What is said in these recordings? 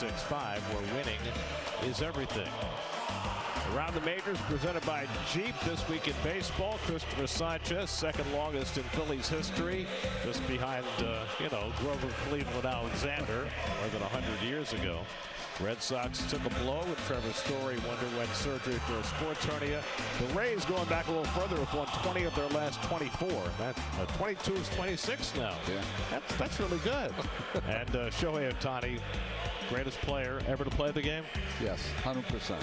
6'5", where winning is everything. Around the majors presented by Jeep this week in baseball. Christopher Sanchez, second longest in Phillies history, just behind, Grover Cleveland Alexander more than 100 years ago. Red Sox took a blow with Trevor Story underwent surgery for a sports hernia. The Rays going back a little further have won 20 of their last 24. That 22 is 26 now. Yeah. That's really good. And Shohei Ohtani, greatest player ever to play the game? Yes, 100%.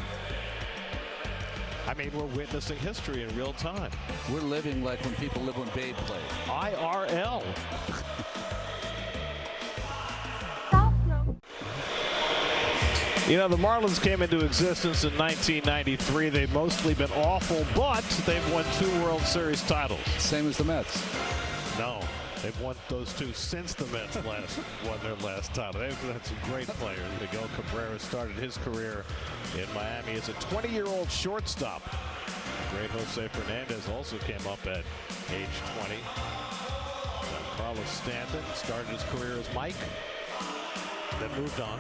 I mean, we're witnessing history in real time. We're living like when people live when Babe played. IRL. You know, the Marlins came into existence in 1993. They've mostly been awful, but they've won 2 World Series titles. Same as the Mets. No, they've won those 2 since the Mets won their last title. They've had some great players. Miguel Cabrera started his career in Miami as a 20-year-old shortstop. Great Jose Fernandez also came up at age 20. Carlos Stanton started his career as Mike, then moved on.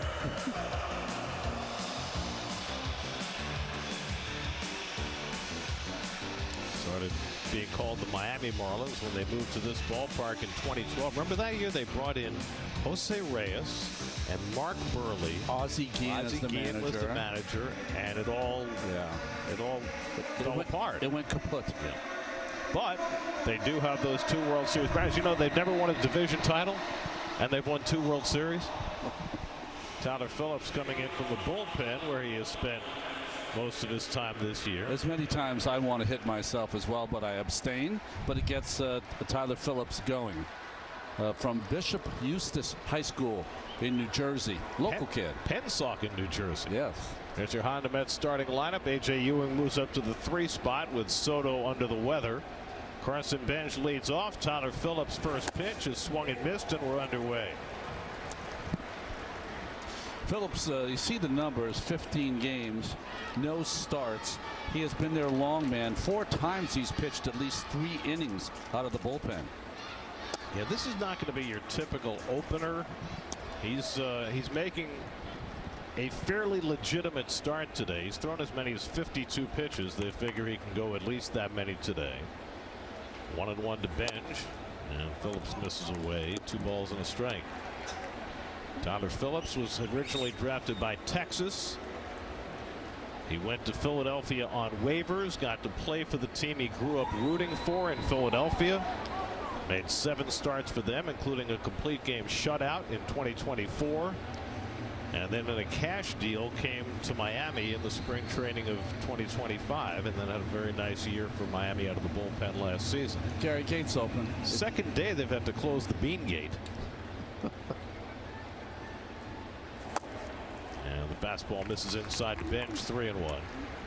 Started being called the Miami Marlins when they moved to this ballpark in 2012. Remember that year they brought in Jose Reyes and Mark Burley. Ozzie Guillen was the manager, and it all fell apart. It went kaput. Yeah. But they do have those 2 World Series banners. You know, they've never won a division title, and they've won 2 World Series. Tyler Phillips coming in from the bullpen, where he has spent most of his time this year. As many times I want to hit myself as well, but I abstain. But it gets Tyler Phillips going from Bishop Eustace High School in New Jersey. Local kid. Pensacola, New Jersey. Yes. There's your Honda Mets starting lineup. A.J. Ewing moves up to the 3 spot with Soto under the weather. Carson Bench leads off. Tyler Phillips' first pitch is swung and missed, and we're underway. Phillips, you see the numbers, 15 games, no starts. He has been their long man. 4 times he's pitched at least 3 innings out of the bullpen. Yeah, this is not going to be your typical opener. He's making a fairly legitimate start today. He's thrown as many as 52 pitches. They figure he can go at least that many today. 1-1 to Bench, and Phillips misses away. 2 balls and a strike. Tyler Phillips was originally drafted by Texas. He went to Philadelphia on waivers, got to play for the team he grew up rooting for in Philadelphia. Made 7 starts for them, including a complete game shutout in 2024. And then in a cash deal came to Miami in the spring training of 2025, and then had a very nice year for Miami out of the bullpen last season. Gary, gates open. Second day they've had to close the Bean Gate. And the fastball misses inside the Bench. 3-1.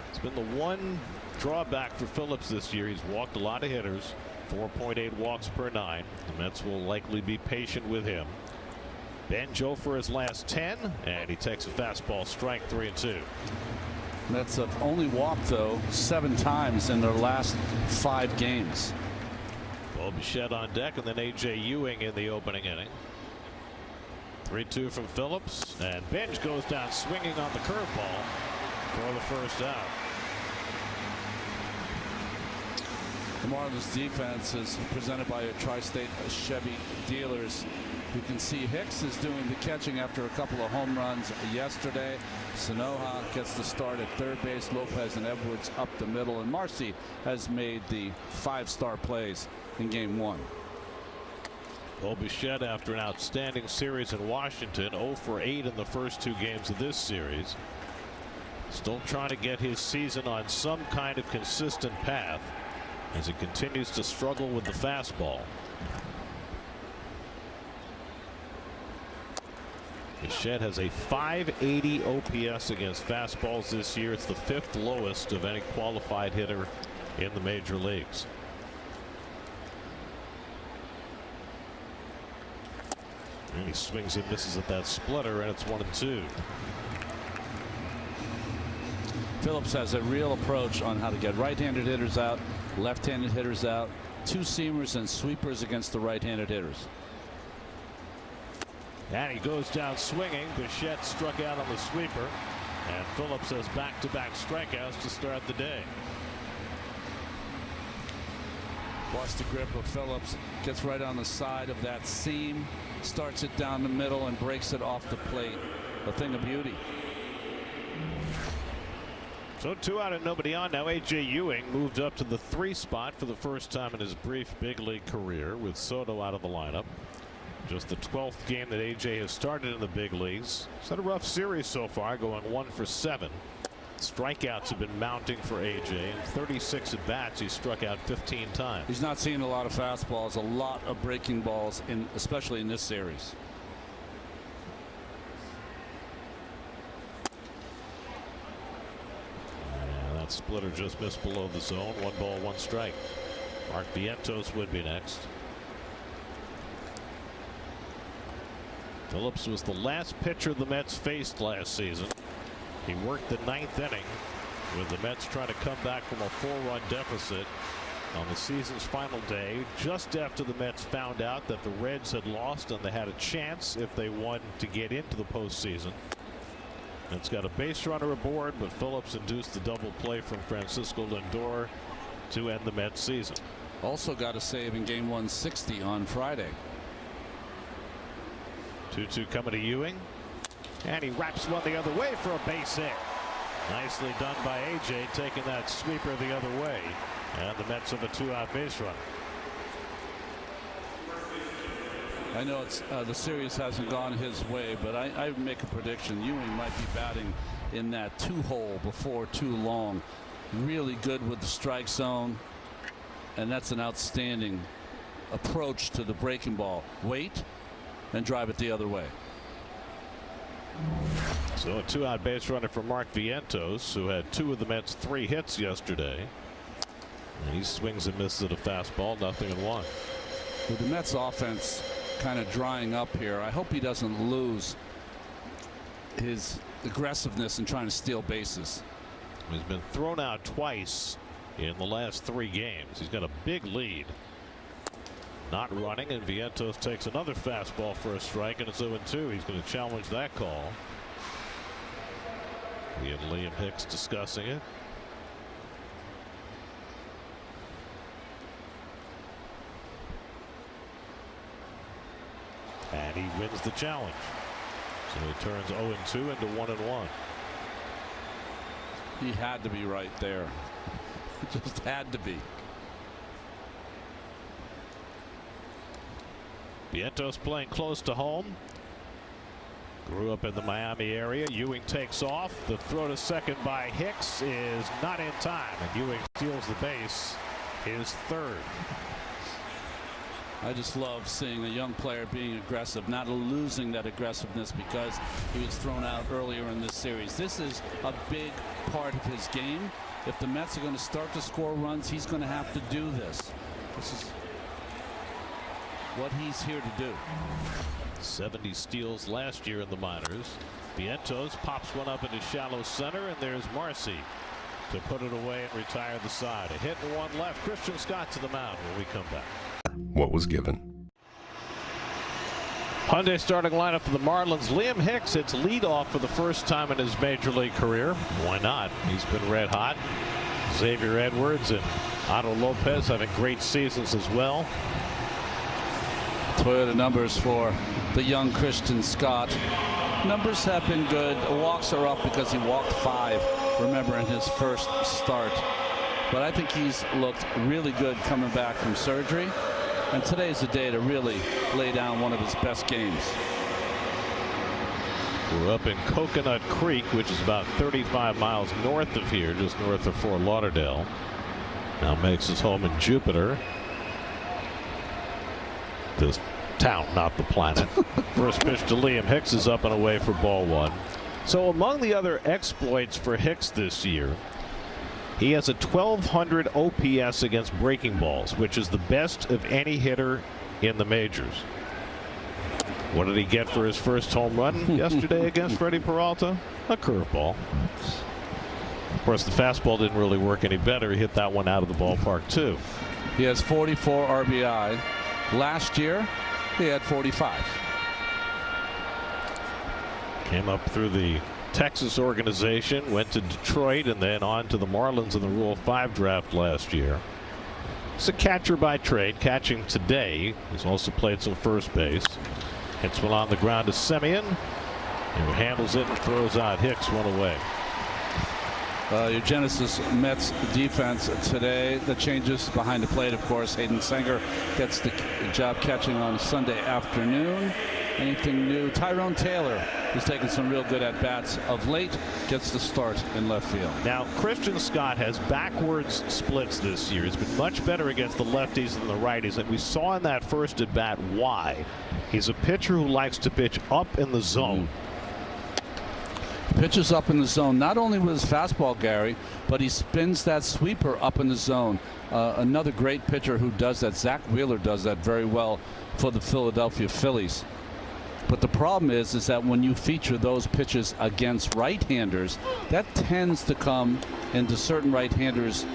It's been the one drawback for Phillips this year. He's walked a lot of hitters. 4.8 walks per 9. The Mets will likely be patient with him. Bench for his last 10, and he takes a fastball strike. 3-2. Mets have only walked though 7 times in their last 5 games. Bo Bichette on deck, and then A.J. Ewing in the opening inning. 3-2 from Phillips, and Bench goes down swinging on the curveball for the first out. The Marlins defense is presented by a Tri-State Chevy dealers. You can see Hicks is doing the catching after a couple of home runs yesterday. Sanoja gets the start at third base. Lopez and Edwards up the middle, and Marcy has made the 5-star plays in game 1. Bo Bichette, after an outstanding series in Washington, 0 for 8 in the first 2 games of this series. Still trying to get his season on some kind of consistent path as he continues to struggle with the fastball. Bichette has a .580 OPS against fastballs this year. It's the 5th lowest of any qualified hitter in the major leagues. And he swings and misses at that splitter, and it's 1-2. Phillips has a real approach on how to get right-handed hitters out, left-handed hitters out, 2 seamers and sweepers against the right-handed hitters. And he goes down swinging. Bichette struck out on the sweeper. And Phillips has back-to-back strikeouts to start the day. Watch the grip of Phillips. Gets right on the side of that seam. Starts it down the middle and breaks it off the plate. A thing of beauty. So 2 out and nobody on. Now A.J. Ewing moved up to the 3 spot for the first time in his brief big league career with Soto out of the lineup. Just the 12th game that A.J. has started in the big leagues. He's had a rough series so far, going 1 for 7. Strikeouts have been mounting for A.J. In 36 at bats, he struck out 15 times. He's not seeing a lot of fastballs, a lot of breaking balls, especially in this series. And that splitter just missed below the zone. 1 ball, 1 strike. Mark Vientos would be next. Phillips was the last pitcher the Mets faced last season. He worked the 9th inning with the Mets trying to come back from a 4-run deficit on the season's final day, just after the Mets found out that the Reds had lost and they had a chance if they won to get into the postseason. It's got a base runner aboard, but Phillips induced the double play from Francisco Lindor to end the Mets season. Also got a save in game 160 on Friday. 2-2 coming to Ewing. And he wraps one the other way for a base hit. Nicely done by A.J. taking that sweeper the other way. And the Mets have a 2-out base run. I know it's the series hasn't gone his way, but I would make a prediction. Ewing might be batting in that 2-hole before too long. Really good with the strike zone. And that's an outstanding approach to the breaking ball. Wait and drive it the other way. So a 2-out base runner for Mark Vientos, who had 2 of the Mets' 3 hits yesterday. And he swings and misses at a fastball, 0-1. With the Mets offense kind of drying up here, I hope he doesn't lose his aggressiveness in trying to steal bases. He's been thrown out twice in the last 3 games. He's got a big lead. Not running, and Vientos takes another fastball for a strike, and it's 0-2. He's going to challenge that call. He and Liam Hicks discussing it. And he wins the challenge. So he turns 0-2 into 1-1. He had to be right there. Just had to be. Vientos playing close to home. Grew up in the Miami area. Ewing takes off. The throw to second by Hicks is not in time, and Ewing steals the base, his 3rd. I just love seeing a young player being aggressive, not losing that aggressiveness because he was thrown out earlier in this series. This is a big part of his game. If the Mets are going to start to score runs, he's going to have to do this. This is what he's here to do. 70 steals last year in the minors. Vientos pops one up into shallow center, and there's Marcy to put it away and retire the side. A hit and 1 left. Christian Scott to the mound when we come back. What was given. Hyundai starting lineup for the Marlins. Liam Hicks hits leadoff for the first time in his major league career. Why not? He's been red hot. Xavier Edwards and Otto Lopez having great seasons as well. Toyota numbers for the young Christian Scott. Numbers have been good. The walks are up because he walked 5, remember, in his first start. But I think he's looked really good coming back from surgery. And today's the day to really lay down one of his best games. We're up in Coconut Creek, which is about 35 miles north of here, just north of Fort Lauderdale. Now makes his home in Jupiter. This town, not the planet. First pitch to Liam Hicks is up and away for ball 1. So among the other exploits for Hicks this year, he has a 1200 OPS against breaking balls, which is the best of any hitter in the majors. What did he get for his first home run yesterday against Freddie Peralta? A curveball. Of course, the fastball didn't really work any better. He hit that one out of the ballpark too. He has 44 RBI. Last year, he had 45. Came up through the Texas organization, went to Detroit, and then on to the Marlins in the Rule 5 draft last year. He's a catcher by trade, catching today. He's also played some first base. Hits one on the ground to Semien, who handles it and throws out Hicks one away. Your Genesis Mets defense today, the changes behind the plate, of course. Hayden Senger gets the job catching on Sunday afternoon. Anything new? Tyrone Taylor, who's taken some real good at-bats of late, gets the start in left field. Now, Christian Scott has backwards splits this year. He's been much better against the lefties than the righties, and we saw in that first at-bat why. He's a pitcher who likes to pitch up in the zone. Pitches up in the zone, not only with his fastball, Gary, but he spins that sweeper up in the zone. Another great pitcher who does that. Zach Wheeler does that very well for the Philadelphia Phillies. But the problem is that when you feature those pitches against right-handers, that tends to come into certain right-handers'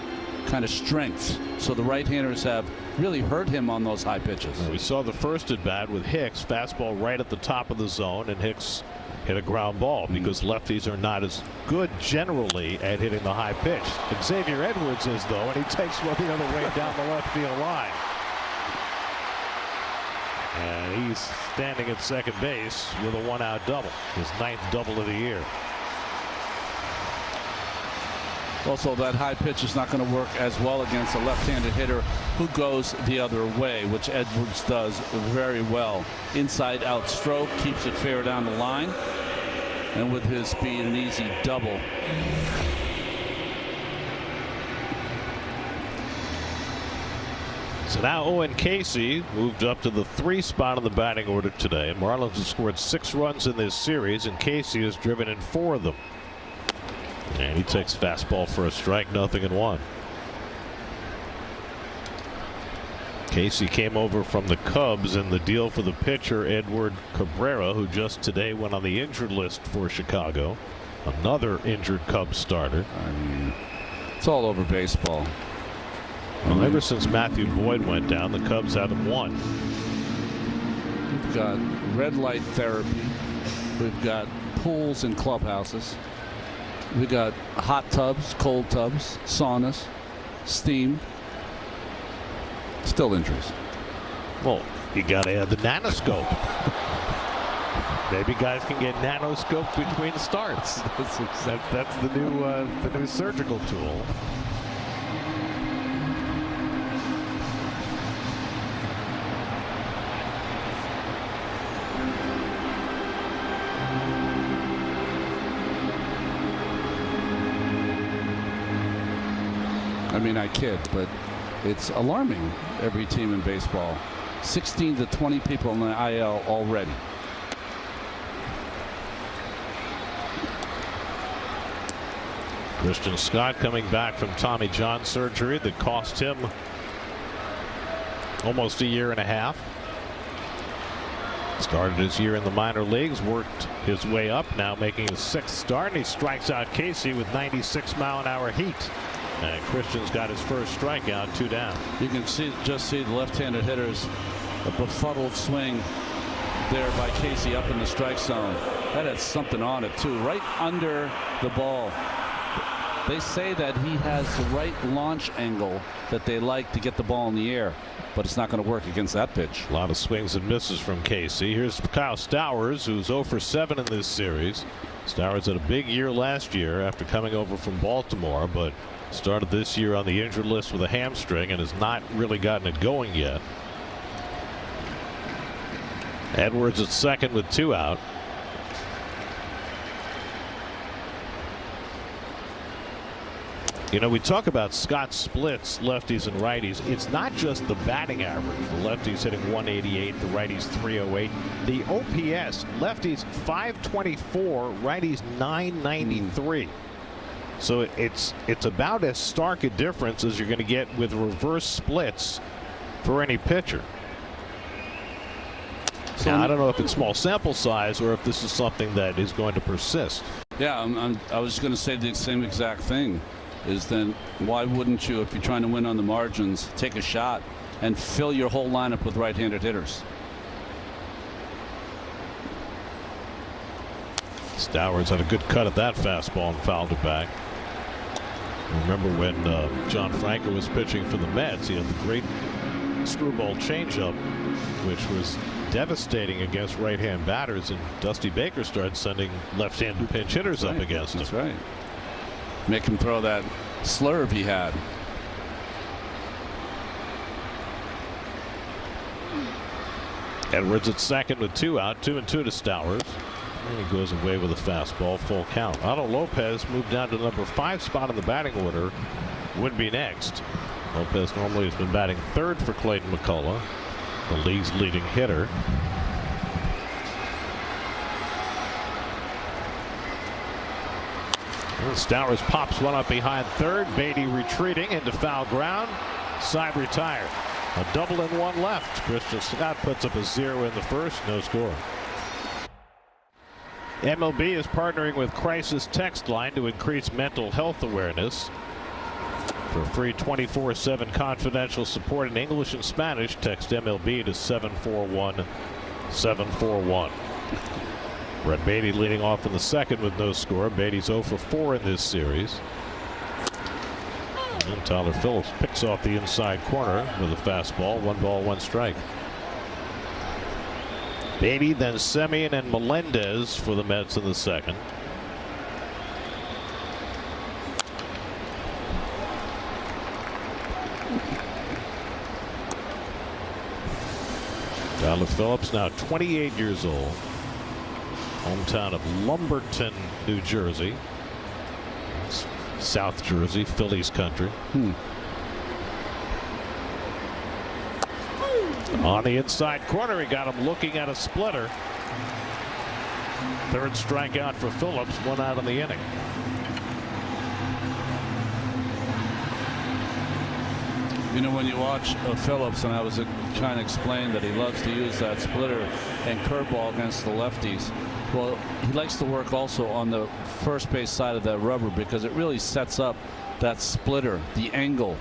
kind of strengths. So the right-handers have really hurt him on those high pitches. We saw the first at bat with Hicks, fastball right at the top of the zone, and Hicks hit a ground ball because lefties are not as good generally at hitting the high pitch. Xavier Edwards is, though, and he takes one the other way down the left field line. And he's standing at second base with a one-out double, his 9th double of the year. Also, that high pitch is not going to work as well against a left-handed hitter who goes the other way, which Edwards does very well. Inside out stroke, keeps it fair down the line, and with his speed, an easy double. So now Owen Casey moved up to the 3 spot on the batting order today. Marlins have scored 6 runs in this series, and Casey has driven in 4 of them. And he takes fastball for a strike, 0-1. Casey came over from the Cubs in the deal for the pitcher Edward Cabrera, who just today went on the injured list for Chicago. Another injured Cubs starter. I mean, it's all over baseball. Well, ever since Matthew Boyd went down, the Cubs haven't won. We've got red light therapy. We've got pools in clubhouses. We got hot tubs, cold tubs, saunas, steam. Still injuries. Well, you got to add the nanoscope. Maybe guys can get nanoscope between starts. That's the new surgical tool. I mean, I kid, but it's alarming. Every team in baseball, 16 to 20 people in the IL already. Christian Scott coming back from Tommy John surgery that cost him almost a year and a half. Started his year in the minor leagues, worked his way up, now making his 6th start, and he strikes out Casey with 96-mile-an-hour heat. And Christian's got his first strikeout, 2 down. You can just see the left-handed hitters, a befuddled swing there by Casey up in the strike zone. That had something on it too, right under the ball. They say that he has the right launch angle that they like to get the ball in the air, but it's not going to work against that pitch. A lot of swings and misses from Casey. Here's Kyle Stowers, who's 0 for 7 in this series. Stowers had a big year last year after coming over from Baltimore, but started this year on the injured list with a hamstring and has not really gotten it going yet. Edwards at second with 2 out. You know, we talk about Scott splits, lefties and righties. It's not just the batting average. The lefties hitting 188, the righties 308. The OPS, lefties 524, righties 993. So it's about as stark a difference as you're going to get with reverse splits for any pitcher. So now, I don't know if it's small sample size or if this is something that is going to persist. Yeah, I was going to say the same exact thing. Is then why wouldn't you, if you're trying to win on the margins, take a shot and fill your whole lineup with right-handed hitters? Stowers had a good cut at that fastball and fouled it back. Remember when John Franco was pitching for the Mets, he had the great screwball changeup, which was devastating against right-hand batters, and Dusty Baker started sending left-handed pinch hitters up against him. That's right. Make him throw that slurve he had. Edwards at second with 2 out, 2-2 to Stowers. And he goes away with a fastball, full count. Otto Lopez moved down to number 5 spot in the batting order. Would be next. Lopez normally has been batting 3rd for Clayton McCullough, the league's leading hitter. And Stowers pops one up behind 3rd. Beatty retreating into foul ground. Side retired. A double and 1 left. Christian Scott puts up a 0 in the first. No score. MLB is partnering with Crisis Text Line to increase mental health awareness. For free 24/7 confidential support in English and Spanish, text MLB to 741-741. Brett Beatty leading off in the second with no score. Beatty's 0 for 4 in this series. And Tyler Phillips picks off the inside corner with a fastball. 1 ball, 1 strike. Beatty, then Semien and Melendez for the Mets in the second. Tyler Phillips, now 28 years old. Hometown of Lumberton, New Jersey. It's South Jersey, Phillies country. On the inside corner, he got him looking at a splitter. 3rd strikeout for Phillips, 1 out in the inning. You know, when you watch Phillips, and I was trying to explain that he loves to use that splitter and curveball against the lefties. Well, he likes to work also on the first base side of that rubber because it really sets up that splitter, the angle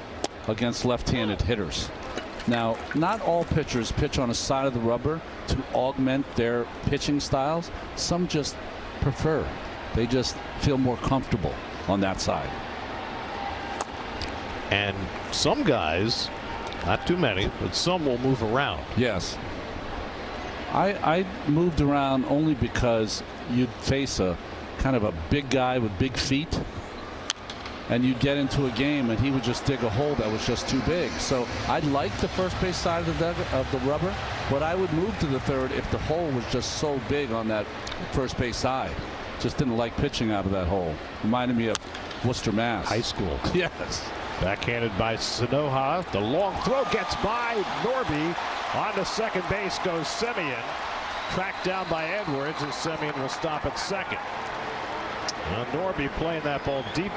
against left-handed hitters. Now, not all pitchers pitch on a side of the rubber to augment their pitching styles. Some just prefer. They just feel more comfortable on that side. And some guys, not too many, but some will move around. Yes. I moved around only because you'd face a kind of a big guy with big feet, and you'd get into a game and he would just dig a hole that was just too big. So I liked the first base side of the rubber, but I would move to the third if the hole was just so big on that first base side. Just didn't like pitching out of that hole. Reminded me of Worcester, Mass. High school. Yes. Backhanded by Sanoja. The long throw gets by Norby. On to second base goes Semien. Tracked down by Edwards, and Semien will stop at second. Norby playing that ball deep.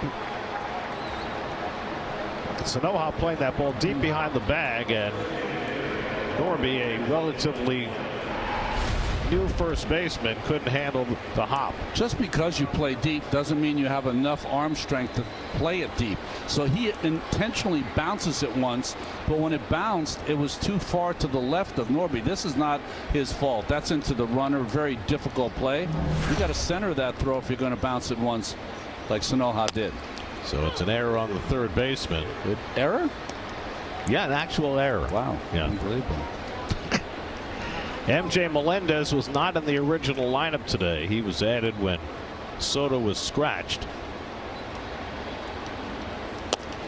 Sanoja playing that ball deep behind the bag, and Norby, a relatively new first baseman, couldn't handle the hop. Just because you play deep doesn't mean you have enough arm strength to play it deep. So he intentionally bounces it once, but when it bounced, it was too far to the left of Norby. This is not his fault. That's into the runner. Very difficult play. You got to center that throw if you're going to bounce it once, like Sanoja did. So it's an error on the third baseman. Error? Yeah, an actual error. Wow. Yeah. Unbelievable. MJ Melendez was not in the original lineup today. He was added when Soto was scratched.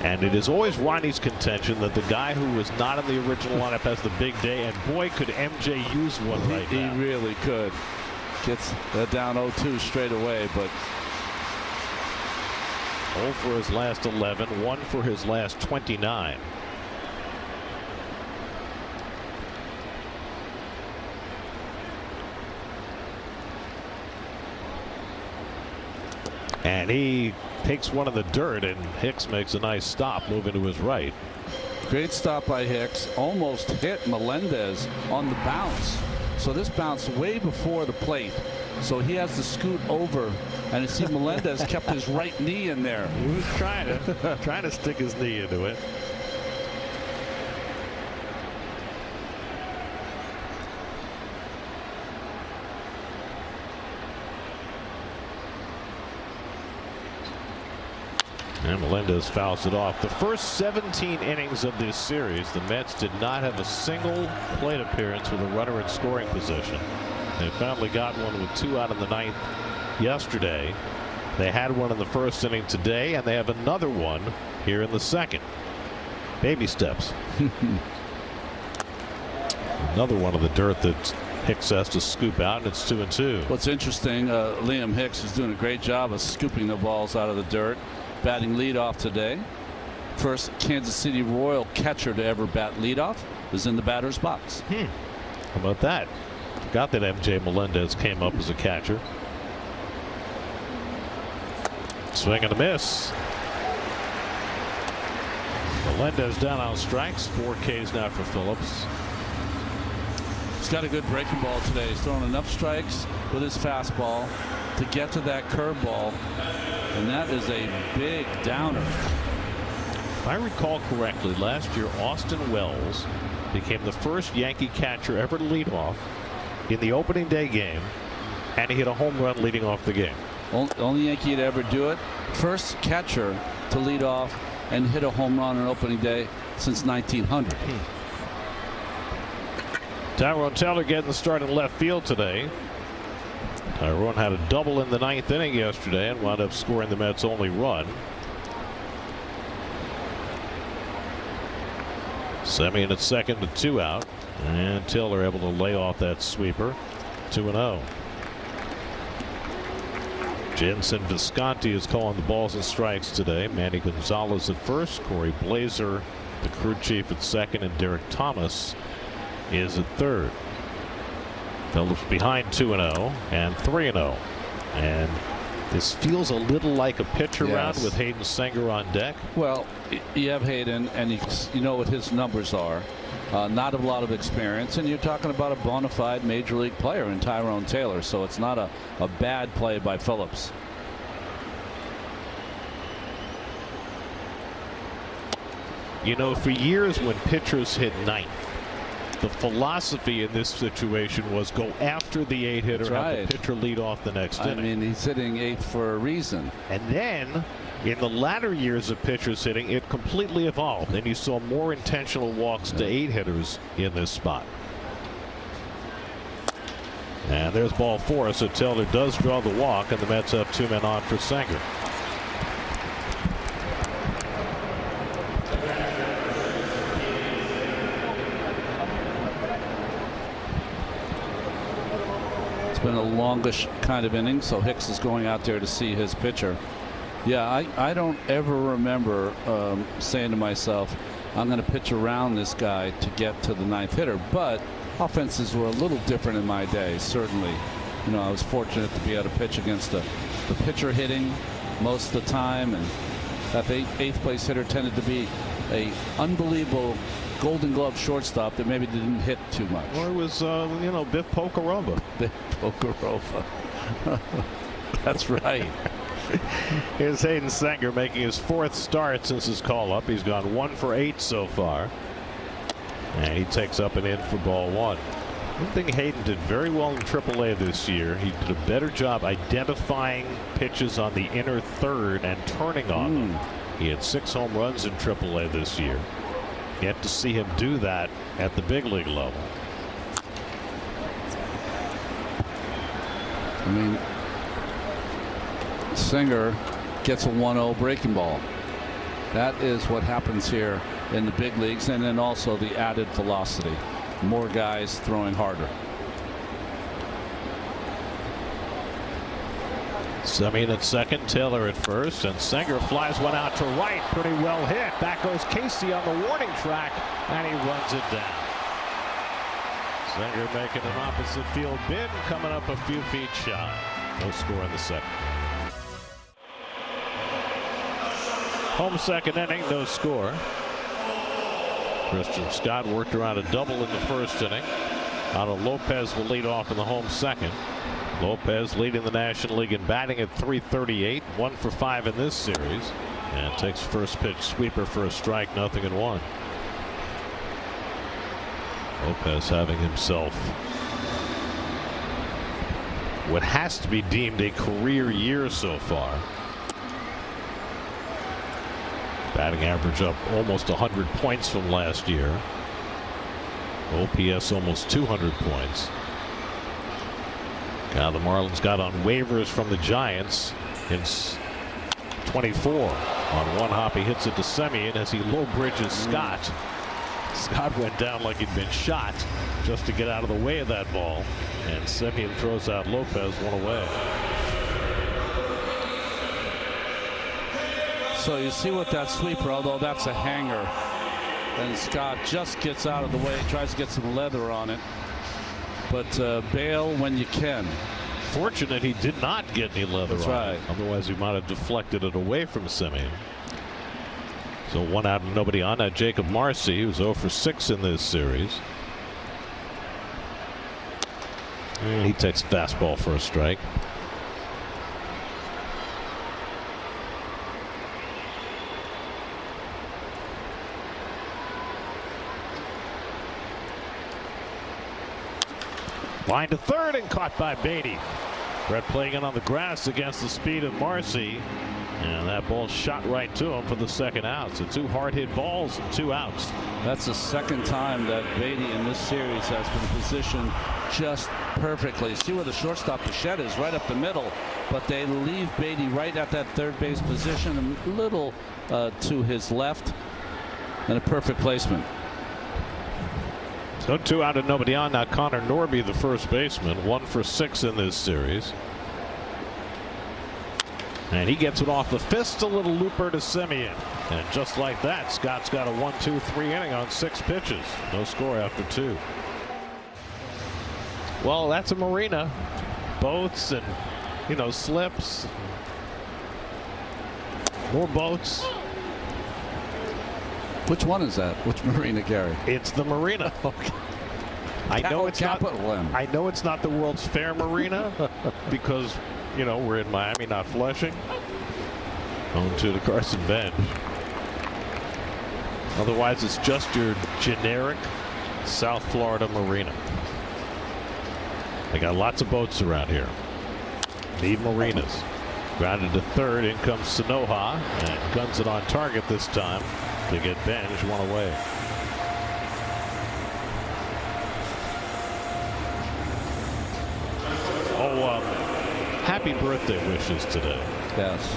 And it is always Ronnie's contention that the guy who was not in the original lineup has the big day, and boy, could MJ use one right now. He really could. Gets down 0-2 straight away, but 0 for his last 11, 1 for his last 29. And he takes one in the dirt, and Hicks makes a nice stop, moving to his right. Great stop by Hicks. Almost hit Melendez on the bounce. So this bounced way before the plate. So he has to scoot over, and you see Melendez kept his right knee in there. He was trying to stick his knee into it. And Melendez fouls it off. The first 17 innings of this series, the Mets did not have a single plate appearance with a runner in scoring position. They finally got one with 2 out in the 9th yesterday. They had one in the first inning today, and they have another one here in the 2nd. Baby steps. Another one of the dirt that Hicks has to scoop out, and it's 2-2. What's interesting, Liam Hicks is doing a great job of scooping the balls out of the dirt. Batting leadoff today. First Kansas City Royal catcher to ever bat leadoff is in the batter's box. How about that? Forgot that MJ Melendez came up as a catcher. Swing and a miss. Melendez down on strikes. 4 Ks now for Phillips. He's got a good breaking ball today. He's throwing enough strikes with his fastball to get to that curveball, and that is a big downer. If I recall correctly, last year Austin Wells became the first Yankee catcher ever to lead off in the opening day game, and he hit a home run leading off the game. Only Yankee to ever do it. First catcher to lead off and hit a home run on opening day since 1900. Tyrone Taylor getting the start in left field today. Tyrone had a double in the 9th inning yesterday and wound up scoring the Mets' only run. Semien at second with 2 out, and Taylor able to lay off that sweeper. 2-0. Jensen Visconti is calling the balls and strikes today. Manny Gonzalez at first, Corey Blazer, the crew chief, at second, and Derek Thomas is at third. Phillips behind 2-0 and 3-0, and this feels a little like a pitcher round with Hayden Senger on deck. Well, you have Hayden, and you know what his numbers are. Not a lot of experience, and you're talking about a bona fide major league player in Tyrone Taylor, so it's not a bad play by Phillips. You know, for years when pitchers hit 9th, the philosophy in this situation was go after the 8-hitter, have the pitcher lead off the next inning. I mean, he's hitting 8th for a reason. And then in the latter years of pitchers hitting, it completely evolved, and you saw more intentional walks to 8-hitters in this spot. And there's ball 4, so Taylor does draw the walk, and the Mets have 2 men on for Senger. Been a longish kind of inning, so Hicks is going out there to see his pitcher. Yeah, I don't ever remember saying to myself, I'm going to pitch around this guy to get to the 9th hitter, but offenses were a little different in my day. Certainly, you know, I was fortunate to be able to pitch against the pitcher hitting most of the time, and that 8th place hitter tended to be a unbelievable Golden Glove shortstop that maybe didn't hit too much. Or it was, you know, Biff Pocarova. Biff Pocarova. That's right. Here's Hayden Senger making his 4th start since his call up. He's gone 1 for 8 so far, and he takes up and in for ball 1. One thing Hayden did very well in AAA this year, he did a better job identifying pitches on the inner third and turning on them. He had 6 home runs in AAA this year. Yet to see him do that at the big league level. I mean, Senger gets a 1-0 breaking ball. That is what happens here in the big leagues, and then also the added velocity. More guys throwing harder. Semien at second, Taylor at first, and Senger flies one out to right. Pretty well hit. Back goes Casey on the warning track, and he runs it down. Senger making an opposite field bid, coming up a few feet shy. No score in the 2nd. Home 2nd inning, no score. Christian Scott worked around a double in the 1st inning. Otto Lopez will lead off in the home 2nd. Lopez leading the National League in batting at .338, 1 for 5 in this series, and takes first pitch sweeper for a strike, 0-1. Lopez having himself what has to be deemed a career year so far. Batting average up almost 100 points from last year. OPS almost 200 points. Now the Marlins got on waivers from the Giants in 24. On one hop, he hits it to Semien as he low bridges Scott. Scott went down like he'd been shot just to get out of the way of that ball. And Semien throws out Lopez, one away. So you see with that sweeper, although that's a hanger, and Scott just gets out of the way, tries to get some leather on it. But bail when you can. Fortunate he did not get any leather That's on right. it. Otherwise he might have deflected it away from Semien. So 1 out and nobody on. Now Jacob Marcy, who's 0 for 6 in this series. And he takes fastball for a strike. Line to third and caught by Beatty. Brett playing it on the grass against the speed of Marcy. And that ball shot right to him for the second out. So 2 hard hit balls and 2 outs. That's the second time that Beatty in this series has been positioned just perfectly. See where the shortstop Bichette is, right up the middle. But they leave Beatty right at that third base position, a little to his left, and a perfect placement. So 2 out and nobody on. Now Connor Norby, the first baseman, 1 for 6 in this series. And he gets it off the fist, a little looper to Semien. And just like that, Scott's got a 1-2-3 inning on 6 pitches. No score after 2. Well, that's a marina. Boats and, you know, slips. More boats. Which one is that? Which marina, Gary? It's the marina. Okay. I know it's not. Capital M. I know it's not the World's Fair Marina because, you know, we're in Miami, not Flushing. Home to the Carson bench. Otherwise, it's just your generic South Florida marina. They got lots of boats around here. Need marinas. Grounded to third. In comes Sanoha and guns it on target this time to get Benj 1 away. Happy birthday wishes today. Yes.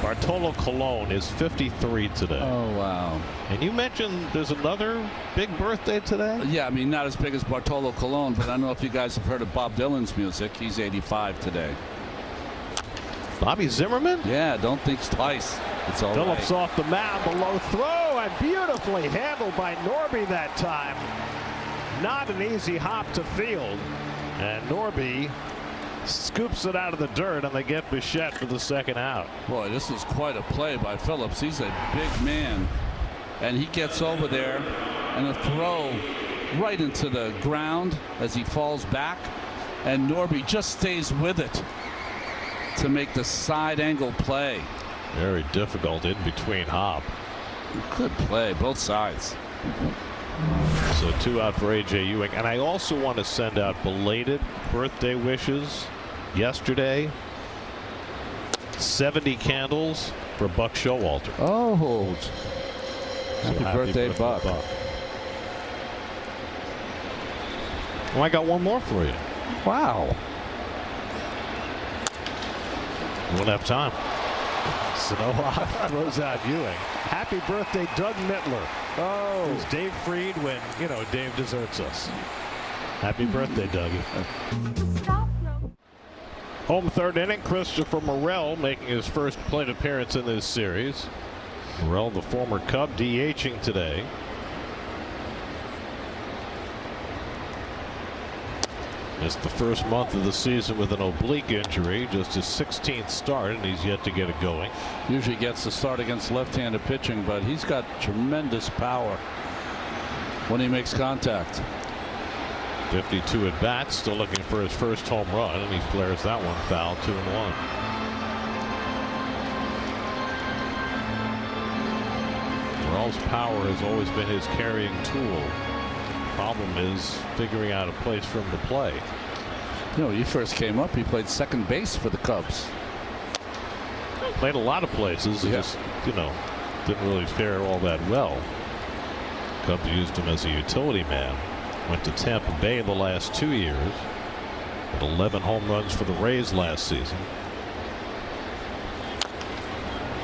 Bartolo Colon is 53 today. Oh, wow. And you mentioned there's another big birthday today? Yeah, I mean, not as big as Bartolo Colon, but I don't know if you guys have heard of Bob Dylan's music. He's 85 today. Bobby Zimmerman? Yeah, don't think twice. It's all Phillips right. off the mound, the low throw, and beautifully handled by Norby that time. Not an easy hop to field. And Norby scoops it out of the dirt, and they get Bichette for the second out. Boy, this is quite a play by Phillips. He's a big man, and he gets over there, and a throw right into the ground as he falls back, and Norby just stays with it to make the side angle play. Very difficult in between hop. Good play, both sides. So 2 out for A.J. Ewing. And I also want to send out belated birthday wishes. Yesterday, 70 candles for Buck Showalter. Oh, So happy birthday, Buck. Well, I got one more for you. Wow. We won't have time. Sanoha throws out Ewing. Happy birthday, Doug Mittler. Oh, who's Dave Freed when, you know, Dave deserts us. Happy birthday, Dougie. Home third inning, Christopher Morel making his first plate appearance in this series. Morel, the former Cub, DHing today. Missed the first month of the season with an oblique injury, just his 16th start, and he's yet to get it going. Usually gets the start against left-handed pitching, but he's got tremendous power when he makes contact. 52 at bats, still looking for his first home run, and he flares that one foul, 2-1. Morel's power has always been his carrying tool. Problem is figuring out a place for him to play. You know, when he first came up, he played second base for the Cubs. Played a lot of places. Yeah. Just, you know, didn't really fare all that well. Cubs used him as a utility man. Went to Tampa Bay in the last 2 years. Had 11 home runs for the Rays last season.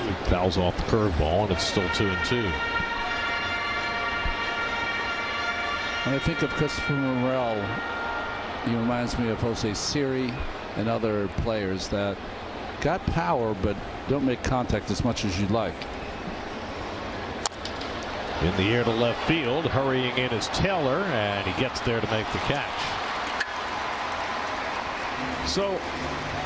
He fouls off the curveball, and it's still 2-2. When I think of Christopher Morel, he reminds me of Jose Siri and other players that got power but don't make contact as much as you'd like. In the air to left field, hurrying in is Taylor, and he gets there to make the catch. So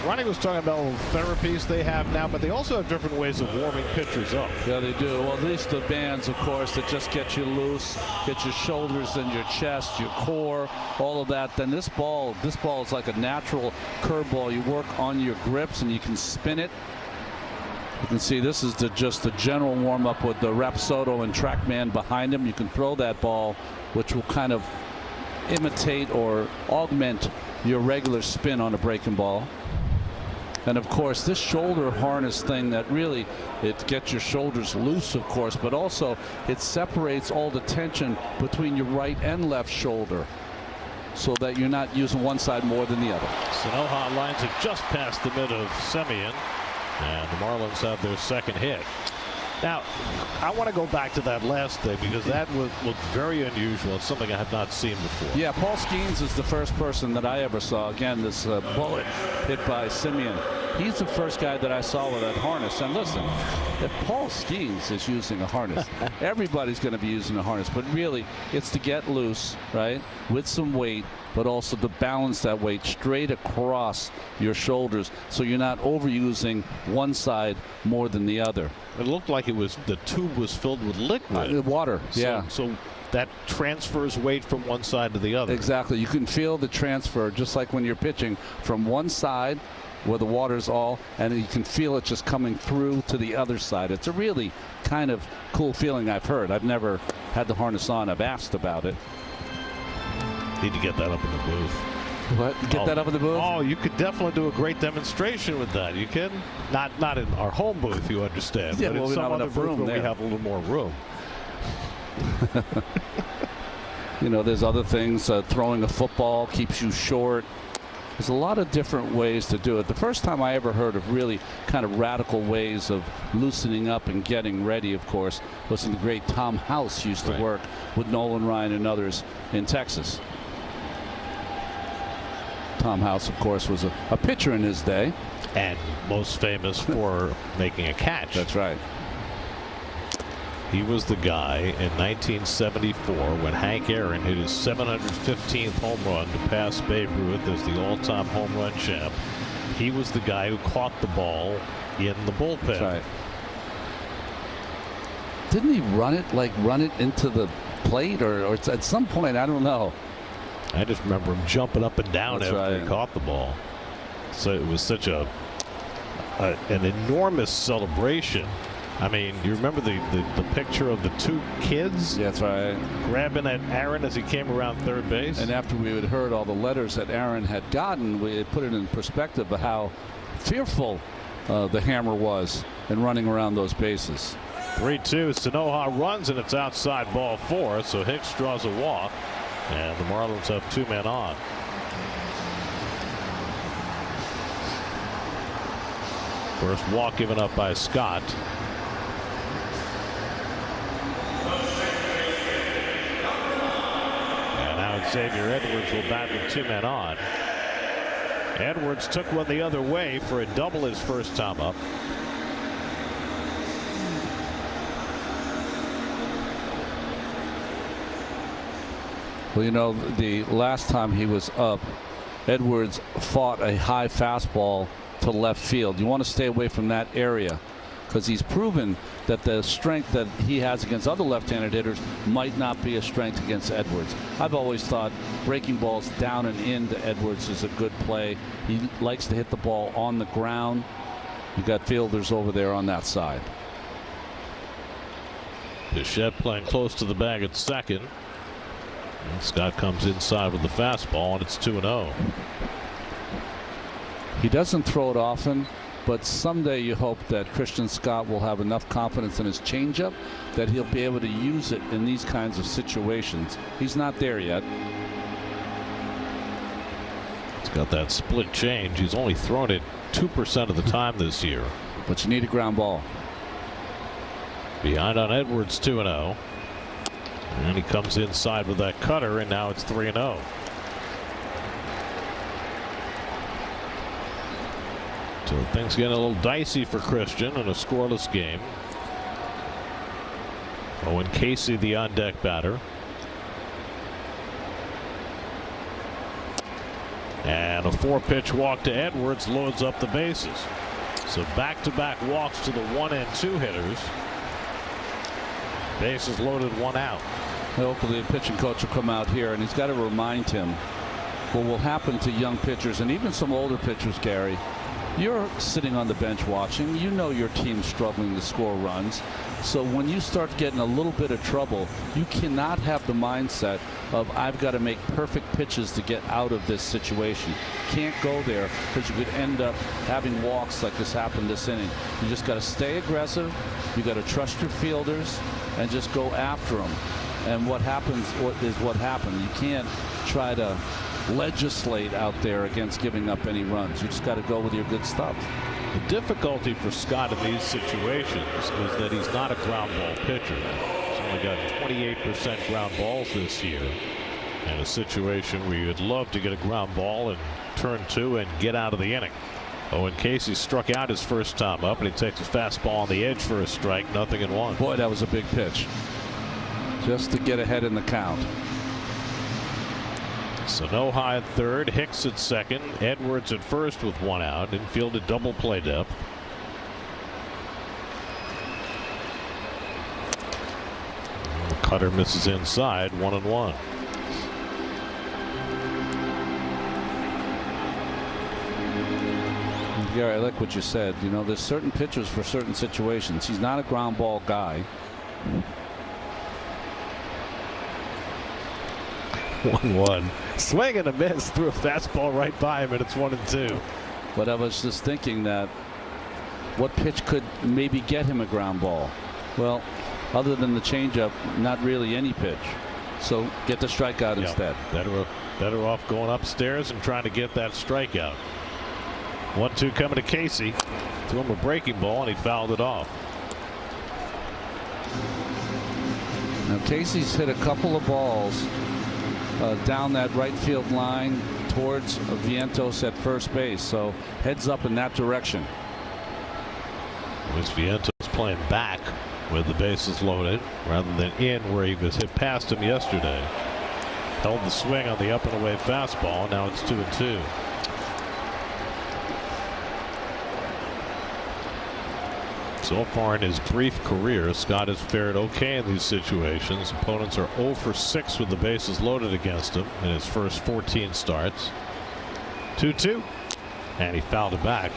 Ronnie was talking about therapies they have now, but they also have different ways of warming pitchers up. Yeah, they do. Well, at least the bands, of course, that just get you loose, get your shoulders and your chest, your core, all of that. Then this ball is like a natural curveball. You work on your grips and you can spin it. You can see this is just the general warm-up with the Rapsodo and TrackMan behind him. You can throw that ball, which will kind of imitate or augment your regular spin on a breaking ball. And of course, this shoulder harness thing that really, it gets your shoulders loose, of course, but also it separates all the tension between your right and left shoulder so that you're not using one side more than the other. Sanoja lines it just past the mid of Semien, and the Marlins have their second hit. Now, I want to go back to that last thing because that looked very unusual. It's something I have not seen before. Yeah, Paul Skeens is the first person that I ever saw. Again, this bullet hit by Semien. He's the first guy that I saw with that harness. And listen, if Paul Skeens is using a harness, everybody's going to be using a harness. But really, it's to get loose, right, with some weight, but also to balance that weight straight across your shoulders so you're not overusing one side more than the other. It looked like the tube was filled with liquid. Water, yeah. So that transfers weight from one side to the other. Exactly. You can feel the transfer just like when you're pitching from one side where the water's all, and you can feel it just coming through to the other side. It's a really kind of cool feeling. I've heard. I've never had the harness on. I've asked about it. Need to get that up in the booth. What? Get that up in the booth? Oh, you could definitely do a great demonstration with that. You can? Not in our home booth, you understand. Yeah, but well, in some other booth where we have a little more room. You know, there's other things. Throwing a football keeps you short. There's a lot of different ways to do it. The first time I ever heard of really kind of radical ways of loosening up and getting ready, of course, was the great Tom House used to work with Nolan Ryan and others in Texas. Tom House, of course, was a pitcher in his day. And most famous for making a catch. That's right. He was the guy in 1974 when Hank Aaron hit his 715th home run to pass Babe Ruth as the all-time home run champ. He was the guy who caught the ball in the bullpen. That's right. Didn't he run it into the plate or at some point? I don't know. I just remember him jumping up and down after he caught the ball. So it was such an enormous celebration. I mean, you remember the picture of the two kids? Yeah, that's right. Grabbing at Aaron as he came around third base. And after we had heard all the letters that Aaron had gotten, we had put it in perspective of how fearful the Hammer was in running around those bases. 3-2. Sanoja runs, and it's outside ball 4. So Hicks draws a walk, and the Marlins have 2 men on. First walk given up by Scott. And now Xavier Edwards will bat with 2 men on. Edwards took one the other way for a double his first time up. Well, you know, the last time he was up, Edwards fought a high fastball to left field. You want to stay away from that area because he's proven that the strength that he has against other left-handed hitters might not be a strength against Edwards. I've always thought breaking balls down and into Edwards is a good play. He likes to hit the ball on the ground. You got fielders over there on that side. Bichette playing close to the bag at second. And Scott comes inside with the fastball, and it's 2-0. He doesn't throw it often, But someday you hope that Christian Scott will have enough confidence in his changeup that he'll be able to use it in these kinds of situations. He's not there yet. He's got that split change. He's only thrown it 2% of the time this year. But you need a ground ball. Behind on Edwards, 2-0. And he comes inside with that cutter, and now it's 3-0. So things getting a little dicey for Christian in a scoreless game. Owen Casey, the on-deck batter. And a 4-pitch walk to Edwards loads up the bases. So back-to-back walks to the 1 and 2 hitters. Bases loaded, 1 out. Hopefully the pitching coach will come out here, and he's got to remind him what will happen to young pitchers and even some older pitchers, Gary. You're sitting on the bench watching. You know your team's struggling to score runs. So when you start getting a little bit of trouble, you cannot have the mindset of I've got to make perfect pitches to get out of this situation. Can't go there because you could end up having walks like this happened this inning. You just got to stay aggressive. You got to trust your fielders and just go after them. And what happens is what happened. You can't try to legislate out there against giving up any runs. You just got to go with your good stuff. The difficulty for Scott in these situations is that he's not a ground ball pitcher. He's only got 28% ground balls this year. In a situation where you'd love to get a ground ball and turn 2 and get out of the inning. Owen Casey struck out his first time up, and he takes a fastball on the edge for a strike, 0-1. Boy, that was a big pitch. Just to get ahead in the count. Sano high at third, Hicks at second, Edwards at first with 1 out. Infield at double play depth. The cutter misses inside, 1-1. Gary, I like what you said. You know, there's certain pitchers for certain situations. He's not a ground ball guy. 1-1. Swing and a miss, threw a fastball right by him, and it's 1-2. But I was just thinking that what pitch could maybe get him a ground ball? Well, other than the changeup, not really any pitch. So get the strikeout instead. Better off going upstairs and trying to get that strikeout. 1-2 coming to Casey. Threw him a breaking ball, and he fouled it off. Now Casey's hit a couple of balls down that right field line towards Vientos at first base, so heads up in that direction. Luis Vientos playing back with the bases loaded rather than in where he was hit past him yesterday. Held the swing on the up and away fastball. Now it's 2-2. So far in his brief career, Scott has fared okay in these situations. Opponents are 0 for 6 with the bases loaded against him in his first 14 starts. 2-2, and he fouled it back.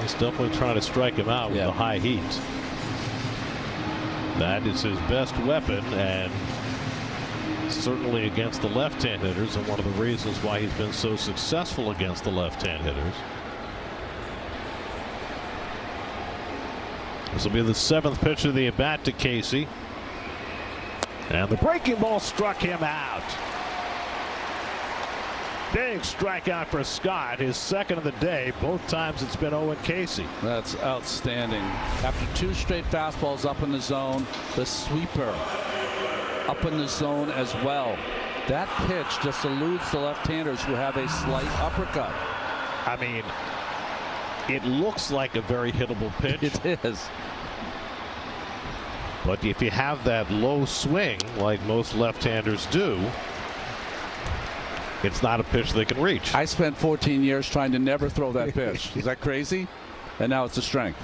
He's definitely trying to strike him out with the high heat. That is his best weapon, and certainly against the left-hand hitters, and one of the reasons why he's been so successful against the left-hand hitters. This will be the 7th pitch of the at-bat to Casey. And the breaking ball struck him out. Big strikeout for Scott, his second of the day. Both times it's been Owen Casey. That's outstanding. After 2 straight fastballs up in the zone, the sweeper up in the zone as well. That pitch just eludes the left-handers who have a slight uppercut. I mean, it looks like a very hittable pitch. It is. But if you have that low swing like most left-handers do, it's not a pitch they can reach. I spent 14 years trying to never throw that pitch. Is that crazy? And now it's a strength.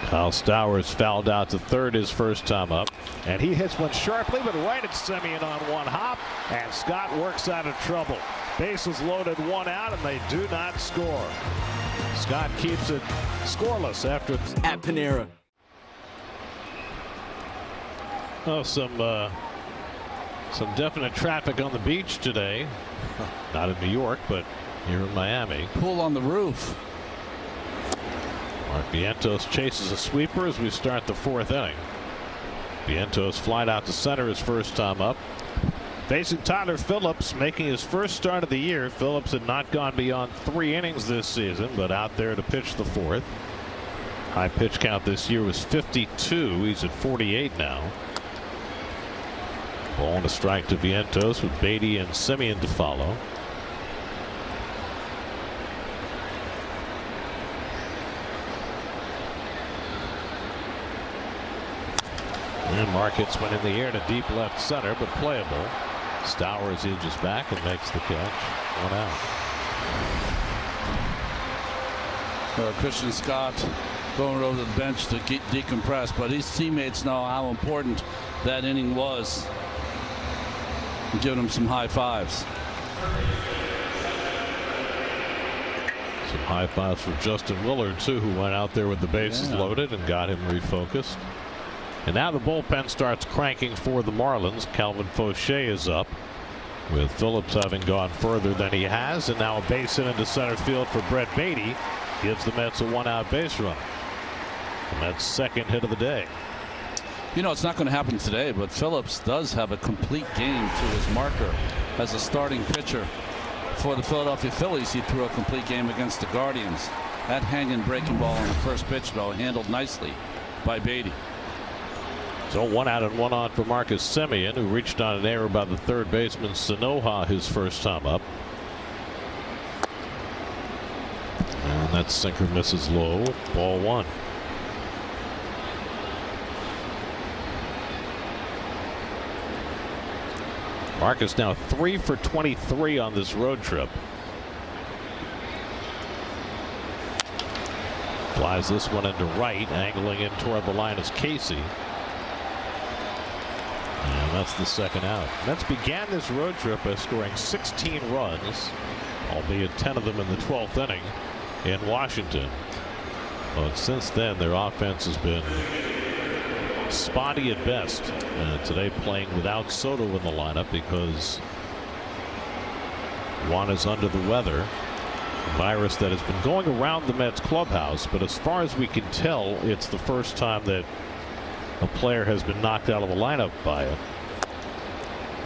Kyle Stowers fouled out to third his first time up, and he hits one sharply but right at Semien on one hop, and Scott works out of trouble. Bases loaded, 1 out, and they do not score. Scott keeps it scoreless after at Panera. Oh, some Some definite traffic on the beach today. Not in New York, but here in Miami. Pool on the roof. Mark Vientos chases a sweeper as we start the 4th inning. Vientos flied out to center his first time up. Facing Tyler Phillips, making his first start of the year. Phillips had not gone beyond 3 innings this season, but out there to pitch the 4th. High pitch count this year was 52. He's at 48 now. Ball and a strike to Vientos with Beatty and Semien to follow. And Markets went in the air to deep left center, but playable. Stowers edges back and makes the catch. 1 out. Christian Scott going over to the bench to decompress, but his teammates know how important that inning was. And giving him some high fives. Some high fives for Justin Willard too, who went out there with the bases loaded and got him refocused. And now the bullpen starts cranking for the Marlins. Calvin Fauché is up, with Phillips having gone further than he has, and now a base hit into center field for Brett Beatty gives the Mets a 1-out base runner. The Mets' second hit of the day. You know, it's not going to happen today, but Phillips does have a complete game to his marker as a starting pitcher for the Philadelphia Phillies. He threw a complete game against the Guardians. That hanging breaking ball on the first pitch, though, handled nicely by Beatty. So 1 out and 1 on for Marcus Semien, who reached on an error by the third baseman Sanoha his first time up. And that sinker misses low. Ball 1. Marcus now 3 for 23 on this road trip. Flies this one into right, angling in toward the line is Casey. And that's the second out. Mets began this road trip by scoring 16 runs, albeit 10 of them in the 12th inning in Washington. But since then, their offense has been spotty at best. Today playing without Soto in the lineup because Juan is under the weather. A virus that has been going around the Mets clubhouse, but as far as we can tell, it's the first time that a player has been knocked out of the lineup by it.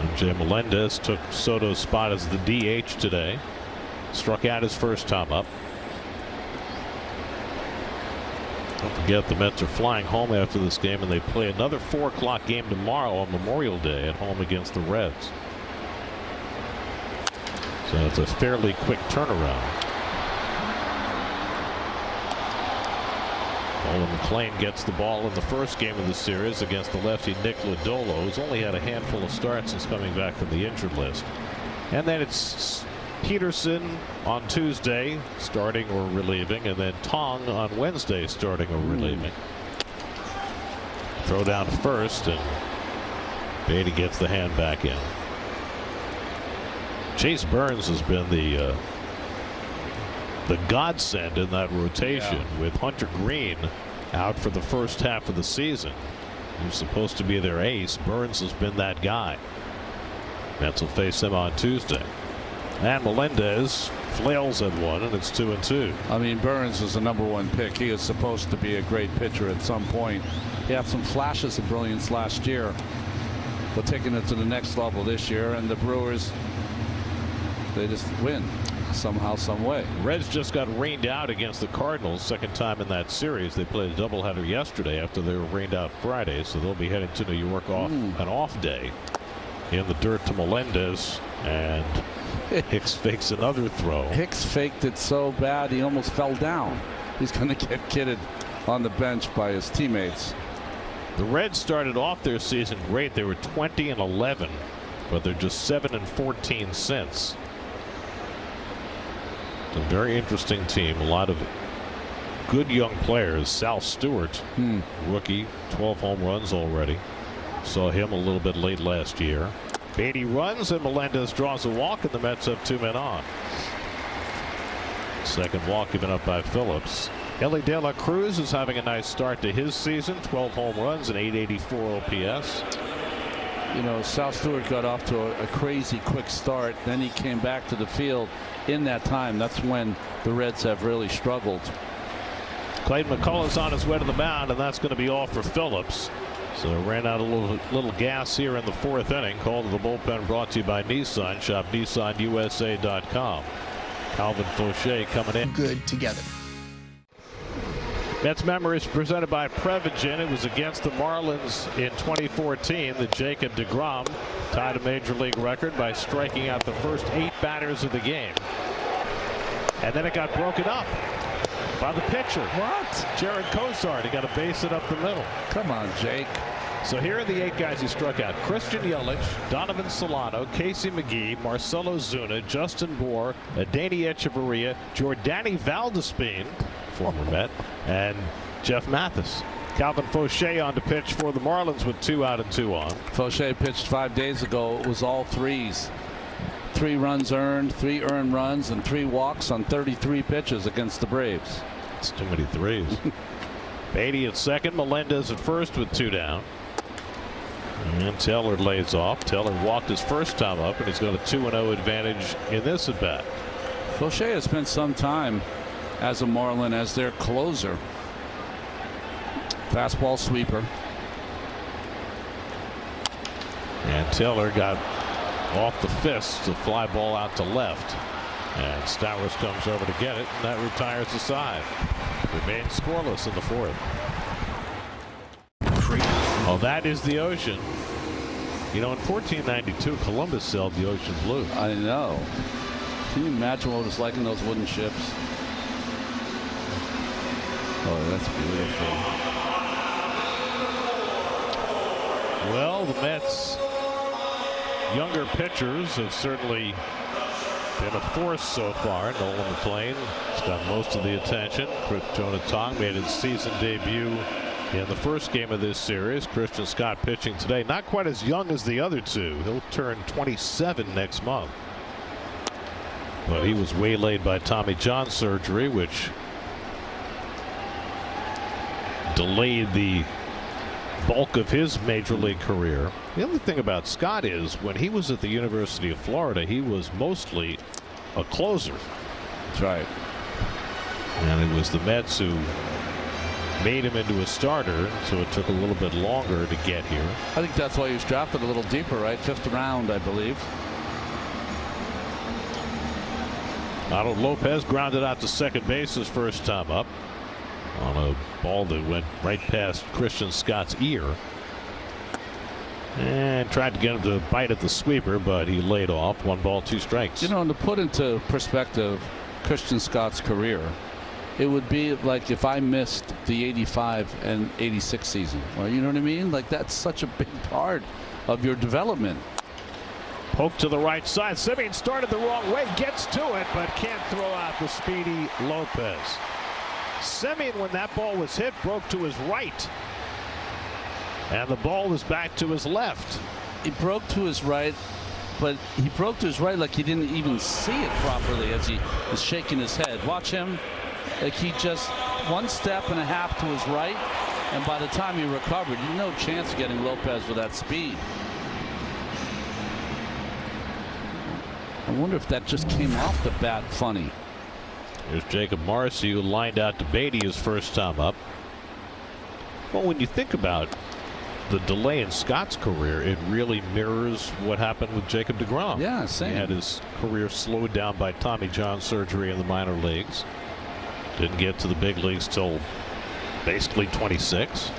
And Jay Melendez took Soto's spot as the DH today. Struck out his first time up. Don't forget the Mets are flying home after this game, and they play another 4 o'clock game tomorrow on Memorial Day at home against the Reds. So it's a fairly quick turnaround. Nolan McLean gets the ball in the first game of the series against the lefty Nick Lodolo, who's only had a handful of starts since coming back from the injured list. And then it's Peterson on Tuesday starting or relieving, and then Tong on Wednesday starting or relieving. Throw down to first, and Beatty gets the hand back in. Chase Burns has been the godsend in that rotation, with Hunter Green out for the first half of the season. He was supposed to be their ace. Burns has been that guy. Mets will face him on Tuesday. And Melendez flails at one, and it's 2-2. I mean, Burns is the #1 pick. He is supposed to be a great pitcher at some point. He had some flashes of brilliance last year, but taking it to the next level this year, and the Brewers, they just win somehow, some way. Reds just got rained out against the Cardinals, second time in that series. They played a doubleheader yesterday after they were rained out Friday, so they'll be heading to New York off an off day. In the dirt to Melendez, and Hicks fakes another throw. Hicks faked it so bad he almost fell down. He's going to get kidded on the bench by his teammates. The Reds started off their season great. They were 20-11, but they're just 7-14 since. It's a very interesting team. A lot of good young players. Sal Stewart, rookie, 12 home runs already. Saw him a little bit late last year. Beatty runs, and Melendez draws a walk, and the Mets have 2 men on. Second walk given up by Phillips. Elly De La Cruz is having a nice start to his season. 12 home runs and 884 OPS. You know, Sal Stewart got off to a crazy quick start. Then he came back to the field. In that time, that's when the Reds have really struggled. Clayton McCullough's on his way to the mound, and that's going to be all for Phillips. So ran out a little gas here in the 4th inning. Call to the bullpen brought to you by Nissan. Shop NissanUSA.com. Calvin Fauché coming in. Good together. Mets Memories presented by Prevagen. It was against the Marlins in 2014 that Jacob deGrom tied a major league record by striking out the first 8 batters of the game. And then it got broken up by the pitcher. What? Jared Cozart. He got a base hit up the middle. Come on, Jake. So here are the 8 guys he struck out: Christian Yelich, Donovan Solano, Casey McGee, Marcelo Zuna, Justin Bour, Adeiny Echeverria, Jordany Valdespin, former Met, and Jeff Mathis. Calvin Fauché on to pitch for the Marlins with 2 out and 2 on. Fauché pitched 5 days ago. It was all threes. 3 runs earned, 3 earned runs, and 3 walks on 33 pitches against the Braves. It's too many threes. Beatty at second, Melendez at first with 2 down. And Taylor lays off. Taylor walked his first time up, and he's got a 2-0 advantage in this at bat. Fauché has spent some time as a Marlin as their closer. Fastball sweeper. And Taylor got off the fist, a fly ball out to left. And Stowers comes over to get it, and that retires the side. Remains scoreless in the 4th. Oh, that is the ocean. You know, in 1492, Columbus sailed the ocean blue. I know. Can you imagine what it was like in those wooden ships? Oh, that's beautiful. Well, the Mets' younger pitchers have certainly been a force so far. Nolan McLean has got most of the attention. Jonah Tong made his season debut in the first game of this series. Christian Scott pitching today. Not quite as young as the other 2. He'll turn 27 next month. But he was waylaid by Tommy John surgery, which delayed the bulk of his major league career. The other thing about Scott is when he was at the University of Florida, he was mostly a closer. That's right. And it was the Mets who made him into a starter, so it took a little bit longer to get here. I think that's why he was drafted a little deeper, right? 5th round, I believe. Otto Lopez grounded out to second base his first time up on a ball that went right past Christian Scott's ear. And tried to get him to bite at the sweeper, but he laid off. 1 ball, 2 strikes. You know, and to put into perspective Christian Scott's career, it would be like if I missed the 85 and 86 season. Or, you know what I mean? Like, that's such a big part of your development. Poke to the right side. Semien started the wrong way, gets to it, but can't throw out the speedy Lopez. Semien, when that ball was hit, broke to his right. And the ball was back to his left. He broke to his right, but he broke to his right like he didn't even see it properly as he was shaking his head. Watch him. Like, he just 1.5 steps to his right, and by the time he recovered, you had no chance of getting Lopez with that speed. I wonder if that just came off the bat funny. Here's Jacob Morrissey, who lined out to Beatty his first time up. Well, when you think about the delay in Scott's career, it really mirrors what happened with Jacob deGrom. Yeah, same. He had his career slowed down by Tommy John surgery in the minor leagues. Didn't get to the big leagues till basically 26.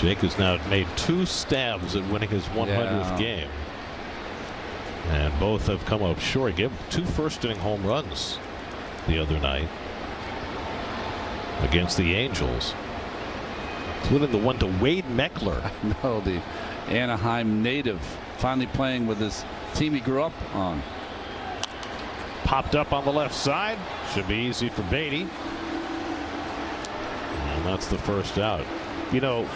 Jake has now made 2 stabs at winning his 100th game. And both have come up short. He gave 2 first-inning home runs the other night against the Angels, including the one to Wade Meckler. No, the Anaheim native finally playing with his team he grew up on. Popped up on the left side. Should be easy for Beatty. And that's the first out. You know,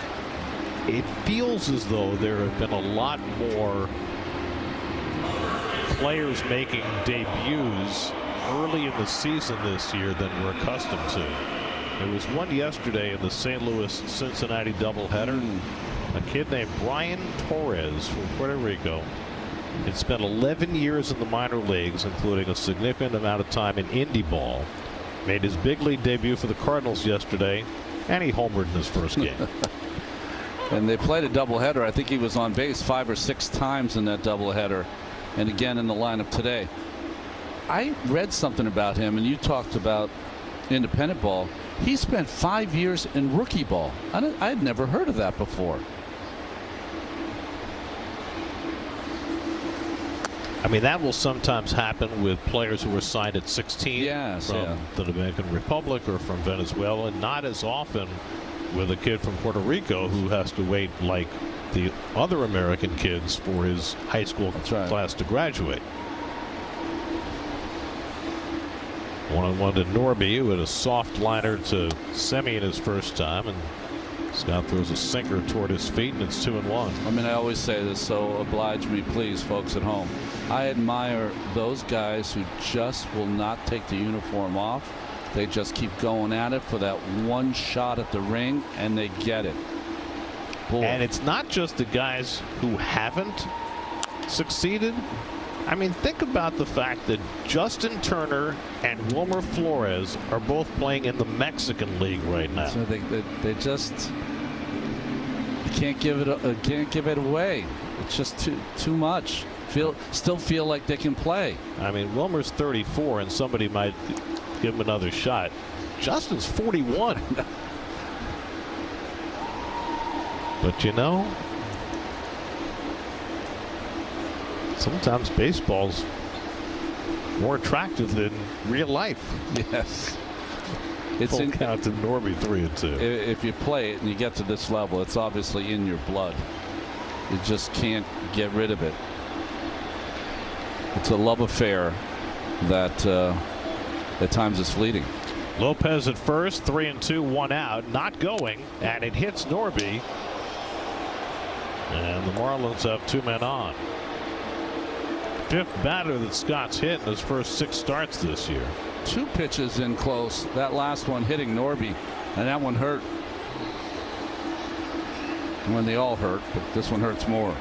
it feels as though there have been a lot more players making debuts early in the season this year than we're accustomed to. There was one yesterday in the St. Louis-Cincinnati doubleheader. A kid named Brian Torres from Puerto Rico. Had spent 11 years in the minor leagues, including a significant amount of time in indie ball. Made his big league debut for the Cardinals yesterday, and he homered in his first game. And they played a doubleheader. I think he was on base 5 or 6 times in that doubleheader, and again in the lineup today. I read something about him, and you talked about independent ball. He spent 5 years in rookie ball. I had never heard of that before. I mean, that will sometimes happen with players who were signed at 16 Yes, from the Dominican Republic or from Venezuela, and not as often with a kid from Puerto Rico who has to wait like the other American kids for his high school class to graduate. 1-on-1 to Norby, who had a soft liner to Semien his first time, and Scott throws a sinker toward his feet, and it's 2-1. I mean, I always say this, so oblige me, please, folks at home. I admire those guys who just will not take the uniform off. They just keep going at it for that one shot at the ring, and they get it. Boy. And it's not just the guys who haven't succeeded. I mean, think about the fact that Justin Turner and Wilmer Flores are both playing in the Mexican League right now. So they just can't give it away. It's just too much. Still feel like they can play. I mean, Wilmer's 34, and somebody might give him another shot. Justin's 41. But you know, sometimes baseball's more attractive than real life. Yes. It's full count to Norby, 3-2. If you play it and you get to this level, it's obviously in your blood. You just can't get rid of it. It's a love affair that at times is fleeting. Lopez at first, 3-2, 1 out, not going, and it hits Norby. And the Marlins have 2 men on. 5th batter that Scott's hit in his first 6 starts this year. 2 pitches in close. That last one hitting Norby, and that one hurt. When they all hurt, but this one hurts more.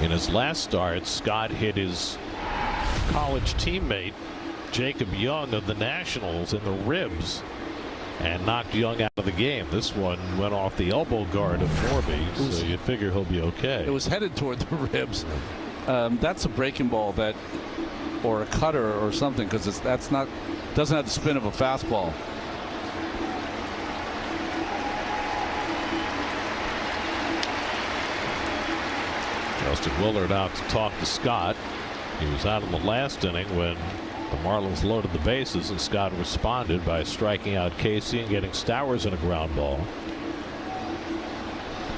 In his last start, Scott hit his college teammate Jacob Young of the Nationals in the ribs and knocked Young out of the game. This one went off the elbow guard of Norby, so you figure he'll be okay. It was headed toward the ribs. That's a breaking ball or a cutter or something, because doesn't have the spin of a fastball. Justin Willard out to talk to Scott. He was out in the last inning when the Marlins loaded the bases, and Scott responded by striking out Casey and getting Stowers in a ground ball.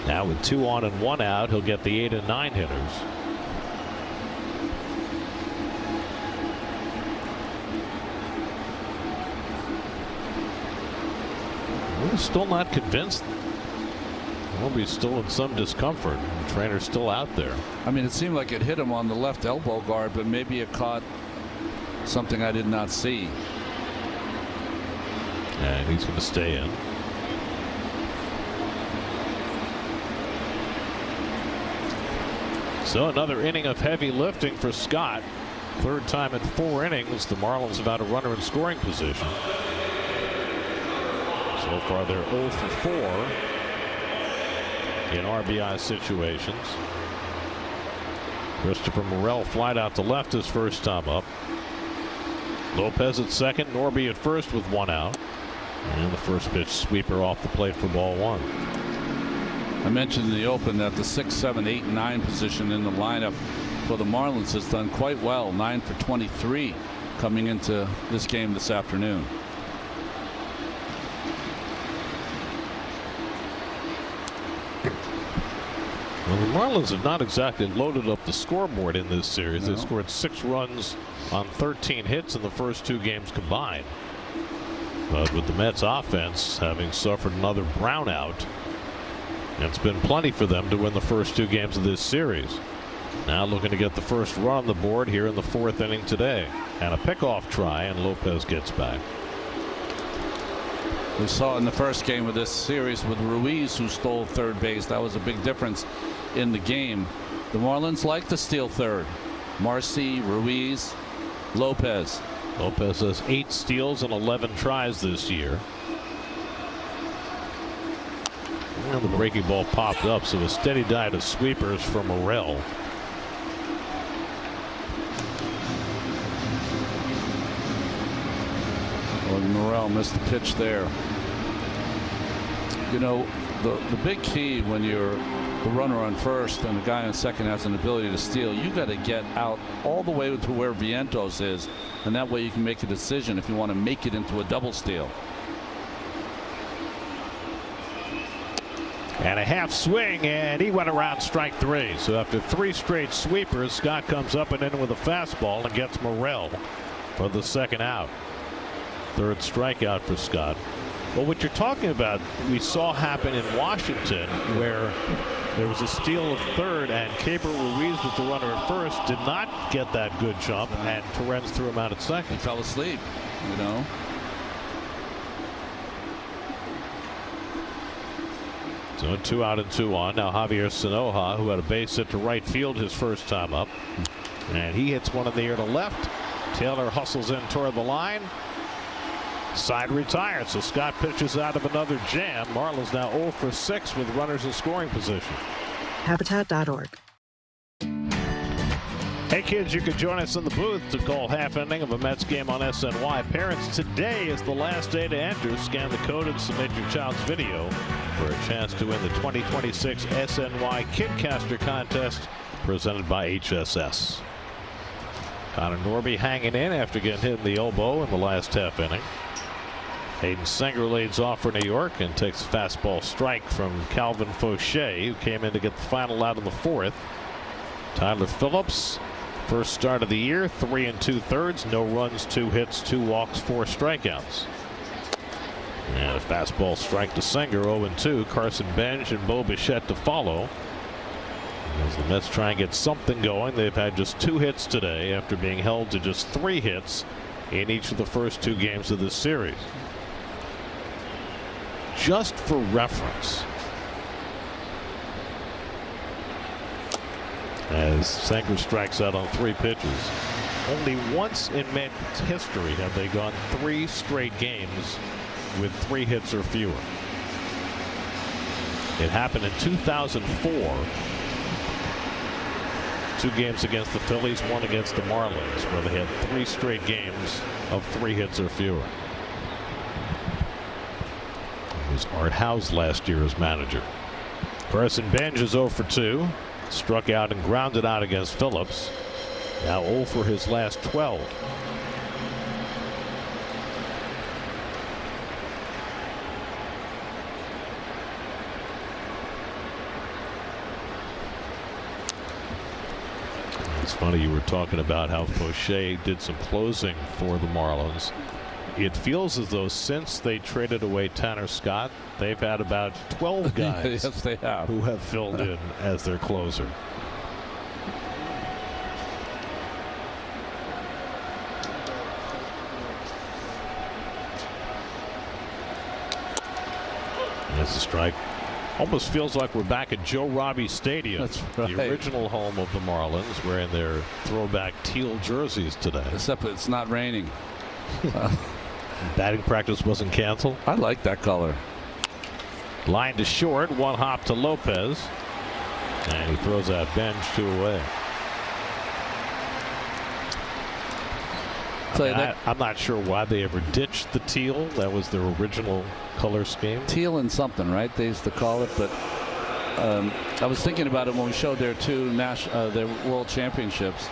Now with 2 on and 1 out, he'll get the 8 and 9 hitters. We're still not convinced. Norby's still in some discomfort. The trainer's still out there. I mean, it seemed like it hit him on the left elbow guard, but maybe it caught something I did not see. And he's going to stay in. So another inning of heavy lifting for Scott. 3rd time in 4 innings the Marlins have had a runner in scoring position. So far they're 0 for 4 in RBI situations. Christopher Morel flied out to left his first time up. Lopez at second, Norby at first with 1 out. And the first pitch sweeper off the plate for ball 1. I mentioned in the open that the 6, 7, 8, 9 position in the lineup for the Marlins has done quite well. 9 for 23 coming into this game this afternoon. Well, the Marlins have not exactly loaded up the scoreboard in this series. No. They scored 6 runs on 13 hits in the first 2 games combined. But with the Mets offense having suffered another brownout, it's been plenty for them to win the first 2 games of this series. Now looking to get the first run on the board here in the 4th inning today. And a pickoff try, and Lopez gets back. We saw in the first game of this series with Ruiz, who stole third base. That was a big difference in the game. The Marlins like to steal third. Marcy, Ruiz, Lopez. Lopez has 8 steals and 11 tries this year. And the breaking ball popped up, so a steady diet of sweepers from Morel. Well, Morel missed the pitch there. You know, the big key when you're the runner on first and the guy on second has an ability to steal, you got to get out all the way to where Vientos is, and that way you can make a decision if you want to make it into a double steal. And a half swing, and he went around strike 3. So after 3 straight sweepers, Scott comes up and in with a fastball and gets Morel for the second out. 3rd strikeout for Scott. Well, what you're talking about, we saw happen in Washington, where there was a steal of third, and Keibert Ruiz was the runner at first, did not get that good jump, and Torrens threw him out at second. He fell asleep, you know. So 2 out and 2 on. Now Javier Sanoja, who had a base hit to right field his first time up, and he hits one in the air to left. Taylor hustles in toward the line. Side retired, so Scott pitches out of another jam. Marlins now 0 for 6 with runners in scoring position. Habitat.org. Hey kids, you can join us in the booth to call half inning of a Mets game on SNY. Parents, today is the last day to enter. Scan the code and submit your child's video for a chance to win the 2026 SNY Kidcaster contest presented by HSS. Connor Norby hanging in after getting hit in the elbow in the last half inning. Hayden Singer leads off for New York and takes a fastball strike from Calvin Fauché, who came in to get the final out in the 4th. Tyler Phillips, first start of the year, 3 2/3, no runs, 2 hits, 2 walks, 4 strikeouts. And a fastball strike to Singer, 0-2. Carson Bench and Bo Bichette to follow. As the Mets try and get something going, they've had just 2 hits today after being held to just 3 hits in each of the first 2 games of this series. Just for reference, as Singer strikes out on 3 pitches, only once in Mets history have they gone 3 straight games with 3 hits or fewer. It happened in 2004. 2 games against the Phillies, 1 against the Marlins, where they had 3 straight games of 3 hits or fewer. It was Art House last year as manager. Carson Bench is 0 for 2. Struck out and grounded out against Phillips. Now 0 for his last 12. It's funny, you were talking about how Fauché did some closing for the Marlins. It feels as though since they traded away Tanner Scott, they've had about 12 guys yes, they have. who have filled in as their closer. That's a strike. Almost feels like we're back at Joe Robbie Stadium. That's right. The original home of the Marlins, wearing their throwback teal jerseys today. Except it's not raining. Batting practice wasn't canceled. I like that color. Line to short, 1 hop to Lopez, and he throws that Bench 2 away. I'm not sure why they ever ditched the teal. That was their original color scheme. Teal and something, right? They used to call it. But I was thinking about it when we showed their 2 their World Championships.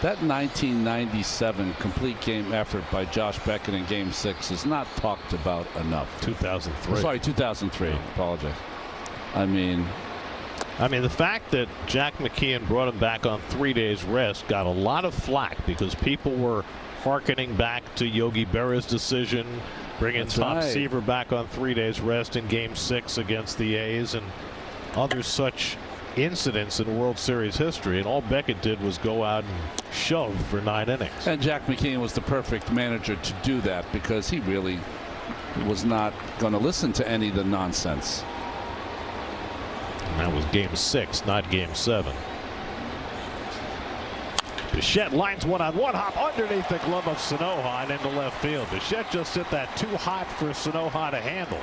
That 1997 complete game effort by Josh Beckett in Game 6 is not talked about enough. 2003. Sorry, 2003. Apologize. I mean, the fact that Jack McKeon brought him back on 3 days rest got a lot of flack because people were hearkening back to Yogi Berra's decision, bringing Tom Seaver back on 3 days rest in Game 6 against the A's, and other such incidents in World Series history, and all Beckett did was go out and shove for 9 innings. And Jack McKeon was the perfect manager to do that because he really was not going to listen to any of the nonsense. And that was game 6, not game 7. Bichette lines one-on-one hop underneath the glove of Sanoha and into left field. Bichette just hit that too hot for Sanoha to handle.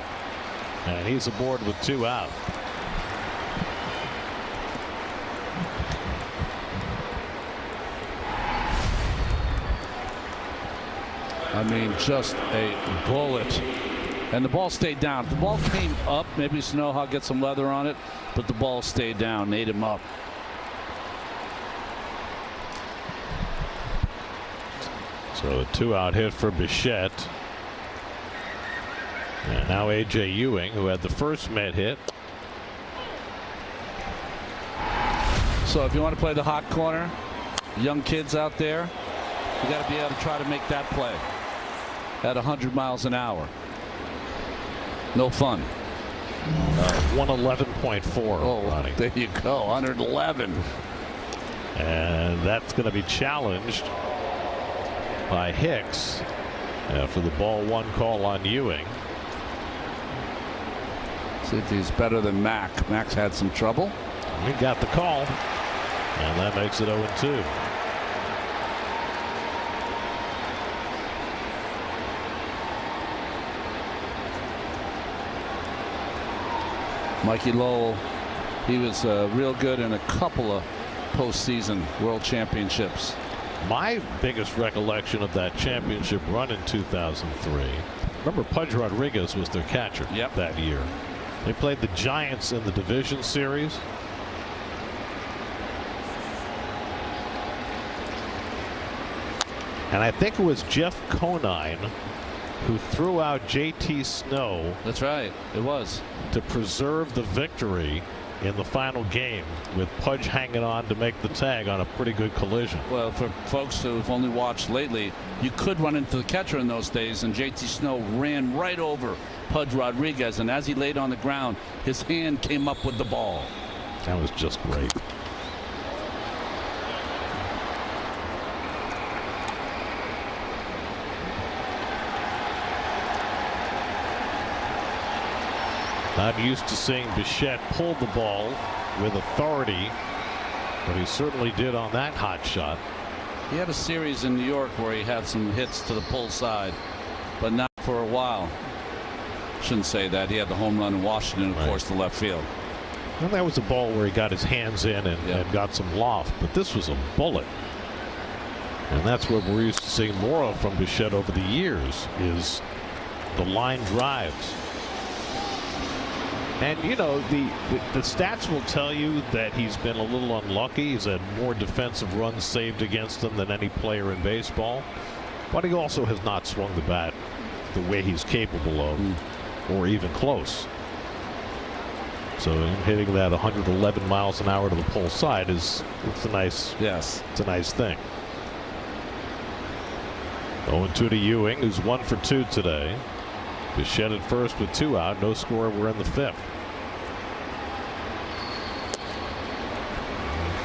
And he's aboard with 2 out. I mean, just a bullet. And the ball stayed down. If the ball came up, maybe Sanoha get some leather on it, but the ball stayed down, ate him up. So a 2-out hit for Bichette. And now A.J. Ewing, who had the first Met hit. So if you want to play the hot corner, young kids out there, you got to be able to try to make that play at 100 miles an hour. No fun. 111.4. Oh, Ronnie. there you go, 111. And that's going to be challenged by Hicks for the ball 1 call on Ewing. See if he's better than Mac. Mac's had some trouble. He got the call, and that makes it 0-2. Mikey Lowell, he was real good in a couple of postseason World Championships. My biggest recollection of that championship run in 2003. Remember, Pudge Rodriguez was their catcher that year. They played the Giants in the division series. And I think it was Jeff Conine who threw out J.T. Snow. That's right, it was. To preserve the victory in the final game, with Pudge hanging on to make the tag on a pretty good collision. Well, for folks who've only watched lately, you could run into the catcher in those days, and J.T. Snow ran right over Pudge Rodriguez, and as he laid on the ground, his hand came up with the ball. That was just great. Not used to seeing Bichette pull the ball with authority, but he certainly did on that hot shot. He had a series in New York where he had some hits to the pull side, but not for a while. Shouldn't say that. He had the home run in Washington, of course, to left field. Well, that was a ball where he got his hands in and got some loft, but this was a bullet. And that's what we're used to seeing more of from Bichette over the years, is the line drives. And, you know, the stats will tell you that he's been a little unlucky. He's had more defensive runs saved against him than any player in baseball. But he also has not swung the bat the way he's capable of, or even close. So him hitting that 111 miles an hour to the pull side it's a nice, it's a nice thing. 0-2 to Ewing, who's 1 for 2 today. Bichette at first with 2 out, no score. We're in the 5th.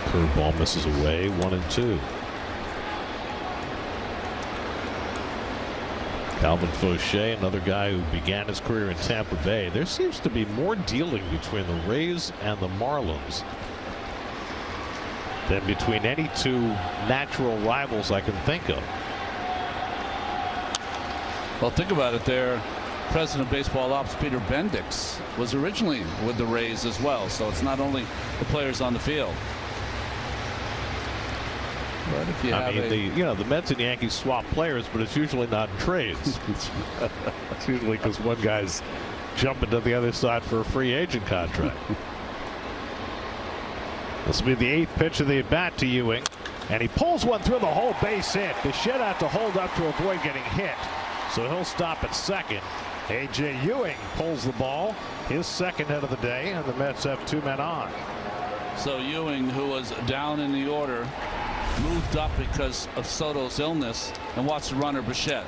Curveball misses away, 1-2. Calvin Fauché, another guy who began his career in Tampa Bay. There seems to be more dealing between the Rays and the Marlins than between any 2 natural rivals I can think of. Well, think about it there. President of Baseball Ops Peter Bendix was originally with the Rays as well, so it's not only the players on the field. But if you have the Mets and Yankees swap players, but it's usually not in trades. It's usually because one guy's jumping to the other side for a free agent contract. This will be the 8th pitch of the at-bat to Ewing, and he pulls one through the hole, base hit. Bichette had to hold up to avoid getting hit, so he'll stop at second. A.J. Ewing pulls the ball, his second hit of the day, and the Mets have 2 men on. So Ewing, who was down in the order, moved up because of Soto's illness, and watch the runner Bichette.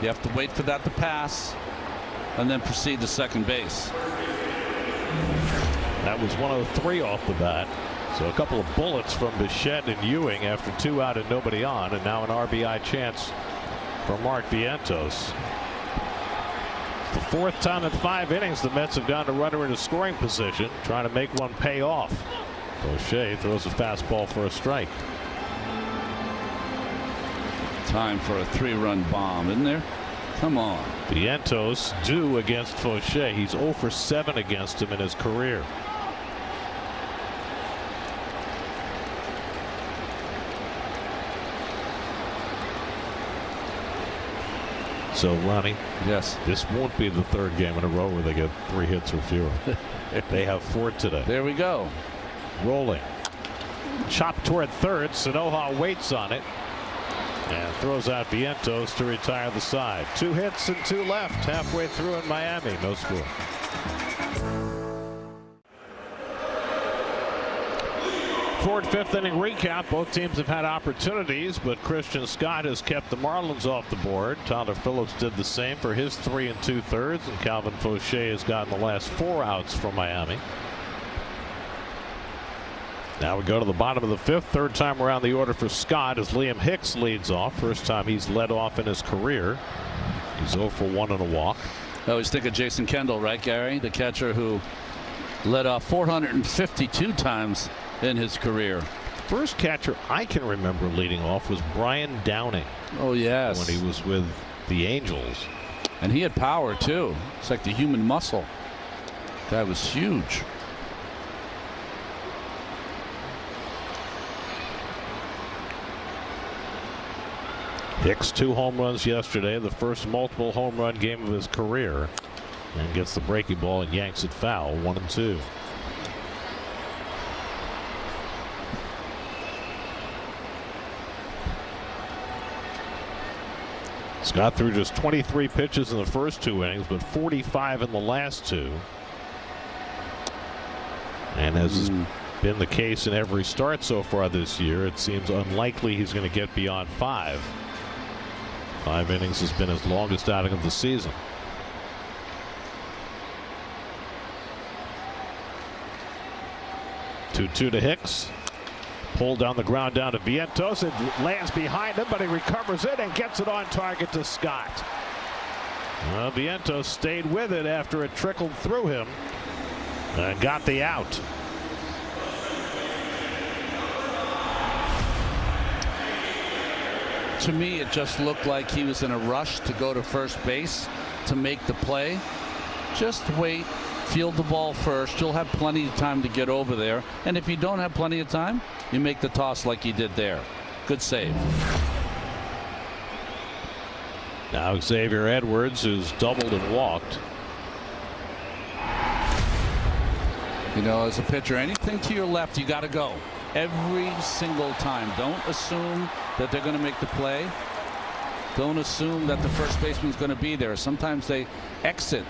You have to wait for that to pass and then proceed to second base. That was 103 off the bat. So a couple of bullets from Bichette and Ewing after 2 out and nobody on, and now an RBI chance for Mark Vientos. The 4th time in 5 innings the Mets have gone to runner into scoring position, trying to make one pay off. O'Shea throws a fastball for a strike. Time for a 3-run bomb, isn't there? Come on. Vientos due against Fauché. He's 0 for 7 against him in his career. So, Ronnie, yes, this won't be the 3rd game in a row where they get 3 hits or fewer. They have 4 today. There we go. Rolling. Chopped toward 3rd. Sanoja waits on it and throws out Vientos to retire the side. 2 hits and 2 left halfway through in Miami. No score. Fourth, 5th inning recap. Both teams have had opportunities, but Christian Scott has kept the Marlins off the board. Tyler Phillips did the same for his 3 2/3, and Calvin Fauché has gotten the last 4 outs from Miami. Now we go to the bottom of the 5th. 3rd time around the order for Scott as Liam Hicks leads off. First time he's led off in his career. He's 0 for 1 and a walk. I always think of Jason Kendall, right, Gary? The catcher who led off 452 times in his career. First catcher I can remember leading off was Brian Downing. Oh, yes. When he was with the Angels. And he had power, too. It's like the human muscle. That was huge. Hicks 2 home runs yesterday, the first multiple home run game of his career, and gets the breaking ball and yanks it foul. 1 and 2. Scott threw just 23 pitches in the first 2 innings, but 45 in the last 2. And as has been the case in every start so far this year, it seems unlikely he's going to get beyond 5. 5 innings has been his longest outing of the season. Two to Hicks. Pulled down the ground down to Vientos. It lands behind him, but he recovers it and gets it on target to Scott. Vientos stayed with it after it trickled through him and got the out. To me, it just looked like he was in a rush to go to first base to make the play. Just wait, field the ball first. You'll have plenty of time to get over there. And if you don't have plenty of time, you make the toss like you did there. Good save. Now Xavier Edwards, who's doubled and walked. You know, as a pitcher, anything to your left, you got to go. Every single time. Don't assume that they're going to make the play. Don't assume that the first baseman's going to be there. Sometimes they exit.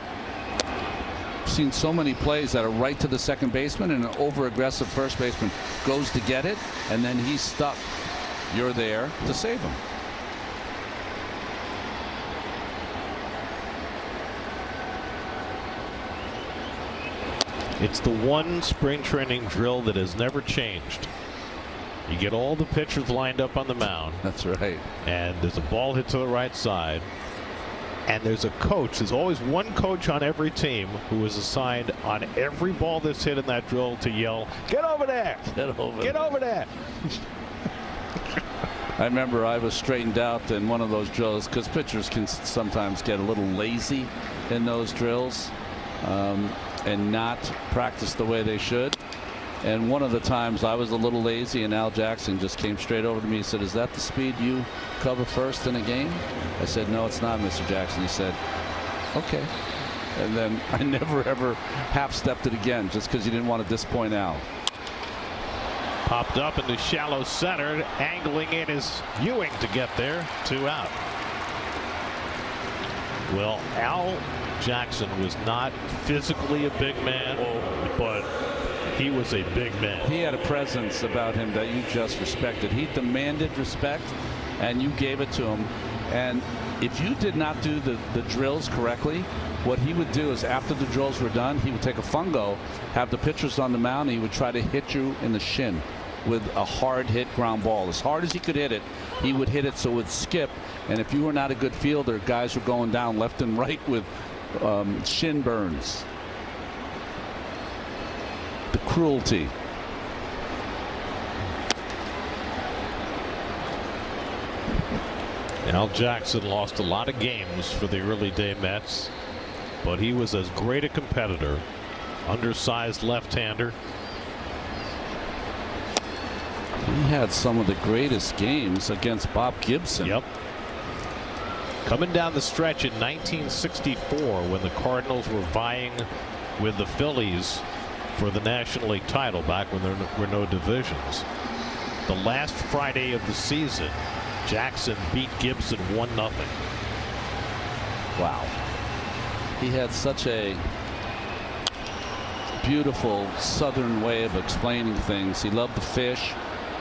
I've seen so many plays that are right to the second baseman, and an over-aggressive first baseman goes to get it, and then he's stuck. You're there to save him. It's the one spring training drill that has never changed. You get all the pitchers lined up on the mound. That's right. And there's a ball hit to the right side. And there's a coach. There's always one coach on every team who is assigned on every ball that's hit in that drill to yell, "Get over there! Get over Get there. over there!" I remember I was straightened out in one of those drills because pitchers can sometimes get a little lazy in those drills and not practice the way they should. And one of the times I was a little lazy, and Al Jackson just came straight over to me and said, "Is that the speed you cover first in a game?" I said, "No, it's not, Mr. Jackson." He said, "Okay." And then I never ever half-stepped it again just because he didn't want to disappoint Al. Popped up into shallow center. Angling in is Ewing to get there. 2 out. Well, Al Jackson was not physically a big man, but he was a big man. He had a presence about him that you just respected. He demanded respect, and you gave it to him. And if you did not do the drills correctly, What he would do is after the drills were done, he would take a fungo, have the pitchers on the mound, and he would try to hit you in the shin with a hard hit ground ball. As hard as he could hit it, he would hit it so it would skip. And if you were not a good fielder, guys were going down left and right with shin burns. The cruelty. Al Jackson lost a lot of games for the early day Mets, but he was as great a competitor. Undersized left-hander. He had some of the greatest games against Bob Gibson. Yep. Coming down the stretch in 1964 when the Cardinals were vying with the Phillies for the National League title back when there were no divisions. The last Friday of the season, Jackson beat Gibson 1-0. Wow. He had such a beautiful southern way of explaining things. He loved to fish,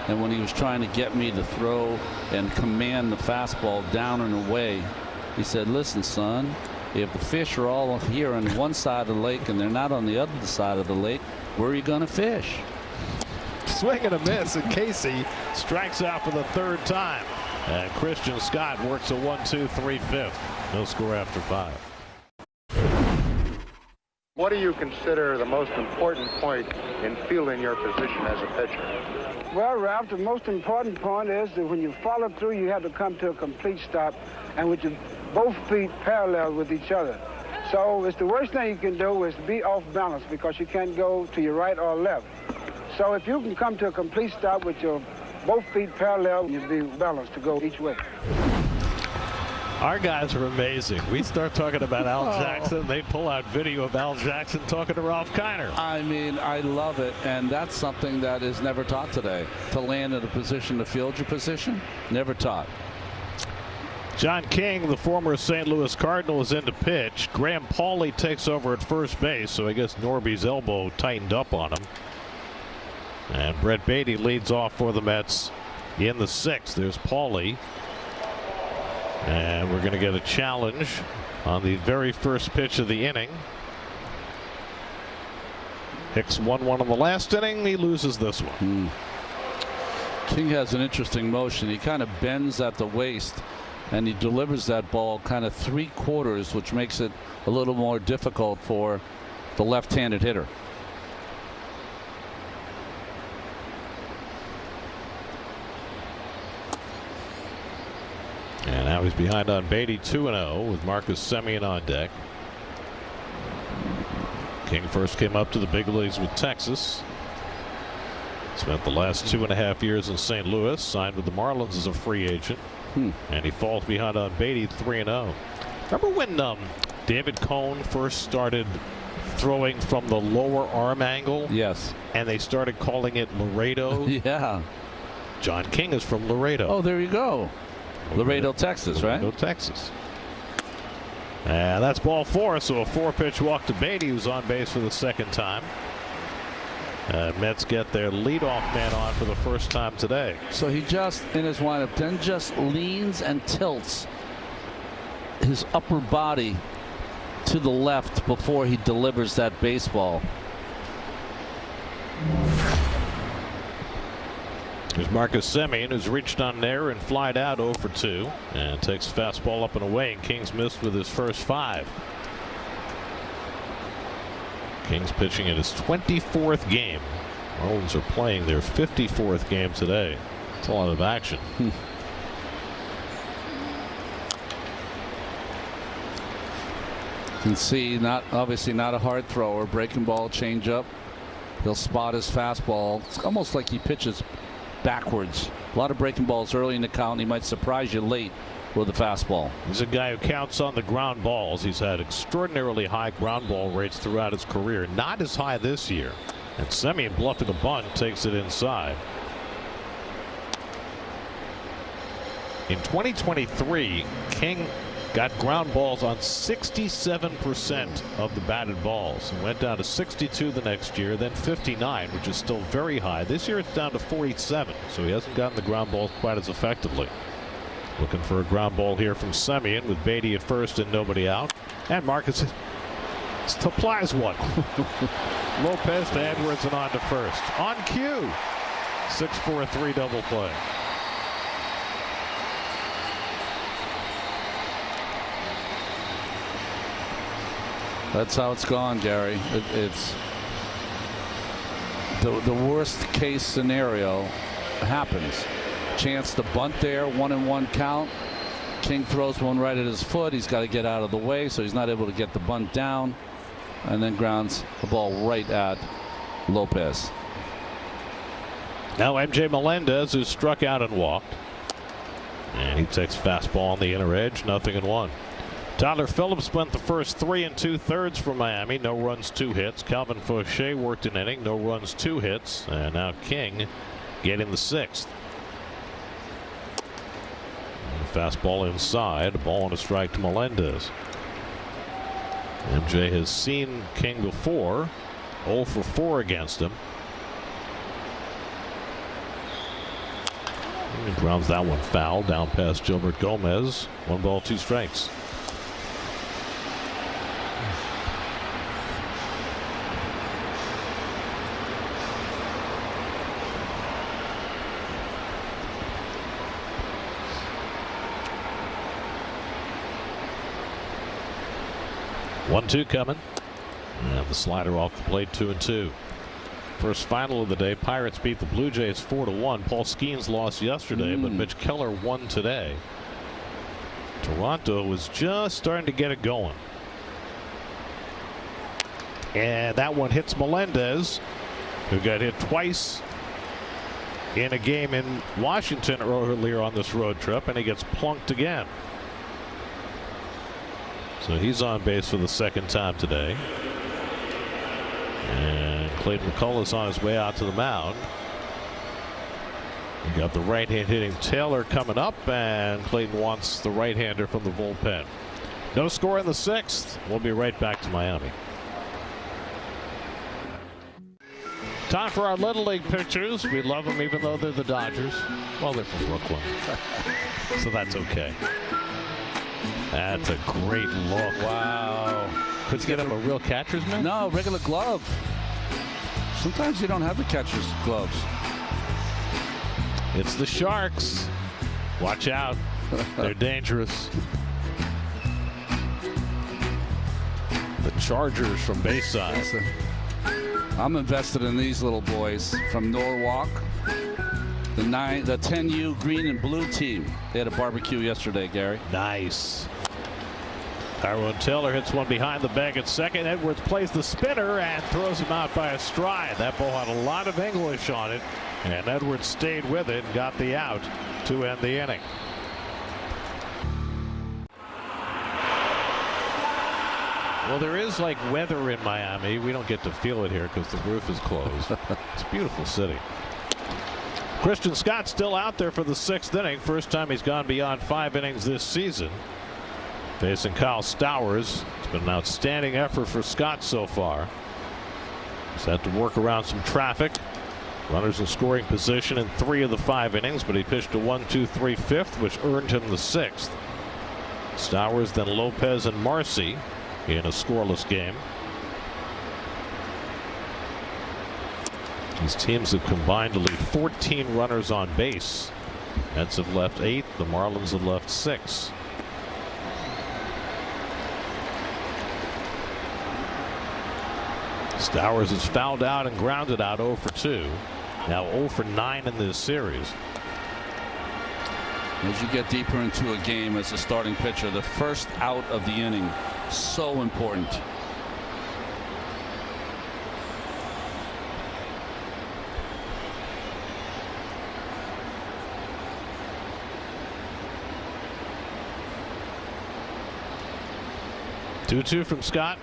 and when he was trying to get me to throw and command the fastball down and away, he said, listen, son, if the fish are all here on one side of the lake and they're not on the other side of the lake, where are you going to fish? Swing and a miss, and Casey strikes out for the third time. And Christian Scott works a 1-2, 3/5. No score after 5. What do you consider the most important point in fielding your position as a pitcher? Well, Ralph, the most important point is that when you follow through, you have to come to a complete stop, and with your both feet parallel with each other. So it's the worst thing you can do is be off balance because you can't go to your right or left. So if you can come to a complete stop with your both feet parallel, you'll be balanced to go each way. Our guys are amazing. We start talking about Al Jackson, they pull out video of Al Jackson talking to Ralph Kiner. I mean, I love it, and that's something that is never taught today. To land in a position to field your position, never taught. John King, the former St. Louis Cardinal, is in to pitch. Graham Pauley takes over at first base, so I guess Norby's elbow tightened up on him. And Brett Beatty leads off for the Mets in the 6th. There's Pauley. And we're going to get a challenge on the very first pitch of the inning. Hicks 1-1 in the last inning. He loses this one. King has an interesting motion. He kind of bends at the waist, and he delivers that ball kind of 3/4, which makes it a little more difficult for the left-handed hitter. And now he's behind on Beatty 2-0 with Marcus Semien on deck. King first came up to the big leagues with Texas. Spent the last 2.5 years in St. Louis. Signed with the Marlins as a free agent. And he falls behind on Beatty 3-0. Remember when David Cohn first started throwing from the lower arm angle? Yes. And they started calling it Laredo? Yeah. John King is from Laredo. Oh, there you go. Laredo, Texas, right? Laredo, Texas. And that's ball 4, so a 4-pitch walk to Beatty, who's on base for the second time. Mets get their leadoff man on for the first time today. So he just, in his windup, then just leans and tilts his upper body to the left before he delivers that baseball. There's Marcus Semien, who's reached on there and flied out 0 for 2 and takes fastball up and away, and King's missed with his first 5. King's pitching in his 24th game. Marlins are playing their 54th game today. It's a lot of action. You can see, obviously not a hard thrower. Breaking ball, change up. He'll spot his fastball. It's almost like he pitches backwards. A lot of breaking balls early in the count. He might surprise you late with a fastball. He's a guy who counts on the ground balls. He's had extraordinarily high ground ball rates throughout his career. Not as high this year. And Semien, bluffing a bunt, takes it inside. In 2023, King got ground balls on 67% of the batted balls and went down to 62 the next year, then 59, which is still very high. This year it's down to 47, so he hasn't gotten the ground balls quite as effectively. Looking for a ground ball here from Semien with Beatty at first and nobody out. And Marcus Supplies one. Lopez to Edwards and on to first. On cue. 6-4-3 double play. That's how it's gone, Gary. It's the worst case scenario happens. Chance to bunt there, 1-1 count. King throws one right at his foot. He's got to get out of the way, so he's not able to get the bunt down, and then grounds the ball right at Lopez. Now MJ Melendez, who struck out and walked, and he takes fastball on the inner edge. 0-1. Tyler Phillips went the first 3 2/3 for Miami. No runs, 2 hits. Calvin Fauché worked an inning. No runs, 2 hits. And now King getting the 6th. Fastball inside. Ball and a strike to Melendez. MJ has seen King before. 0 for 4 against him. He grounds that one foul down past Gilbert Gomez. 1 ball, 2 strikes. One-two coming. And the slider off the plate. 2-2. First final of the day. Pirates beat the Blue Jays 4-1. Paul Skeens lost yesterday, but Mitch Keller won today. Toronto was just starting to get it going. And that one hits Melendez, who got hit twice in a game in Washington earlier on this road trip, and he gets plunked again. So he's on base for the 2nd time today. And Clayton McCullough's on his way out to the mound. You got the right-hand hitting Taylor coming up, and Clayton wants the right-hander from the bullpen. No score in the 6th. We'll be right back to Miami. Time for our Little League pictures. We love them even though they're the Dodgers. Well, they're from Brooklyn, so that's okay. That's a great look. Wow. Could you get him a real catcher's mitt? No, regular glove. Sometimes you don't have the catcher's gloves. It's the Sharks. Watch out. They're dangerous. The Chargers from Bayside. I'm invested in these little boys from Norwalk. The 10U green and blue team. They had a barbecue yesterday, Gary. Nice. Tyrone Taylor hits one behind the bag at second. Edwards plays the spinner and throws him out by a stride. That ball had a lot of English on it, and Edwards stayed with it and got the out to end the inning. Well, there is like weather in Miami. We don't get to feel it here because the roof is closed. It's a beautiful city. Christian Scott still out there for the 6th inning. First time he's gone beyond 5 innings this season. Facing Kyle Stowers. It's been an outstanding effort for Scott so far. He's had to work around some traffic. Runners in scoring position in 3 of the 5 innings, but he pitched a 1-2-3 fifth, which earned him the 6th. Stowers, then Lopez and Marcy in a scoreless game. These teams have combined to leave 14 runners on base. Mets have left 8. The Marlins have left 6. Stowers is fouled out and grounded out 0 for 2. Now 0 for 9 in this series. As you get deeper into a game as a starting pitcher, the first out of the inning, so important. Two from Scott.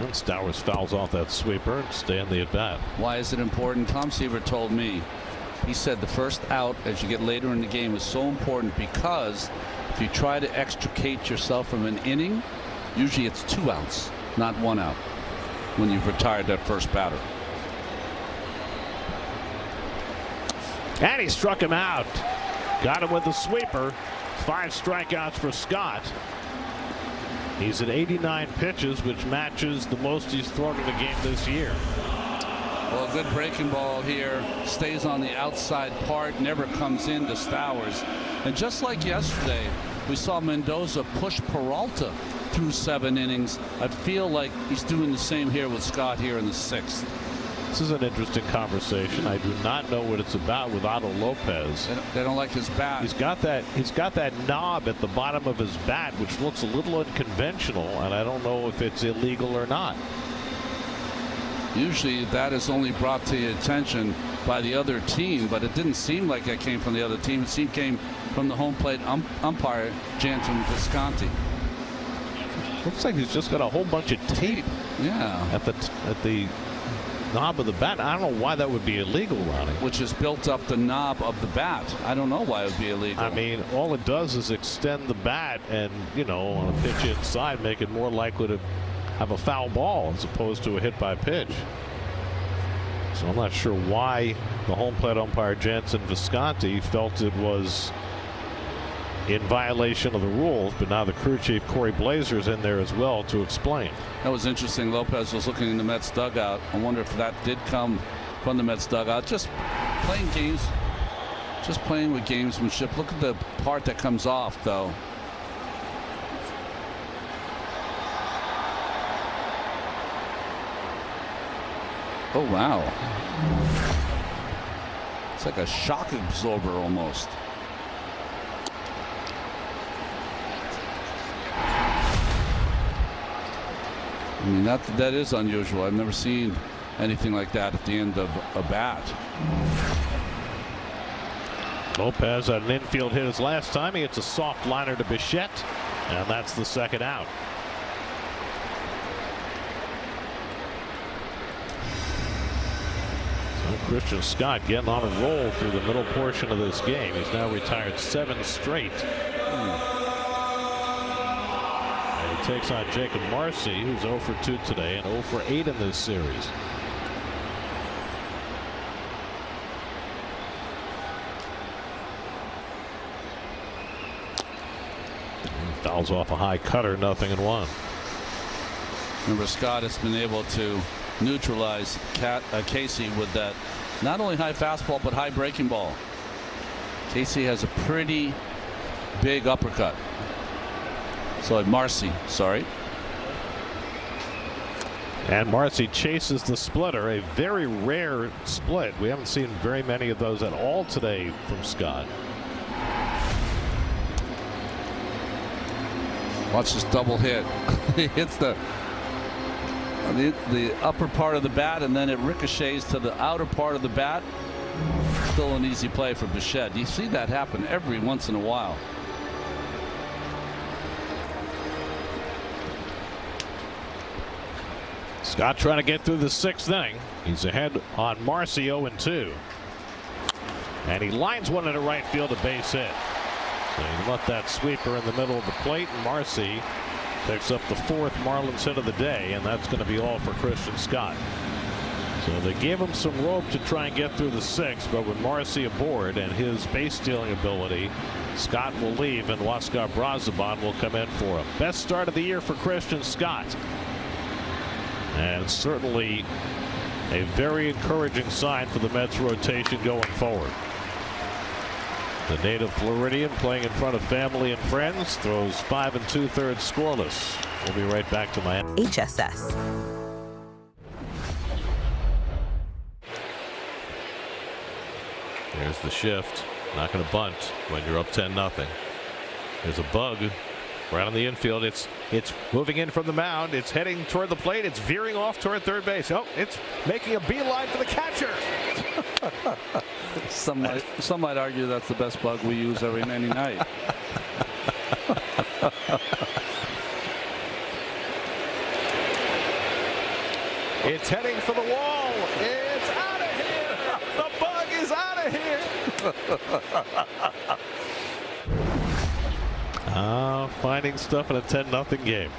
And Stowers fouls off that sweeper and stay in the at bat. Why is it important? Tom Seaver told me. He said the first out as you get later in the game is so important because if you try to extricate yourself from an inning, usually it's 2 outs, not 1 out when you've retired that first batter. And he struck him out. Got him with the sweeper. 5 strikeouts for Scott. He's at 89 pitches, which matches the most he's thrown in a game this year. Well, a good breaking ball here. Stays on the outside part, never comes into Stowers. And just like yesterday, we saw Mendoza push Peralta through 7 innings. I feel like he's doing the same here with Scott here in the 6th. This is an interesting conversation. I do not know what it's about with Otto Lopez. They don't like his bat. He's got that knob at the bottom of his bat, which looks a little unconventional, and I don't know if it's illegal or not. Usually that is only brought to your attention by the other team, but it didn't seem like it came from the other team. It came from the home plate umpire, Jansen Visconti. Looks like he's just got a whole bunch of tape. Yeah. At the knob of the bat. I don't know why that would be illegal, Ronnie. Which has built up the knob of the bat. I don't know why it would be illegal. I mean, all it does is extend the bat and, on a pitch inside, make it more likely to have a foul ball as opposed to a hit by pitch. So I'm not sure why the home plate umpire Jansen Visconti felt it was in violation of the rules, but now the crew chief Corey Blazer's in there as well to explain. That was interesting. Lopez was looking in the Mets dugout. I wonder if that did come from the Mets dugout. Just playing games, just playing with gamesmanship. Look at the part that comes off, though. Oh, wow. It's like a shock absorber almost. I mean, that is unusual. I've never seen anything like that at the end of a bat. Lopez had an infield hit his last time. He hits a soft liner to Bichette, and that's the 2nd out. So Christian Scott getting on a roll through the middle portion of this game. He's now retired 7 straight. And he takes on Jacob Marcy, who's 0 for 2 today and 0 for 8 in this series. Fouls off a high cutter, 0-1. Remember, Scott has been able to neutralize Casey with that not only high fastball but high breaking ball. Casey has a pretty big uppercut. So Marcy, sorry. And Marcy chases the splitter, a very rare split. We haven't seen very many of those at all today from Scott. Watch this double hit. He hits the upper part of the bat, and then it ricochets to the outer part of the bat. Still an easy play for Bichette. You see that happen every once in a while. Scott trying to get through the 6th inning. He's ahead on Marcy, 0-2. And he lines one into right field, a base hit. So he let that sweeper in the middle of the plate, and Marcy picks up the 4th Marlins hit of the day, and that's going to be all for Christian Scott. So they gave him some rope to try and get through the 6th, but with Marcy aboard and his base stealing ability, Scott will leave and Huascar Brazoban will come in for him. Best start of the year for Christian Scott. And certainly a very encouraging sign for the Mets rotation going forward. The native Floridian, playing in front of family and friends, throws 5 2/3 scoreless. We'll be right back to Miami. HSS. There's the shift. Not going to bunt when you're up 10-0. There's a bug right on the infield. It's moving in from the mound. It's heading toward the plate. It's veering off toward third base. Oh, it's making a beeline for the catcher. Some might argue that's the best bug we use every night. It's heading for the wall. It's out of here. The bug is out of here. Finding stuff in a 10-0 game.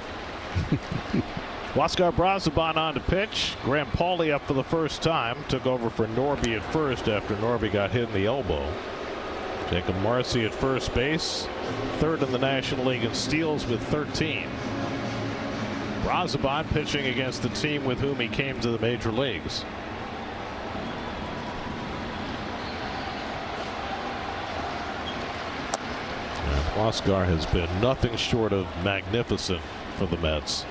Huascar Brazoban on to pitch. Graham Pauley up for the first time. Took over for Norby at first after Norby got hit in the elbow. Jacob Marcy at first base. 3rd in the National League in steals with 13. Brazoban pitching against the team with whom he came to the major leagues. And Huascar has been nothing short of magnificent for the Mets.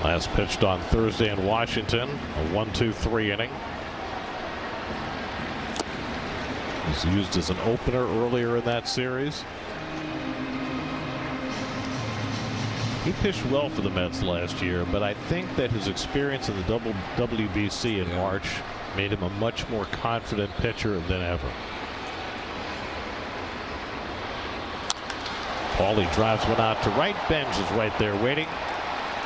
Last pitched on Thursday in Washington, a 1-2-3 inning. Was used as an opener earlier in that series. He pitched well for the Mets last year, but I think that his experience in the WBC in March made him a much more confident pitcher than ever. Paulie drives one out to right. Benj is right there waiting.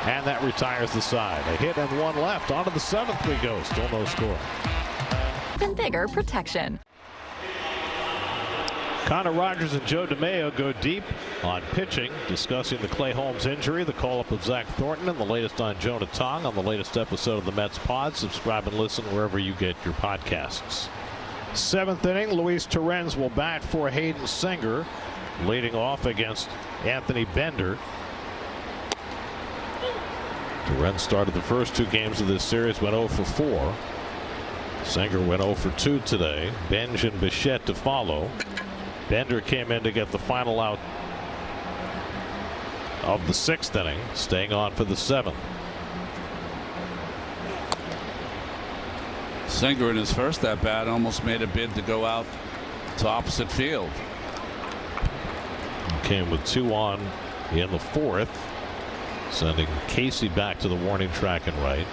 And that retires the side. A hit and one left. On to the seventh we go. Still no score. Even bigger protection. Connor Rogers and Joe DeMayo go deep on pitching, discussing the Clay Holmes injury, the call-up of Zach Thornton, and the latest on Jonah Tong on the latest episode of the Mets Pod. Subscribe and listen wherever you get your podcasts. Seventh inning, Luis Torrens will bat for Hayden Singer, leading off against Anthony Bender. Torrens started the first two games of this series, went 0 for 4. Singer went 0 for 2 today. Benj and Bichette to follow. Bender came in to get the final out of the sixth inning, staying on for the seventh. Singer in his first at bat almost made a bid to go out to opposite field. Came with 2 on in the fourth, sending Casey back to the warning track and right.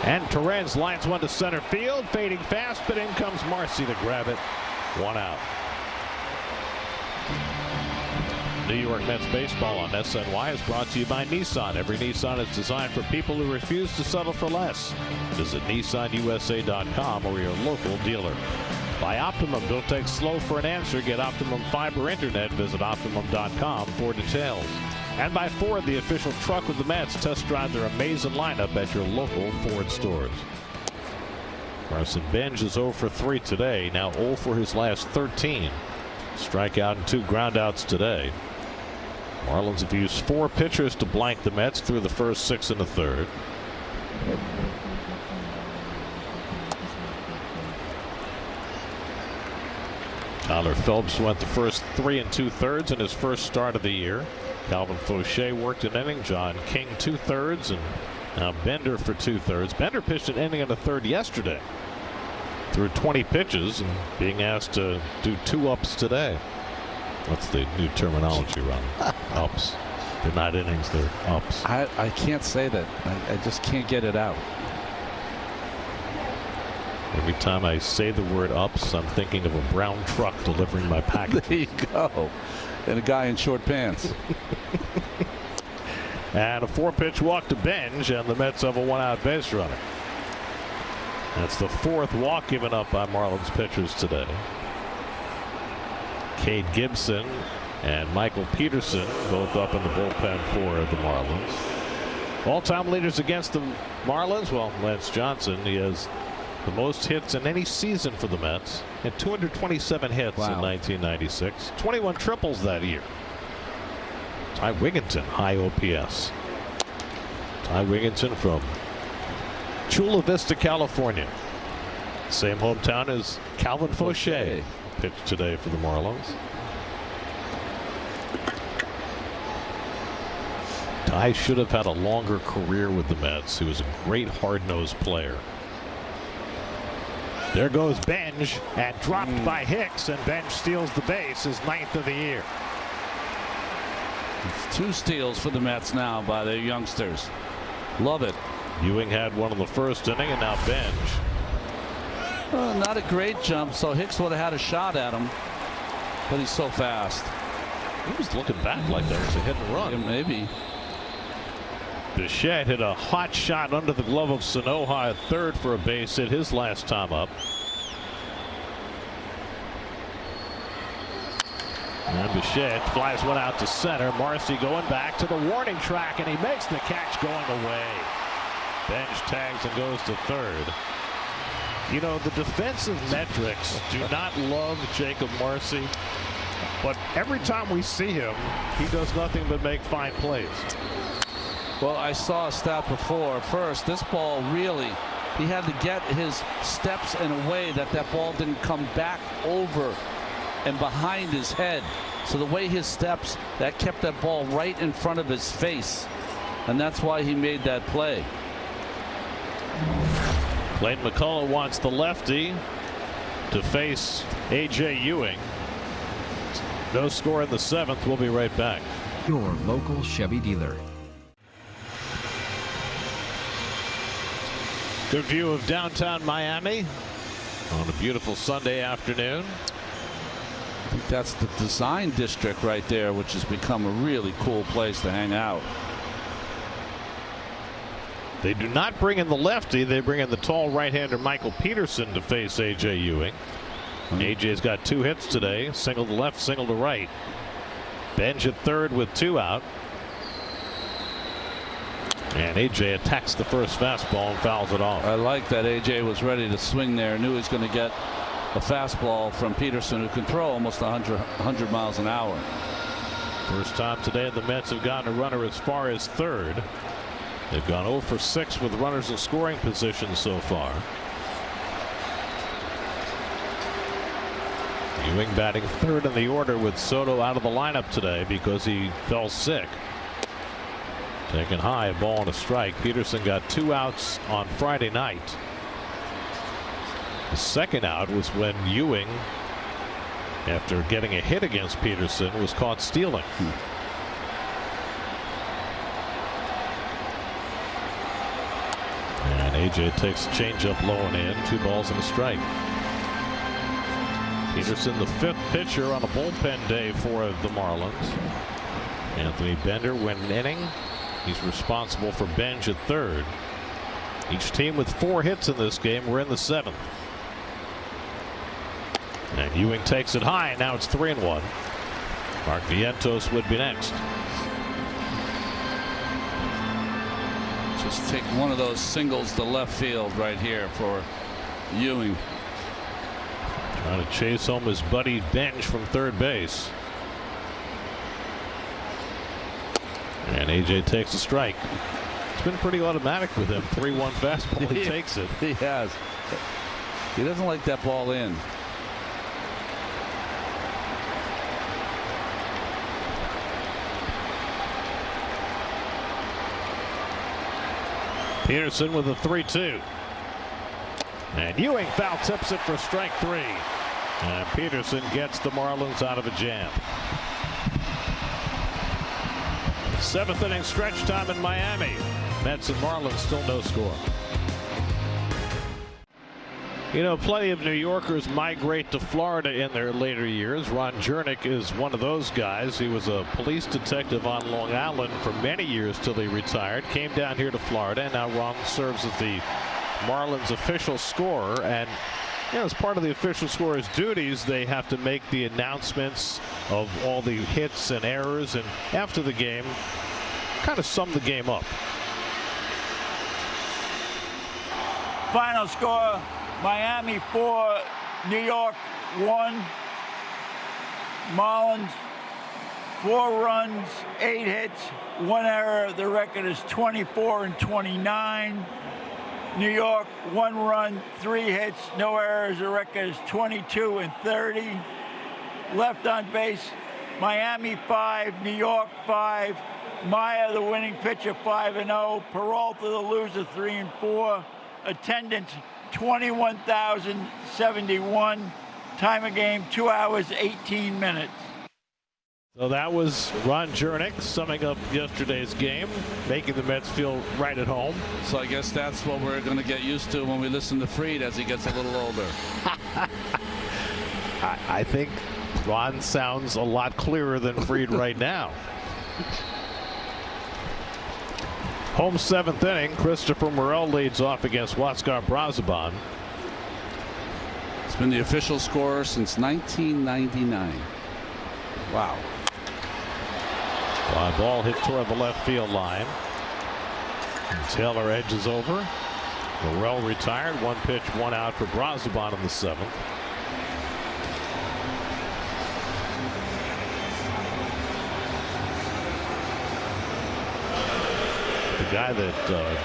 And Torrens lines one to center field, fading fast, but in comes Marcy to grab it. 1 out. New York Mets baseball on SNY is brought to you by Nissan. Every Nissan is designed for people who refuse to settle for less. Visit NissanUSA.com or your local dealer. By Optimum, don't take slow for an answer. Get Optimum Fiber Internet. Visit Optimum.com for details. And by Ford, the official truck of the Mets. Test drive their amazing lineup at your local Ford stores. Carson Benj is 0 for 3 today. Now 0 for his last 13. Strikeout and 2 groundouts today. Marlins have used 4 pitchers to blank the Mets through the first 6 and a third. Tyler Phelps went the first 3 2/3 in his first start of the year. Calvin Fauché worked an inning. John King 2/3, and now Bender for 2/3. Bender pitched an inning and a third yesterday. Threw 20 pitches and being asked to do 2 ups today. That's the new terminology, Ron. Ups. They're not innings, they're ups. I can't say that. I just can't get it out. Every time I say the word ups, I'm thinking of a brown truck delivering my package. There you go. And a guy in short pants. And a 4-pitch walk to Benj, and the Mets have a 1-out base runner. That's the 4th walk given up by Marlins pitchers today. Cade Gibson and Michael Peterson both up in the bullpen for the Marlins. All-time leaders against the Marlins, well, Lance Johnson, he has the most hits in any season for the Mets. Had 227 hits in 1996. 21 triples that year. Ty Wigginton, high OPS. Ty Wigginton from Chula Vista, California. Same hometown as Calvin Fauché. Pitched today for the Marlins. Ty should have had a longer career with the Mets. He was a great hard-nosed player. There goes Benj, and dropped by Hicks, and Benj steals the base, his 9th of the year. It's 2 steals for the Mets now by their youngsters. Love it. Ewing had one in the first inning, and now Benj. Well, not a great jump, so Hicks would have had a shot at him, but he's so fast. He was looking back like that was a hit and run. Yeah, maybe. Bichette hit a hot shot under the glove of Sanoja at third for a base hit his last time up. And Bichette flies one out to center. Marcy going back to the warning track, and he makes the catch going away. Bench tags and goes to third. You know, the defensive metrics do not love Jacob Marcy, but every time we see him, he does nothing but make fine plays. Well, I saw a stat before. First, this ball really, he had to get his steps in a way that ball didn't come back over and behind his head. So the way his steps, that kept that ball right in front of his face. And that's why he made that play. Clayton McCullough wants the lefty to face A.J. Ewing. No score in the 7th. We'll be right back. Your local Chevy dealer. Good view of downtown Miami on a beautiful Sunday afternoon. I think that's the design district right there, which has become a really cool place to hang out. They do not bring in the lefty. They bring in the tall right-hander Michael Peterson to face A.J. Ewing. A.J.'s got 2 hits today. Single to left, single to right. Bench at third with 2 out. And A.J. attacks the first fastball and fouls it off. I like that A.J. was ready to swing there. Knew he was going to get a fastball from Peterson, who can throw almost 100 miles an hour. First time today the Mets have gotten a runner as far as third. They've gone 0 for 6 with runners in scoring position so far. Ewing batting third in the order with Soto out of the lineup today because he fell sick. Taken high, a ball and a strike. Peterson got 2 outs on Friday night. The second out was when Ewing, after getting a hit against Peterson, was caught stealing. And A.J. takes a changeup low and in. 2 balls and a strike. Peterson, the 5th pitcher on a bullpen day for the Marlins. Anthony Bender went an inning. He's responsible for Bench at third. Each team with 4 hits in this game. We're in the 7th. And Ewing takes it high. Now it's 3-1. Mark Vientos would be next. Just take one of those singles to left field right here for Ewing. Trying to chase home his buddy Bench from third base. And A.J. takes a strike. It's been pretty automatic with him. 3-1 fastball. He takes it. He has. He doesn't like that ball in. Peterson with a 3-2. And Ewing foul tips it for strike 3. And Peterson gets the Marlins out of a jam. 7th inning stretch time in Miami. Mets and Marlins still no score. You know, plenty of New Yorkers migrate to Florida in their later years. Ron Jernick is one of those guys. He was a police detective on Long Island for many years till he retired. Came down here to Florida, and now Ron serves as the Marlins official scorer. And you know, as part of the official scorer's duties, they have to make the announcements of all the hits and errors, and after the game, kind of sum the game up. Final score: Miami 4, New York 1. Marlins 4 runs, 8 hits, 1 error. The record is 24-29. New York 1 run, 3 hits, no errors. The record is 22-30. Left on base, Miami 5, New York 5. Maya, the winning pitcher, 5-0. Peralta, the loser, 3-4. Attendance 21,071. Time of game 2 hours 18 minutes. So that was Ron Jernick summing up yesterday's game, making the Mets feel right at home. So I guess that's what we're going to get used to when we listen to Fried as he gets a little older. I think Ron sounds a lot clearer than Fried right now. Home 7th inning. Christopher Morel leads off against Huascar Brazoban. It's been the official scorer since 1999. Wow. Fly ball hit toward the left field line. Taylor edges over. Morel retired. 1 pitch, 1 out for Brazoban in the 7th. The guy that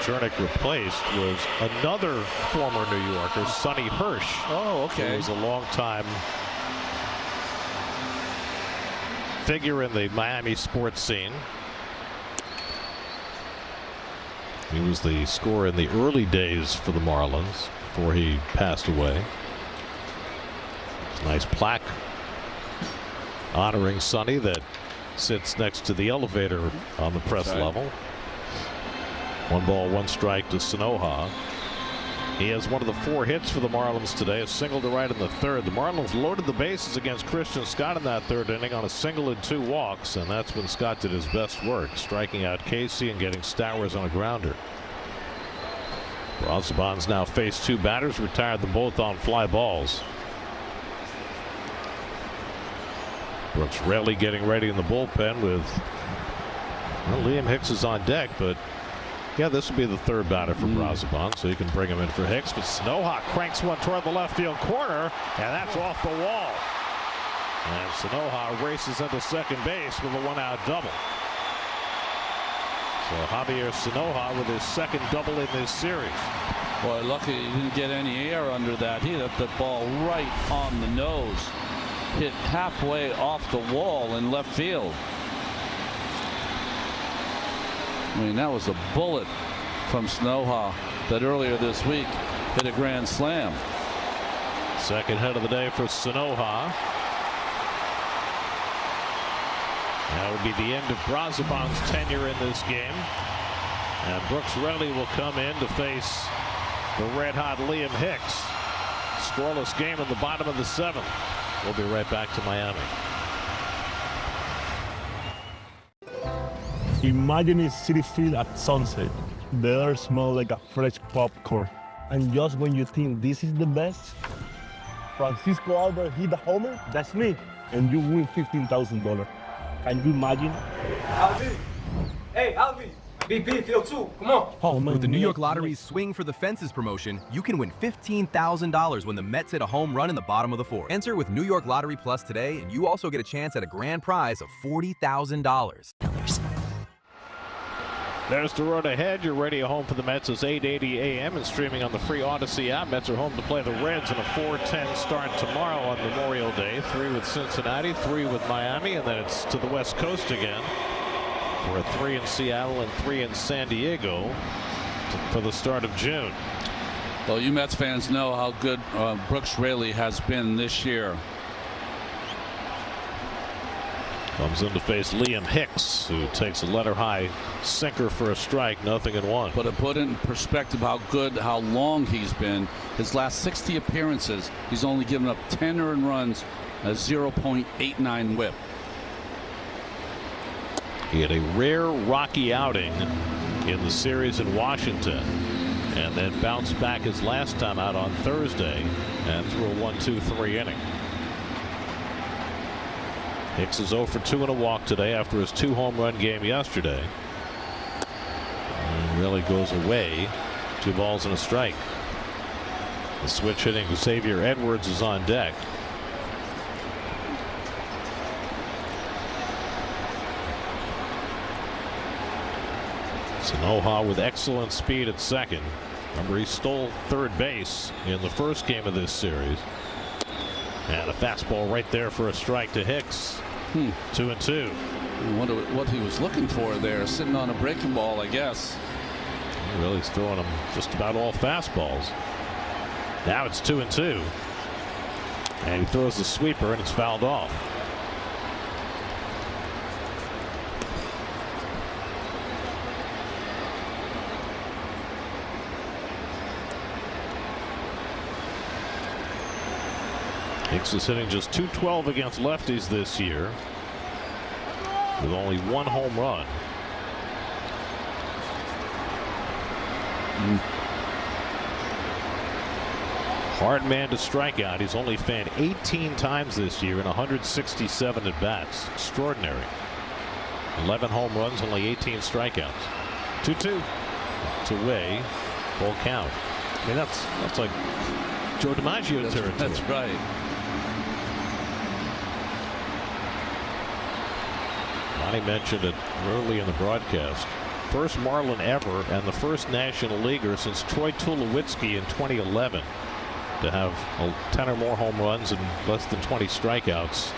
Jernick replaced was another former New Yorker, Sonny Hirsch. Oh, okay. He was a long-time figure in the Miami sports scene. He was the scorer in the early days for the Marlins before he passed away. Nice plaque honoring Sonny that sits next to the elevator on the press level. 1 ball, 1 strike to Sanoha. He has one of the 4 hits for the Marlins today, a single to right in the 3rd. The Marlins loaded the bases against Christian Scott in that 3rd inning on a single and 2 walks, and that's when Scott did his best work, striking out Casey and getting Stowers on a grounder. Brazoban's now faced 2 batters, retired them both on fly balls. Brooks Raley getting ready in the bullpen with, well, Liam Hicks is on deck, but yeah, this will be the 3rd batter for Brazoban, so you can bring him in for Hicks. But Sanoha cranks one toward the left field corner, and that's off the wall. And Sanoha races into second base with a 1-out double. So Javier Sanoha with his 2nd double in this series. Boy, lucky he didn't get any air under that. He hit the ball right on the nose. Hit halfway off the wall in left field. I mean, that was a bullet from Sanoha that earlier this week hit a grand slam. 2nd hit of the day for Sanoha. That would be the end of Brazoban's tenure in this game. And Brooks Raley will come in to face the red-hot Liam Hicks. Scoreless game in the bottom of the 7th. We'll be right back to Miami. Imagine a city field at sunset. The air smells like a fresh popcorn. And just when you think this is the best, Francisco Albert hit the homer, that's me. And you win $15,000. Can you imagine? Alvin! Hey, Alvin! BP, field 2, come on! Oh, man, With the New York Lottery's Swing for the Fences promotion, you can win $15,000 when the Mets hit a home run in the bottom of the 4th. Enter with New York Lottery Plus today, and you also get a chance at a grand prize of $40,000. There's the road ahead. Your radio home for the Mets is 8:80 a.m. and streaming on the free Odyssey app. Mets are home to play the Reds in a 4:10 start tomorrow on Memorial Day. 3 with Cincinnati, 3 with Miami, and then it's to the West Coast again for a 3 in Seattle and 3 in San Diego for the start of June. Well, you Mets fans know how good Brooks Raley has been this year. Comes in to face Liam Hicks, who takes a letter-high sinker for a strike, 0-1. But to put in perspective how good, how long he's been, his last 60 appearances, he's only given up 10 earned runs, a 0.89 whip. He had a rare rocky outing in the series in Washington, and then bounced back his last time out on Thursday and threw a 1-2-3 inning. Hicks is 0 for 2 and a walk today after his 2 home run game yesterday. And really goes away. 2 balls and a strike. The switch hitting Xavier Edwards is on deck. Sanoha with excellent speed at 2nd. Remember, he stole 3rd base in the first game of this series. And a fastball right there for a strike to Hicks. 2-2. I wonder what he was looking for there, sitting on a breaking ball, I guess. He really is throwing him just about all fastballs. Now it's 2-2. And he throws the sweeper and it's fouled off. Hicks is hitting just .212 against lefties this year, with only 1 home run. Hard man to strike out. He's only fanned 18 times this year in 167 at bats. Extraordinary. 11 home runs, only 18 strikeouts. 2-2. It's away. Full count. I mean, that's like Joe DiMaggio territory. That's right. Ronnie mentioned it early in the broadcast. First Marlin ever and the first National Leaguer since Troy Tulowitzki in 2011 to have 10 or more home runs and less than 20 strikeouts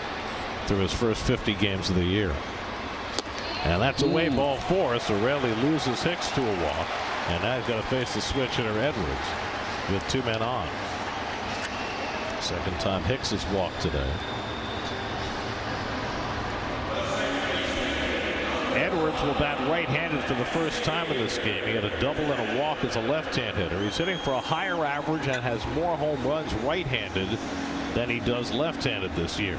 through his first 50 games of the year. And that's away ball 4, so Raley loses Hicks to a walk, and now he's got to face the switch hitter Edwards with 2 men on. Second time Hicks has walked today. Edwards will bat right-handed for the first time in this game. He had a double and a walk as a left-hand hitter. He's hitting for a higher average and has more home runs right-handed than he does left-handed this year.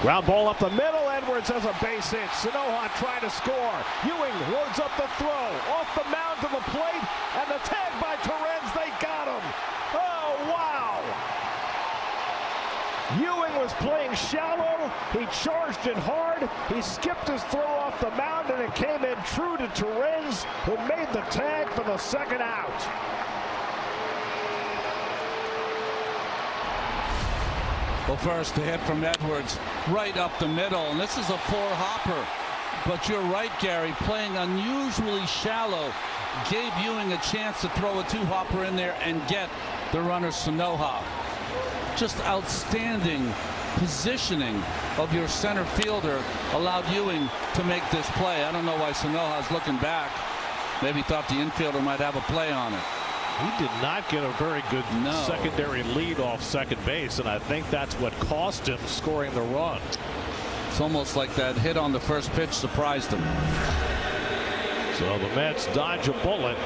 Ground ball up the middle. Edwards has a base hit. Sanoja trying to score. Ewing loads up the throw. Off the mound to the plate. And the tag by Torrens. They got him. Oh, wow. Ewing was playing shallow. He charged it hard. He skipped his throw off the mound, and it came in true to Torrens, who made the tag for the second out. Well, first the hit from Edwards right up the middle, and this is a 4-hopper. But you're right, Gary, playing unusually shallow gave Ewing a chance to throw a 2-hopper in there and get the runner Sanoja. Just outstanding positioning of your center fielder allowed Ewing to make this play. I don't know why Sanoja's looking back. Maybe thought the infielder might have a play on it. He did not get a very good secondary lead off second base, and I think that's what cost him scoring the run. It's almost like that hit on the first pitch surprised him. So the Mets dodge a bullet.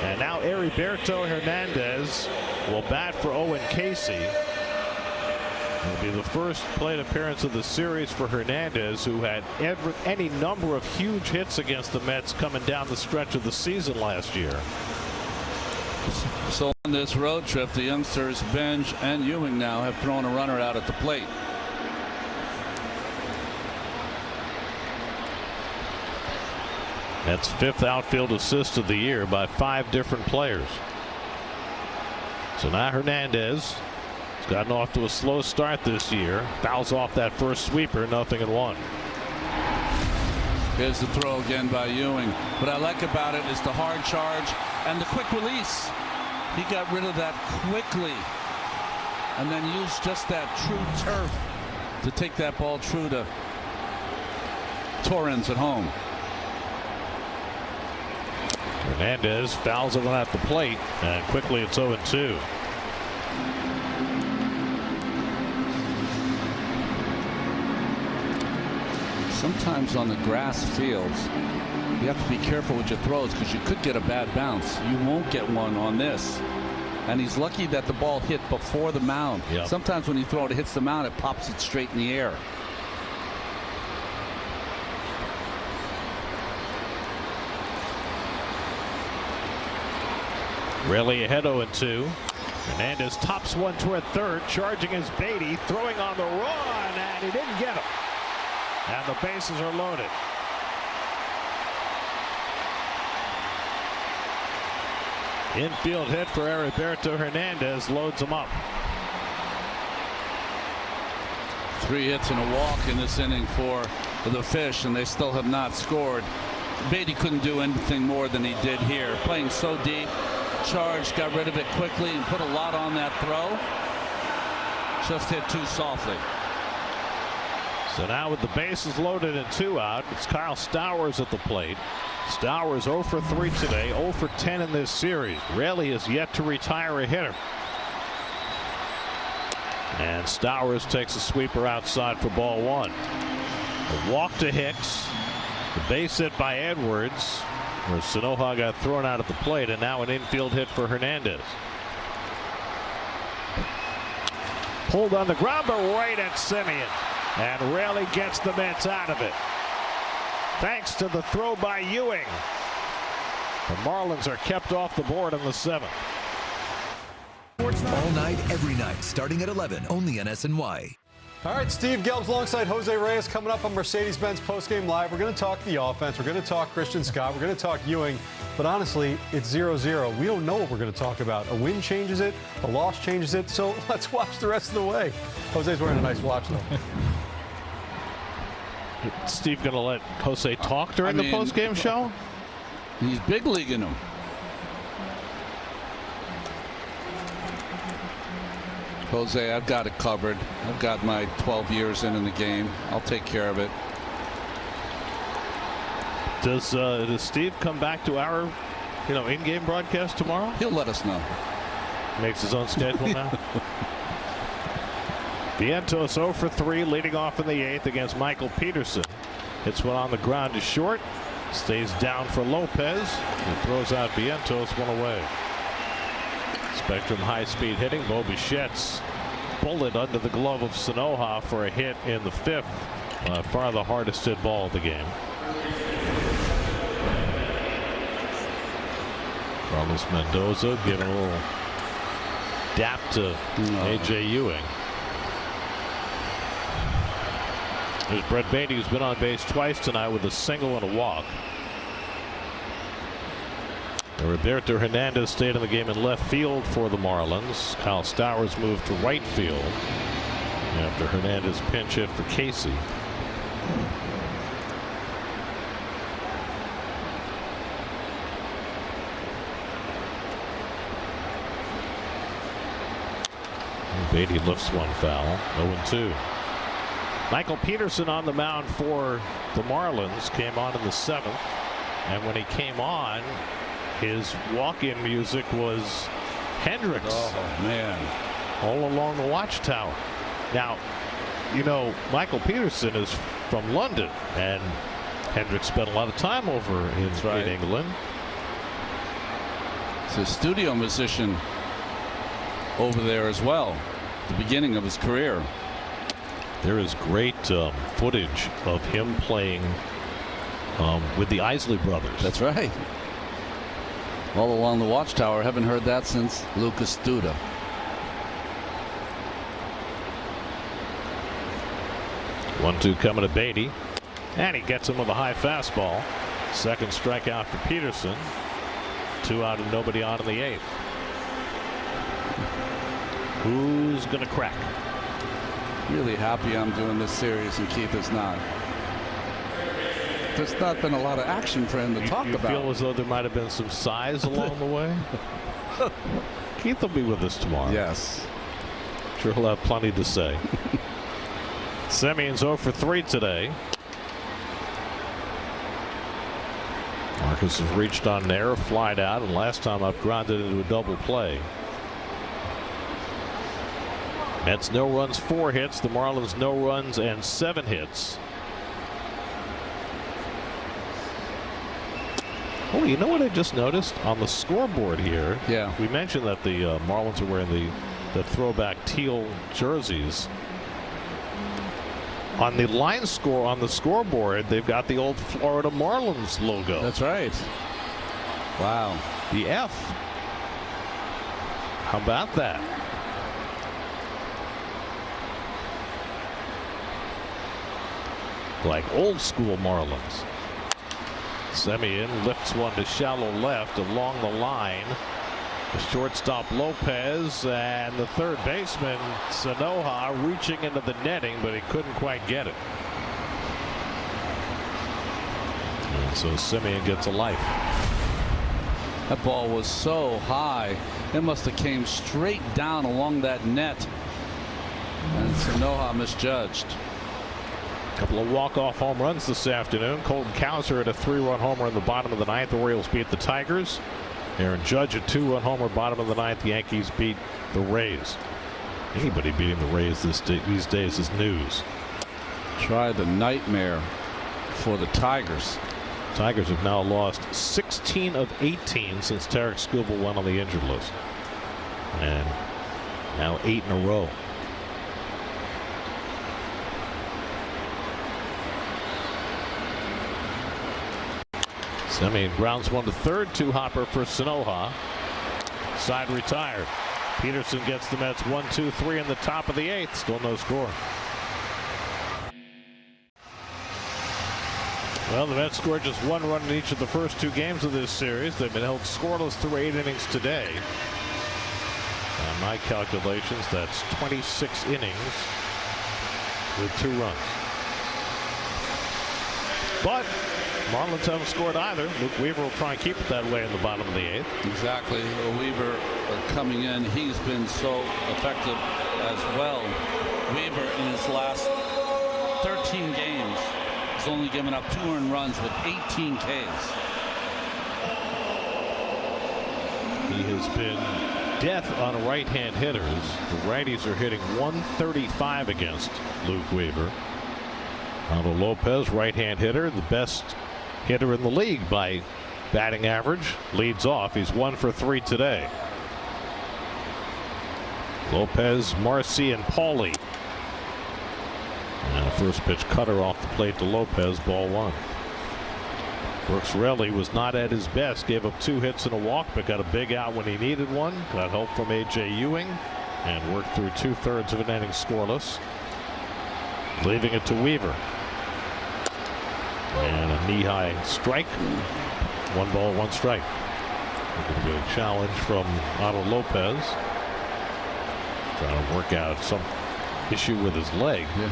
And now Heriberto Hernandez will bat for Owen Casey. It'll be the first plate appearance of the series for Hernandez, who had any number of huge hits against the Mets coming down the stretch of the season last year. So on this road trip, the youngsters Benj and Ewing now have thrown a runner out at the plate. That's 5th outfield assist of the year by 5 different players. So now Hernandez has gotten off to a slow start this year. Fouls off that first sweeper, 0-1. Here's the throw again by Ewing. What I like about it is the hard charge and the quick release. He got rid of that quickly and then used just that true turf to take that ball true to Torrens at home. Hernandez fouls it at the plate, and quickly it's 0-2. Sometimes on the grass fields, you have to be careful with your throws because you could get a bad bounce. You won't get one on this. And he's lucky that the ball hit before the mound. Yep. Sometimes when you throw it, it hits the mound, it pops it straight in the air. Raley ahead 0-2. Hernandez tops one toward third, charging his Beatty, throwing on the run, and he didn't get him. And the bases are loaded. Infield hit for Heriberto Hernandez loads him up. 3 hits and a walk in this inning for the Fish, and they still have not scored. Beatty couldn't do anything more than he did here. Playing so deep, charged, got rid of it quickly, and put a lot on that throw. Just hit too softly. So now with the bases loaded and 2 out, it's Kyle Stowers at the plate. Stowers 0 for 3 today, 0 for 10 in this series. Raley is yet to retire a hitter. And Stowers takes a sweeper outside for ball 1. A walk to Hicks. The base hit by Edwards, where Sanoja got thrown out at the plate, and now an infield hit for Hernandez. Pulled on the ground, but right at Simeon. And Raley gets the Mets out of it. Thanks to the throw by Ewing. The Marlins are kept off the board in the 7th. All night, every night, starting at 11, only on SNY. All right, Steve Gelbs alongside Jose Reyes coming up on Mercedes-Benz Postgame Live. We're going to talk the offense. We're going to talk Christian Scott. We're going to talk Ewing. But honestly, it's 0-0. We don't know what we're going to talk about. A win changes it. A loss changes it. So let's watch the rest of the way. Jose's wearing a nice watch, though. Steve going to let Jose talk during the postgame show? He's big leaguing him. Jose, I've got it covered. I've got my 12 years in the game. I'll take care of it. Does Steve come back to our, in-game broadcast tomorrow? He'll let us know. Makes his own schedule now. Vientos 0 for 3, leading off in the 8th against Michael Peterson. Hits one on the ground to short. Stays down for Lopez. He throws out Vientos, one away. Spectrum high-speed hitting. Bo Bichette's bullet under the glove of Sanoja for a hit in the 5th. Far the hardest hit ball of the game. Carlos Mendoza giving a little dap to A.J. Ewing. There's Brett Beatty, who's been on base twice tonight with a single and a walk. Roberto Hernandez stayed in the game in left field for the Marlins. Kyle Stowers moved to right field after Hernandez pinch hit for Casey. Beatty lifts one foul. 0-2. Michael Peterson on the mound for the Marlins came on in the 7th, and when he came on, his walk-in music was Hendricks. Oh, man. All along the watchtower. Now, Michael Peterson is from London, and Hendricks spent a lot of time over in England. He's a studio musician over there as well, the beginning of his career. There is great footage of him playing with the Isley brothers. That's right. All along the watchtower. Haven't heard that since Lucas Duda. 1-2 coming to Beatty, and he gets him with a high fastball. Second strikeout for Peterson. 2 out and nobody on in the 8th. Who's going to crack? Really happy I'm doing this series and Keith is not. There's not been a lot of action for him to talk about. You feel as though there might have been some size along the way? Keith will be with us tomorrow. Yes. Sure he'll have plenty to say. Semion's 0 for 3 today. Marcus has reached on an error, flied out, and last time up grounded into a double play. Mets no runs, 4 hits. The Marlins no runs and 7 hits. Oh, you know what I just noticed on the scoreboard here? Yeah. We mentioned that the Marlins are wearing the throwback teal jerseys. On the line score on the scoreboard, they've got the old Florida Marlins logo. That's right. Wow. The F. How about that? Like old school Marlins. Semien lifts one to shallow left along the line. The shortstop Lopez and the third baseman Sanoja reaching into the netting, but he couldn't quite get it. And so Semien gets a life. That ball was so high. It must have came straight down along that net. And Sanoja misjudged. A couple of walk-off home runs this afternoon. Colton Cowser had a 3-run homer in the bottom of the 9th. The Orioles beat the Tigers. Aaron Judge a 2-run homer bottom of the 9th. The Yankees beat the Rays. Anybody beating the Rays these days is news. Try the nightmare for the Tigers. Tigers have now lost 16 of 18 since Tarek Skubal went on the injured list. And now 8 in a row. Grounds one to third. Two hopper for Sanoha. Side retired. Peterson gets the Mets 1-2-3 in the top of the 8th. Still no score. Well, the Mets scored just 1 run in each of the first 2 games of this series. They've been held scoreless through 8 innings today. On my calculations, that's 26 innings with 2 runs. But Marlins haven't scored either. Luke Weaver will try and keep it that way in the bottom of the 8th. Exactly. Weaver coming in. He's been so effective as well. Weaver in his last 13 games has only given up 2 earned runs with 18 Ks. He has been death on right-hand hitters. The righties are hitting 135 against Luke Weaver. Ronald Lopez, right-hand hitter, the best hitter in the league by batting average, leads off. He's 1 for 3 today. Lopez, Marcy, and Paulie. And the first pitch cutter off the plate to Lopez, ball 1. Brooks Raley was not at his best, gave up 2 hits and a walk, but got a big out when he needed one. Got help from A.J. Ewing and worked through 2/3 of an inning scoreless, leaving it to Weaver. And a knee-high strike. 1 ball, 1 strike. Looking to get a challenge from Otto Lopez. Trying to work out some issue with his leg. Yeah.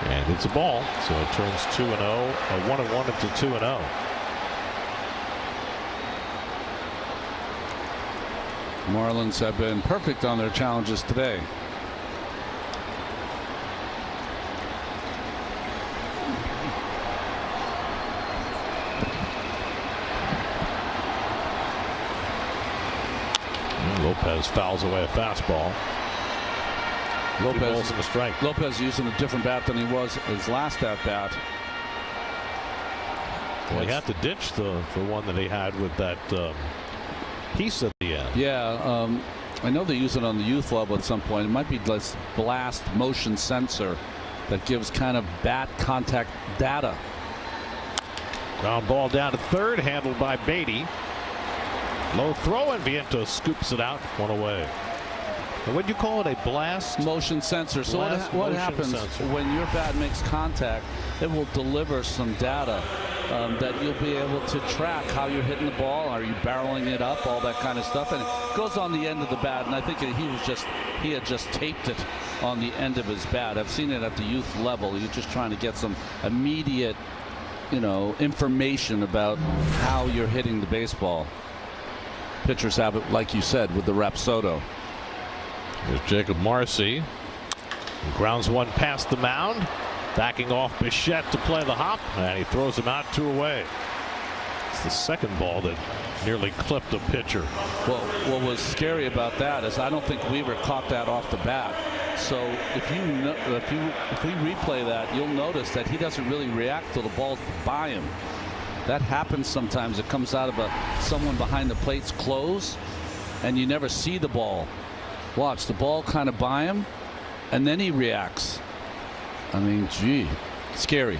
And it's a ball, so it turns 2-0, a 1-1 into 2-0. Marlins have been perfect on their challenges today. Lopez fouls away a fastball. Lopez in the strike. Lopez using a different bat than he was his last at bat. Well, he had to ditch the one that he had with that piece at the end. Yeah, I know they use it on the youth level at some point. It might be this blast motion sensor that gives kind of bat contact data. Ground ball down to third, handled by Beatty. Low throw, and Vientos scoops it out, 1 away. And what do you call it, a blast? Motion sensor. So what happens when your bat makes contact, it will deliver some data that you'll be able to track how you're hitting the ball. Are you barreling it up? All that kind of stuff. And it goes on the end of the bat. And I think he had just taped it on the end of his bat. I've seen it at the youth level. You're just trying to get some immediate, information about how you're hitting the baseball. Pitchers have it, like you said, with the Rapsodo. Here's Jacob Marcy. He grounds one past the mound. Backing off Bichette to play the hop, and he throws him out 2 away. It's the second ball that nearly clipped a pitcher. Well, what was scary about that is I don't think Weaver caught that off the bat. So if we replay that, you'll notice that he doesn't really react till the ball's by him. That happens sometimes. It comes out of someone behind the plate's close, and you never see the ball. Watch, the ball kind of by him, and then he reacts. I mean, gee, scary.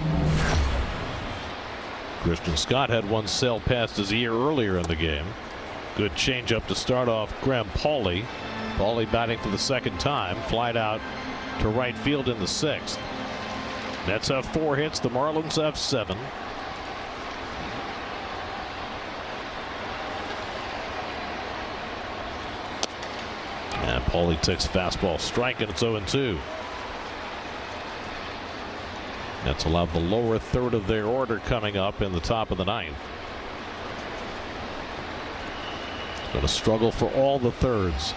Christian Scott had one sail past his ear earlier in the game. Good changeup to start off Graham Paulie. Paulie batting for the second time. Flied out to right field in the 6th. Mets have 4 hits. The Marlins have 7. And Paulie takes fastball strike, and it's 0-2. That's allowed the lower third of their order coming up in the top of the 9th. Going to struggle for all the thirds.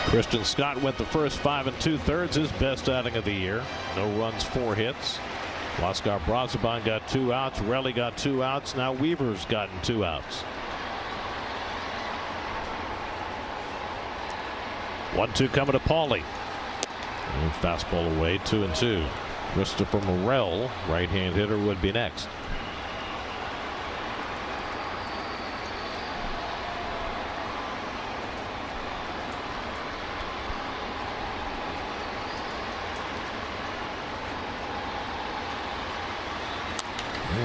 Christian Scott went the first 5 2/3, his best outing of the year. No runs, 4 hits. Oscar Brazoban got 2 outs. Relly got 2 outs. Now Weaver's gotten 2 outs. 1-2 coming to Paulie. And fastball away, 2-2. Christopher Morel, right-hand hitter, would be next.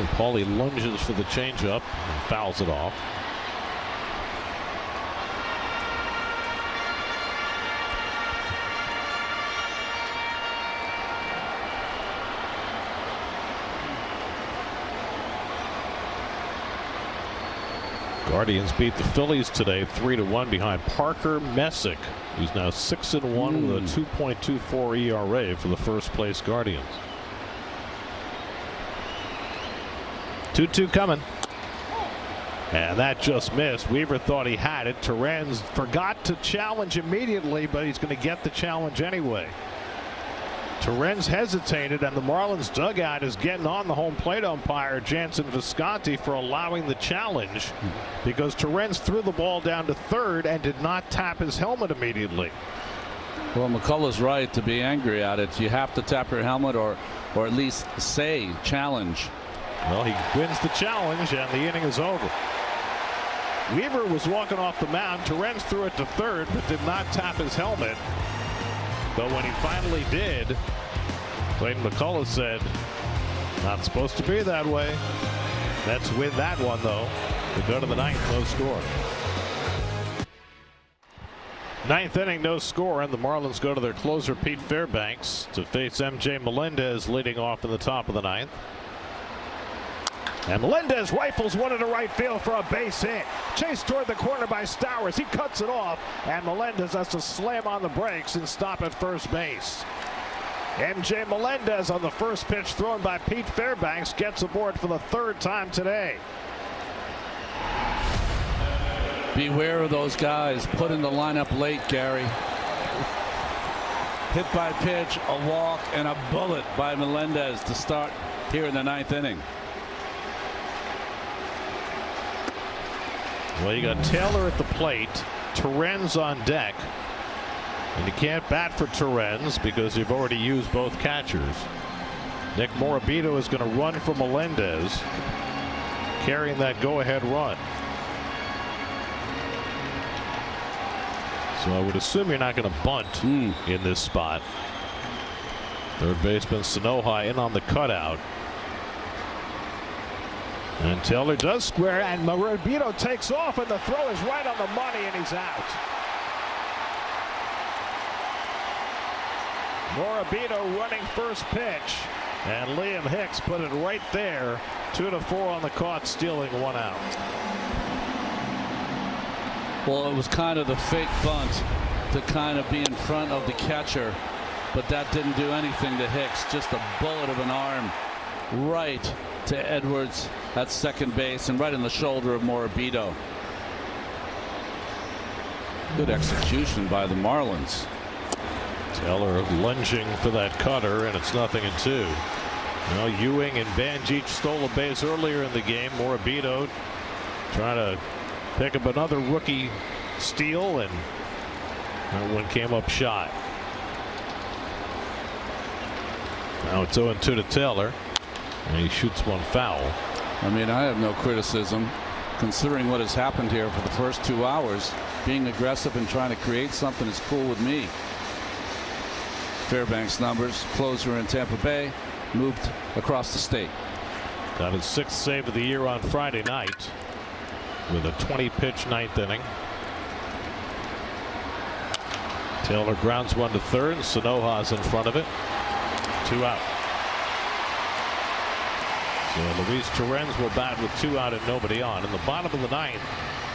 And Paulie lunges for the changeup and fouls it off. Guardians beat the Phillies today 3-1 behind Parker Messick, who's now 6-1 with a 2.24 ERA for the first place Guardians. 2-2 coming. And that just missed. Weaver thought he had it. Torrens forgot to challenge immediately, but he's going to get the challenge anyway. Torrens hesitated, and the Marlins dugout is getting on the home plate umpire, Jansen Visconti, for allowing the challenge because Torrens threw the ball down to third and did not tap his helmet immediately. Well, McCullough's right to be angry at it. You have to tap your helmet or at least say challenge. Well, he wins the challenge, and the inning is over. Weaver was walking off the mound. Torrens threw it to third, but did not tap his helmet. But when he finally did, Clayton McCullough said, not supposed to be that way. Mets win that one, though, to go to the ninth, no score. Ninth inning, no score, and the Marlins go to their closer, Pete Fairbanks, to face MJ Melendez leading off in the top of the ninth. And Melendez rifles one into right field for a base hit. Chased toward the corner by Stowers. He cuts it off, and Melendez has to slam on the brakes and stop at first base. MJ Melendez on the first pitch thrown by Pete Fairbanks gets aboard for the third time today. Beware of those guys put in the lineup late, Gary. Hit by pitch, a walk, and a bullet by Melendez to start here in the ninth inning. Well, you got Taylor at the plate, Torrens on deck, and you can't bat for Torrens because you've already used both catchers. Nick Morabito is going to run for Melendez, carrying that go-ahead run. So I would assume you're not going to bunt in this spot. Third baseman Sanoha in on the cutout. And Taylor does square, and Morabito takes off, and the throw is right on the money, and he's out. Morabito running first pitch, and Liam Hicks put it right there. 2-4 on the caught, stealing one out. Well, it was kind of the fake bunt to kind of be in front of the catcher, but that didn't do anything to Hicks. Just a bullet of an arm right to Edwards at second base and right in the shoulder of Morabito. Good execution by the Marlins. Taylor lunging for that cutter, and it's 0-2. Now Ewing and Banjeet stole a base earlier in the game. Morabito trying to pick up another rookie steal, and that one came up shy. Now it's 0-2 to Taylor, and he shoots one foul. I mean, I have no criticism considering what has happened here for the first 2 hours. Being aggressive and trying to create something is cool with me. Fairbanks' numbers, closer in Tampa Bay, moved across the state. Got his 6th save of the year on Friday night with a 20-pitch ninth inning. Taylor grounds one to third, and Sanoha's in front of it. 2 out. So Luis Torrens will bat with 2 out and nobody on. In the bottom of the ninth,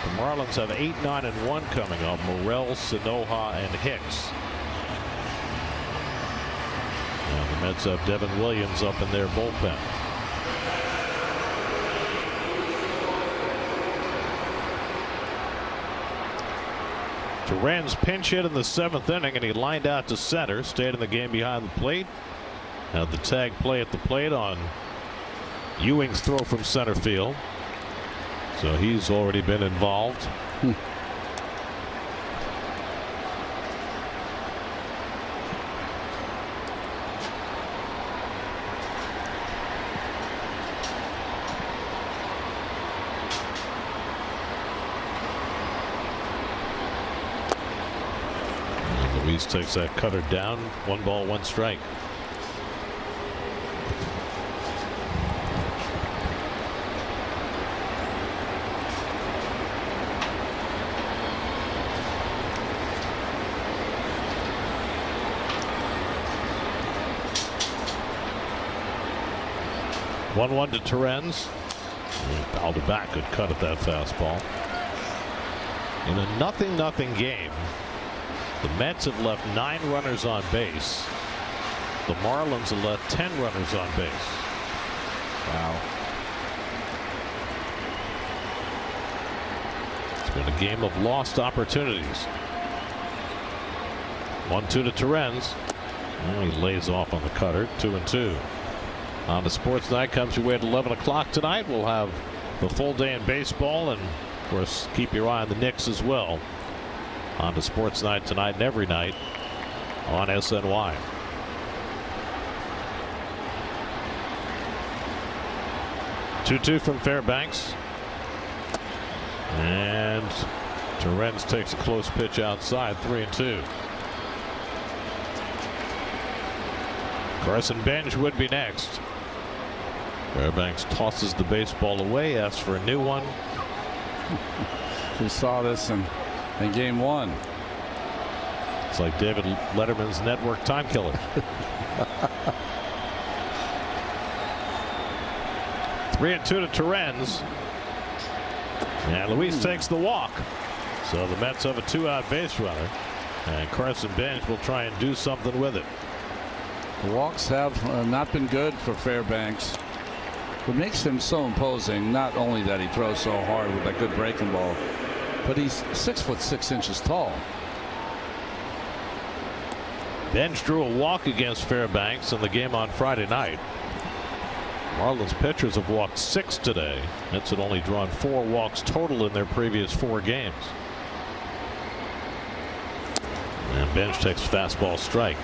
the Marlins have 8, 9, and 1 coming up. Morel, Sanoha, and Hicks. And the Mets have Devin Williams up in their bullpen. Torrens pinch hit in the 7th inning, and he lined out to center, stayed in the game behind the plate. Had the tag play at the plate on Ewing's throw from center field. So he's already been involved. Luis takes that cutter down. 1 ball, 1 strike. 1-1 to Torrens. He fouled it back. Good cut at that fastball. In a 0-0 game, the Mets have left 9 runners on base. The Marlins have left 10 runners on base. Wow. It's been a game of lost opportunities. 1-2 to Torrens. He lays off on the cutter. 2-2. On the Sports Night comes your way at 11 o'clock tonight. We'll have the full day in baseball, and of course keep your eye on the Knicks as well. On the Sports Night tonight and every night on SNY. Two from Fairbanks, and Torrens takes a close pitch outside. 3-2. Carson Bench would be next. Fairbanks tosses the baseball away, asks for a new one. We saw this in game 1. It's like David Letterman's network time killer. 3-2 to Torrens. And Luis takes the walk. So the Mets have a 2-out base runner. And Carson Bench will try and do something with it. The walks have not been good for Fairbanks. What makes him so imposing, not only that he throws so hard with that good breaking ball, but he's 6'6" tall. Bench drew a walk against Fairbanks in the game on Friday night. Marlins pitchers have walked 6 today. Mets had only drawn 4 walks total in their previous 4 games. And Bench takes fastball strike.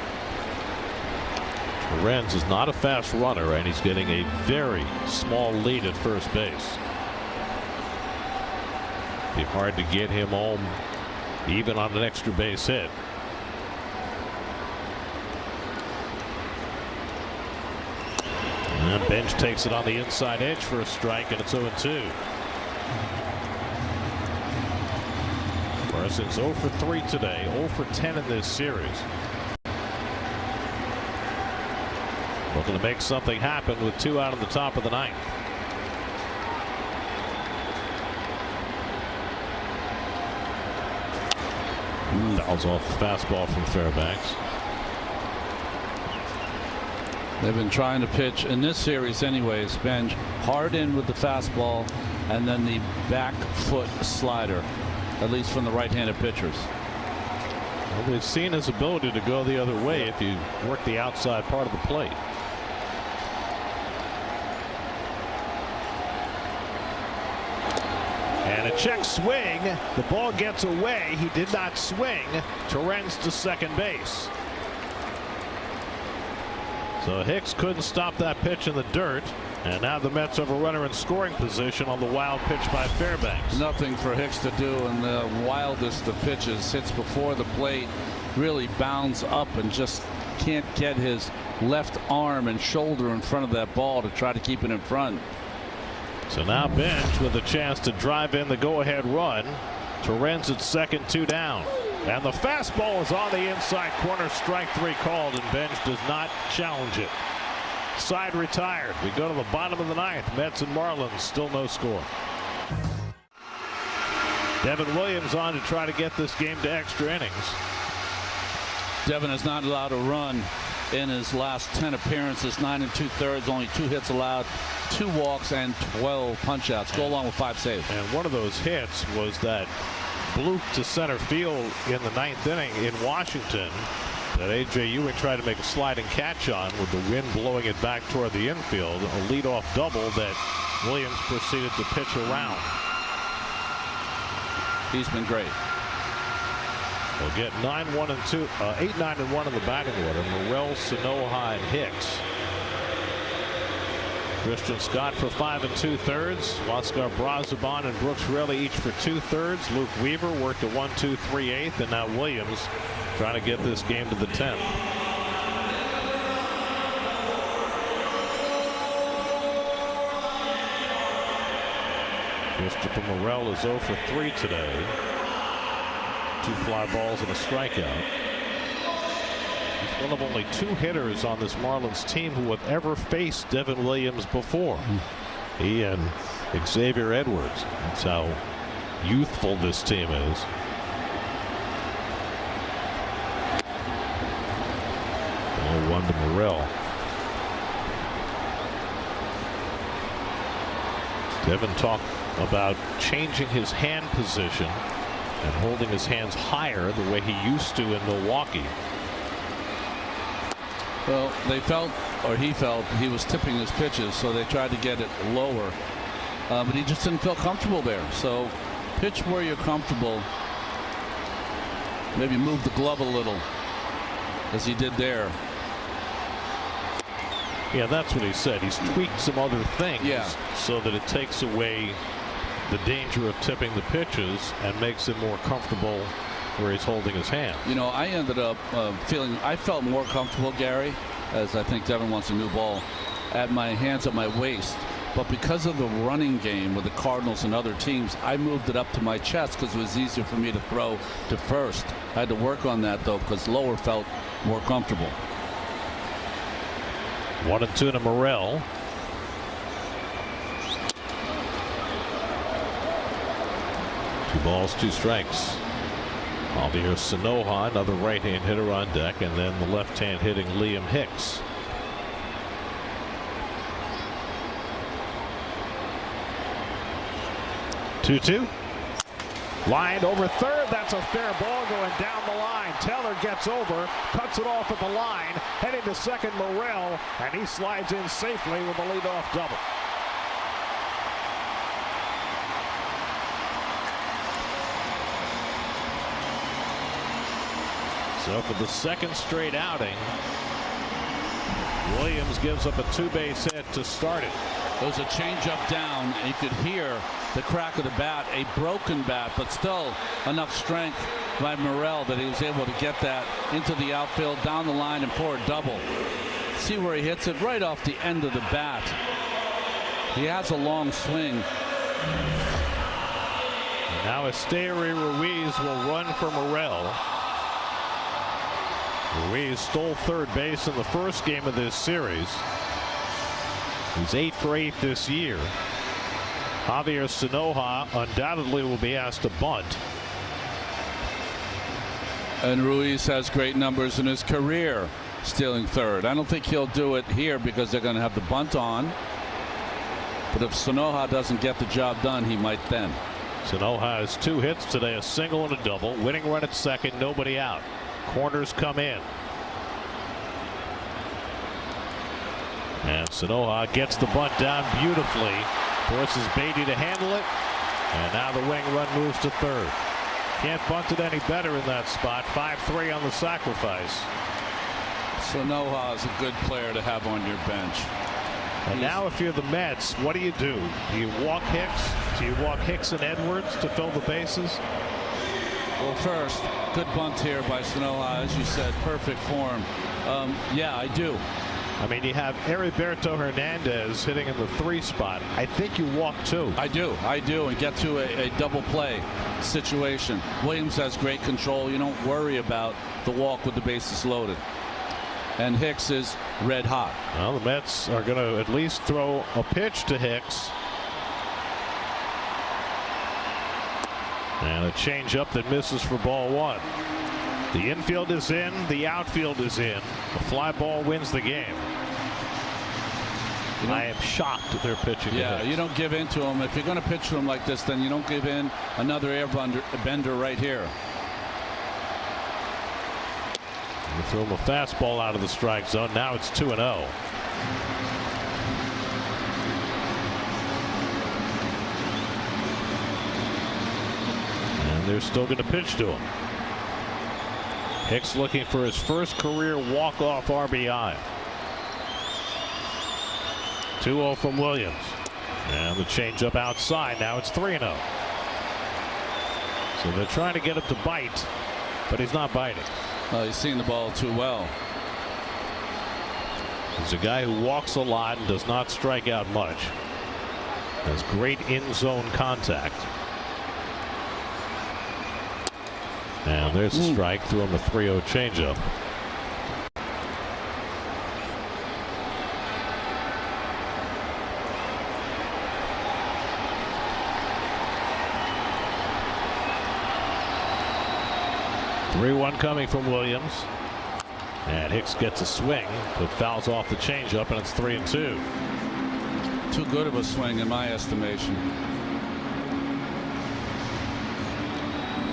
Torrens is not a fast runner, and he's getting a very small lead at first base. Be hard to get him home even on an extra base hit. And Bench takes it on the inside edge for a strike, and it's 0-2. Carson's 0 for 3 today, 0 for 10 in this series. Looking to make something happen with 2 out in the top of the 9th. Fouls off the fastball from Fairbanks. They've been trying to pitch in this series anyways. Bench hard in with the fastball and then the back foot slider, at least from the right-handed pitchers. Well, they've seen his ability to go the other way if you work the outside part of the plate. And a check swing. The ball gets away. He did not swing. Torrens to second base. So Hicks couldn't stop that pitch in the dirt. And now the Mets have a runner in scoring position on the wild pitch by Fairbanks. Nothing for Hicks to do in the wildest of pitches. Hits before the plate, really bounds up and just can't get his left arm and shoulder in front of that ball to try to keep it in front. So now Bench with a chance to drive in the go-ahead run. Torrens at second, 2 down. And the fastball is on the inside corner. Strike 3 called, and Bench does not challenge it. Side retired. We go to the bottom of the 9th. Mets and Marlins still no score. Devin Williams on to try to get this game to extra innings. Devin is not allowed a run in his last 10 appearances. 9 2/3, only 2 hits allowed, 2 walks, and 12 punchouts. Go along with 5 saves. And one of those hits was that bloop to center field in the 9th inning in Washington that A.J. Ewing tried to make a sliding catch on with the wind blowing it back toward the infield. A leadoff double that Williams proceeded to pitch around. He's been great. We'll get 9-1 and 2, 8-9 and 1 in the batting order. Morel, Sanoha, and Hicks. Christian Scott for 5 2/3. Oscar Brazoban and Brooks Raley each for 2/3. Luke Weaver worked a 1-2 3/8, and now Williams trying to get this game to the 10th. Christopher Morel is 0 for 3 today. 2 fly balls and a strikeout. He's one of only 2 hitters on this Marlins team who have ever faced Devin Williams before. He and Xavier Edwards. That's how youthful this team is. One to Morrell. Devin talked about changing his hand position and holding his hands higher the way he used to in Milwaukee. Well, they felt, or he felt, he was tipping his pitches, so they tried to get it lower. But he just didn't feel comfortable there. So pitch where you're comfortable. Maybe move the glove a little, as he did there. Yeah, that's what he said. He's tweaked some other things so that it takes away the danger of tipping the pitches and makes him more comfortable where he's holding his hand. You know, I ended up I felt more comfortable, Gary, as I think Devin wants a new ball, at my hands at my waist. But because of the running game with the Cardinals and other teams, I moved it up to my chest because it was easier for me to throw to first. I had to work on that, though, because lower felt more comfortable. 1-2 to Morrell. Two balls, 2 strikes. Javier Sanoja, another right-hand hitter on deck, and then the left-hand hitting Liam Hicks. Two. Lined over third. That's a fair ball going down the line. Taylor gets over, cuts it off at the line, heading to second Morrell, and he slides in safely with a leadoff double. So for the second straight outing, Williams gives up a 2-base hit to start it. There was a changeup down, and you could hear the crack of the bat, a broken bat, but still enough strength by Morrell that he was able to get that into the outfield, down the line, and for a double. See where he hits it right off the end of the bat. He has a long swing. And now Esteury Ruiz will run for Morrell. Ruiz stole third base in the first game of this series. He's 8 for 8 this year. Javier Sanoja undoubtedly will be asked to bunt. And Ruiz has great numbers in his career stealing third. I don't think he'll do it here because they're going to have the bunt on. But if Sanoja doesn't get the job done, he might then. Sanoja has 2 hits today, a single and a double. Winning run at second, nobody out. Corners come in. And Sanoja gets the bunt down beautifully. Forces Beatty to handle it. And now the winning run moves to third. Can't bunt it any better in that spot. 5-3 on the sacrifice. Sanoja is a good player to have on your bench. And now if you're the Mets, what do? Do you walk Hicks? Do you walk Hicks and Edwards to fill the bases? Well, first, good bunt here by Sanoja, as you said, perfect form. Yeah, I do. I mean, you have Heriberto Hernandez hitting in the 3 spot. I think you walk 2. I do, and get to a double play situation. Williams has great control. You don't worry about the walk with the bases loaded. And Hicks is red hot. Well, the Mets are going to at least throw a pitch to Hicks. And a changeup that misses for ball 1. The infield is in, the outfield is in. The fly ball wins the game. I am shocked that they're pitching. Yeah, you don't give in to them. If you're going to pitch to them like this, then you don't give in. Another air bender right here. You throw him a fastball out of the strike zone. Now it's 2-0. And they're still going to pitch to him. Hicks looking for his first career walk-off RBI. 2-0 from Williams. And the changeup outside. Now it's 3-0. So they're trying to get him to bite, but he's not biting. He's seeing the ball too well. He's a guy who walks a lot and does not strike out much. Has great in-zone contact. And there's a strike. Threw him a 3-0 changeup. 3-1 coming from Williams. And Hicks gets a swing, but fouls off the changeup, and it's 3-2. Too good of a swing in my estimation.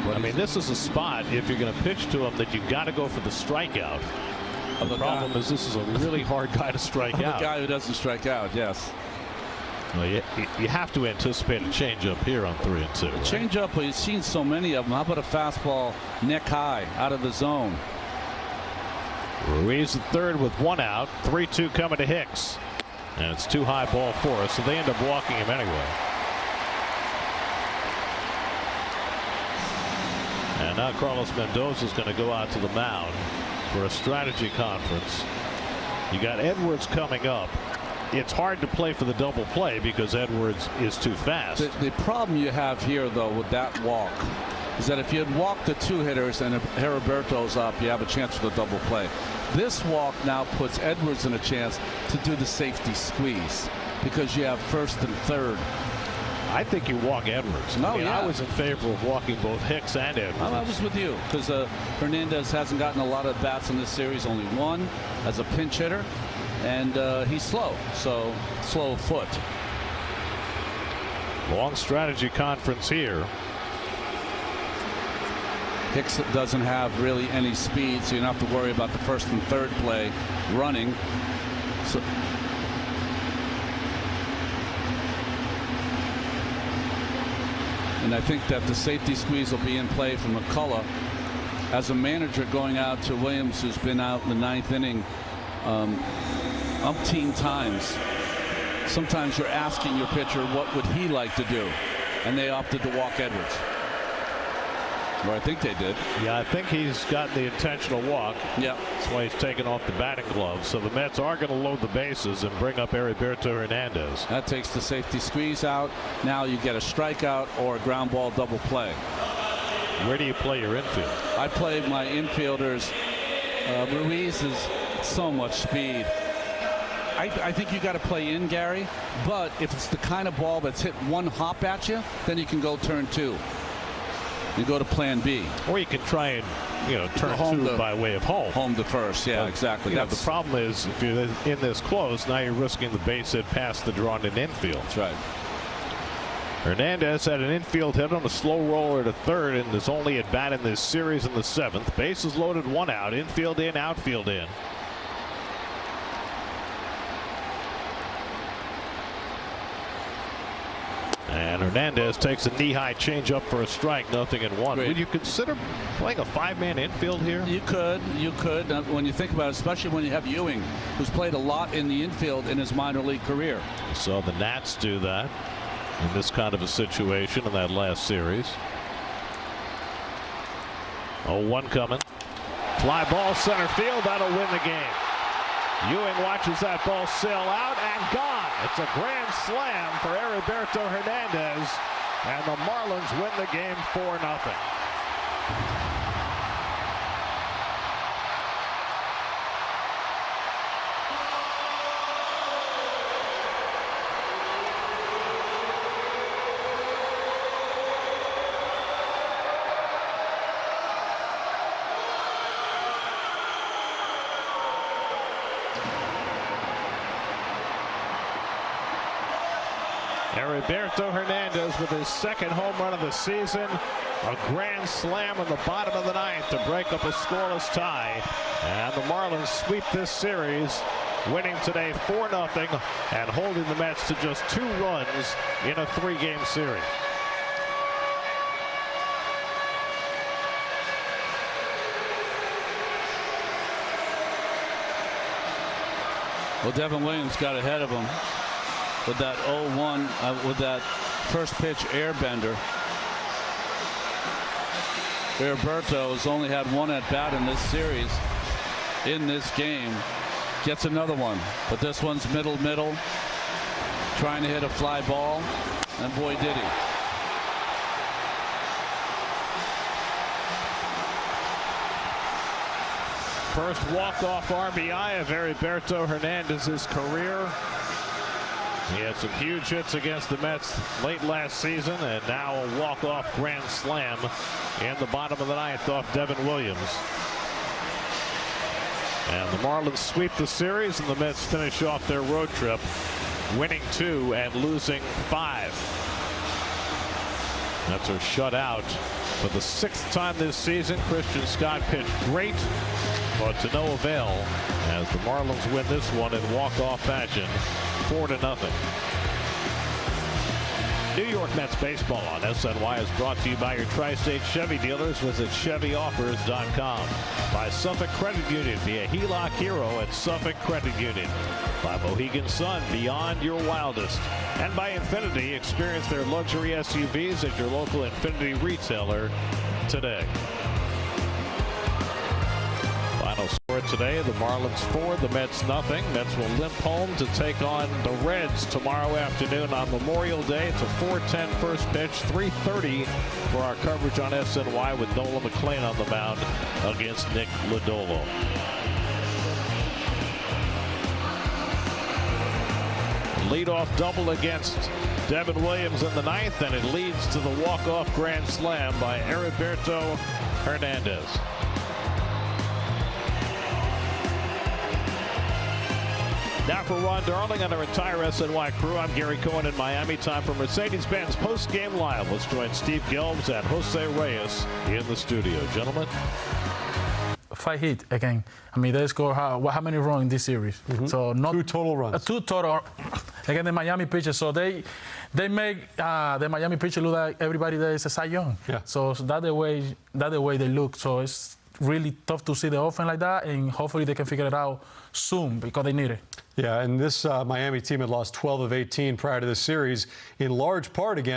I mean, this is a spot, if you're going to pitch to him, that you've got to go for the strikeout. The problem is this is a really hard guy to strike out. The guy who doesn't strike out, yes. Well, you have to anticipate a changeup here on 3-2. Right? Changeup, well, you've seen so many of them. How about a fastball neck high out of the zone? Ruiz at third with 1 out. 3-2 coming to Hicks. And it's too high ball for us, so they end up walking him anyway. And now Carlos Mendoza is going to go out to the mound for a strategy conference. You got Edwards coming up. It's hard to play for the double play because Edwards is too fast. The problem you have here, though, with that walk is that if you had walked the 2 hitters and if Heriberto's up, you have a chance for the double play. This walk now puts Edwards in a chance to do the safety squeeze because you have first and third. I think you walk Edwards. No, I mean, yeah. I was in favor of walking both Hicks and Edwards. I was with you because Hernandez hasn't gotten a lot of bats in this series, only 1 as a pinch hitter, and he's slow, so slow foot. Long strategy conference here. Hicks doesn't have really any speed, so you don't have to worry about the first and third play running. So, and I think that the safety squeeze will be in play from McCullough. As a manager going out to Williams, who's been out in the 9th inning umpteen times, sometimes you're asking your pitcher what would he like to do, and they opted to walk Edwards. Or I think they did. Yeah, I think he's got the intentional walk. Yeah. That's why he's taking off the batting gloves. So the Mets are going to load the bases and bring up Heriberto Hernandez. That takes the safety squeeze out. Now you get a strikeout or a ground ball double play. Where do you play your infield? I play my infielders. Ruiz is so much speed. I think you got to play in, Gary. But if it's the kind of ball that's hit 1 hop at you, then you can go turn 2. You go to plan B. Or you can try and, turn 2 by way of home. Home to first, yeah, exactly. The problem is if you're in this close, now you're risking the base hit past the drawn in infield. That's right. Hernandez had an infield hit on a slow roller to third and is only at bat in this series in the 7th. Bases loaded, 1 out. Infield in, outfield in. And Hernandez takes a knee-high changeup for a strike, 0-1. Great. Would you consider playing a 5-man infield here? You could. When you think about it, especially when you have Ewing, who's played a lot in the infield in his minor league career. We saw the Nats do that in this kind of a situation in that last series. 0-1 coming. Fly ball center field. That'll win the game. Ewing watches that ball sail out and gone. It's a grand slam for Heriberto Hernandez, and the Marlins win the game 4-0. Heriberto Hernandez with his 2nd home run of the season. A grand slam in the bottom of the 9th to break up a scoreless tie. And the Marlins sweep this series, winning today 4-0 and holding the Mets to just 2 runs in a 3-game series. Well, Devin Williams got ahead of him with that 0-1 with that first pitch airbender. Heriberto has only had 1 at bat in this series. In this game, gets another one, but this one's middle, trying to hit a fly ball, and boy did he. First walk-off RBI of Heriberto Hernandez's career. He had some huge hits against the Mets late last season, and now a walk-off grand slam in the bottom of the ninth off Devin Williams. And the Marlins sweep the series, and the Mets finish off their road trip, winning 2 and losing 5. Mets are shut out for the 6th time this season. Christian Scott pitched great, but to no avail as the Marlins win this one in walk-off fashion, 4-0. New York Mets baseball on SNY is brought to you by your Tri-State Chevy dealers. Visit ChevyOffers.com. By Suffolk Credit Union. Be a HELOC hero at Suffolk Credit Union. By Mohegan Sun, beyond your wildest. And by Infinity, experience their luxury SUVs at your local Infinity retailer today. Final score today, the Marlins 4, the Mets nothing. Mets will limp home to take on the Reds tomorrow afternoon on Memorial Day. It's a 4:10 first pitch, 3:30 for our coverage on SNY with Nola McClain on the mound against Nick Lodolo. Leadoff double against Devin Williams in the ninth, and it leads to the walk-off grand slam by Heriberto Hernandez. Now for Ron Darling and our entire SNY crew, I'm Gary Cohen in Miami. Time for Mercedes-Benz post-game live. Let's join Steve Gelbs and Jose Reyes in the studio. Gentlemen. 5 hits again. I mean, they score how many runs in this series? So not 2 total runs. 2 total against the Miami pitchers. So they make the Miami pitcher look like everybody that is a Cy Young. Yeah. So that's the way they look. So it's really tough to see the offense like that, and hopefully they can figure it out soon because they need it. Yeah, and this Miami team had lost 12 of 18 prior to this series, in large part again.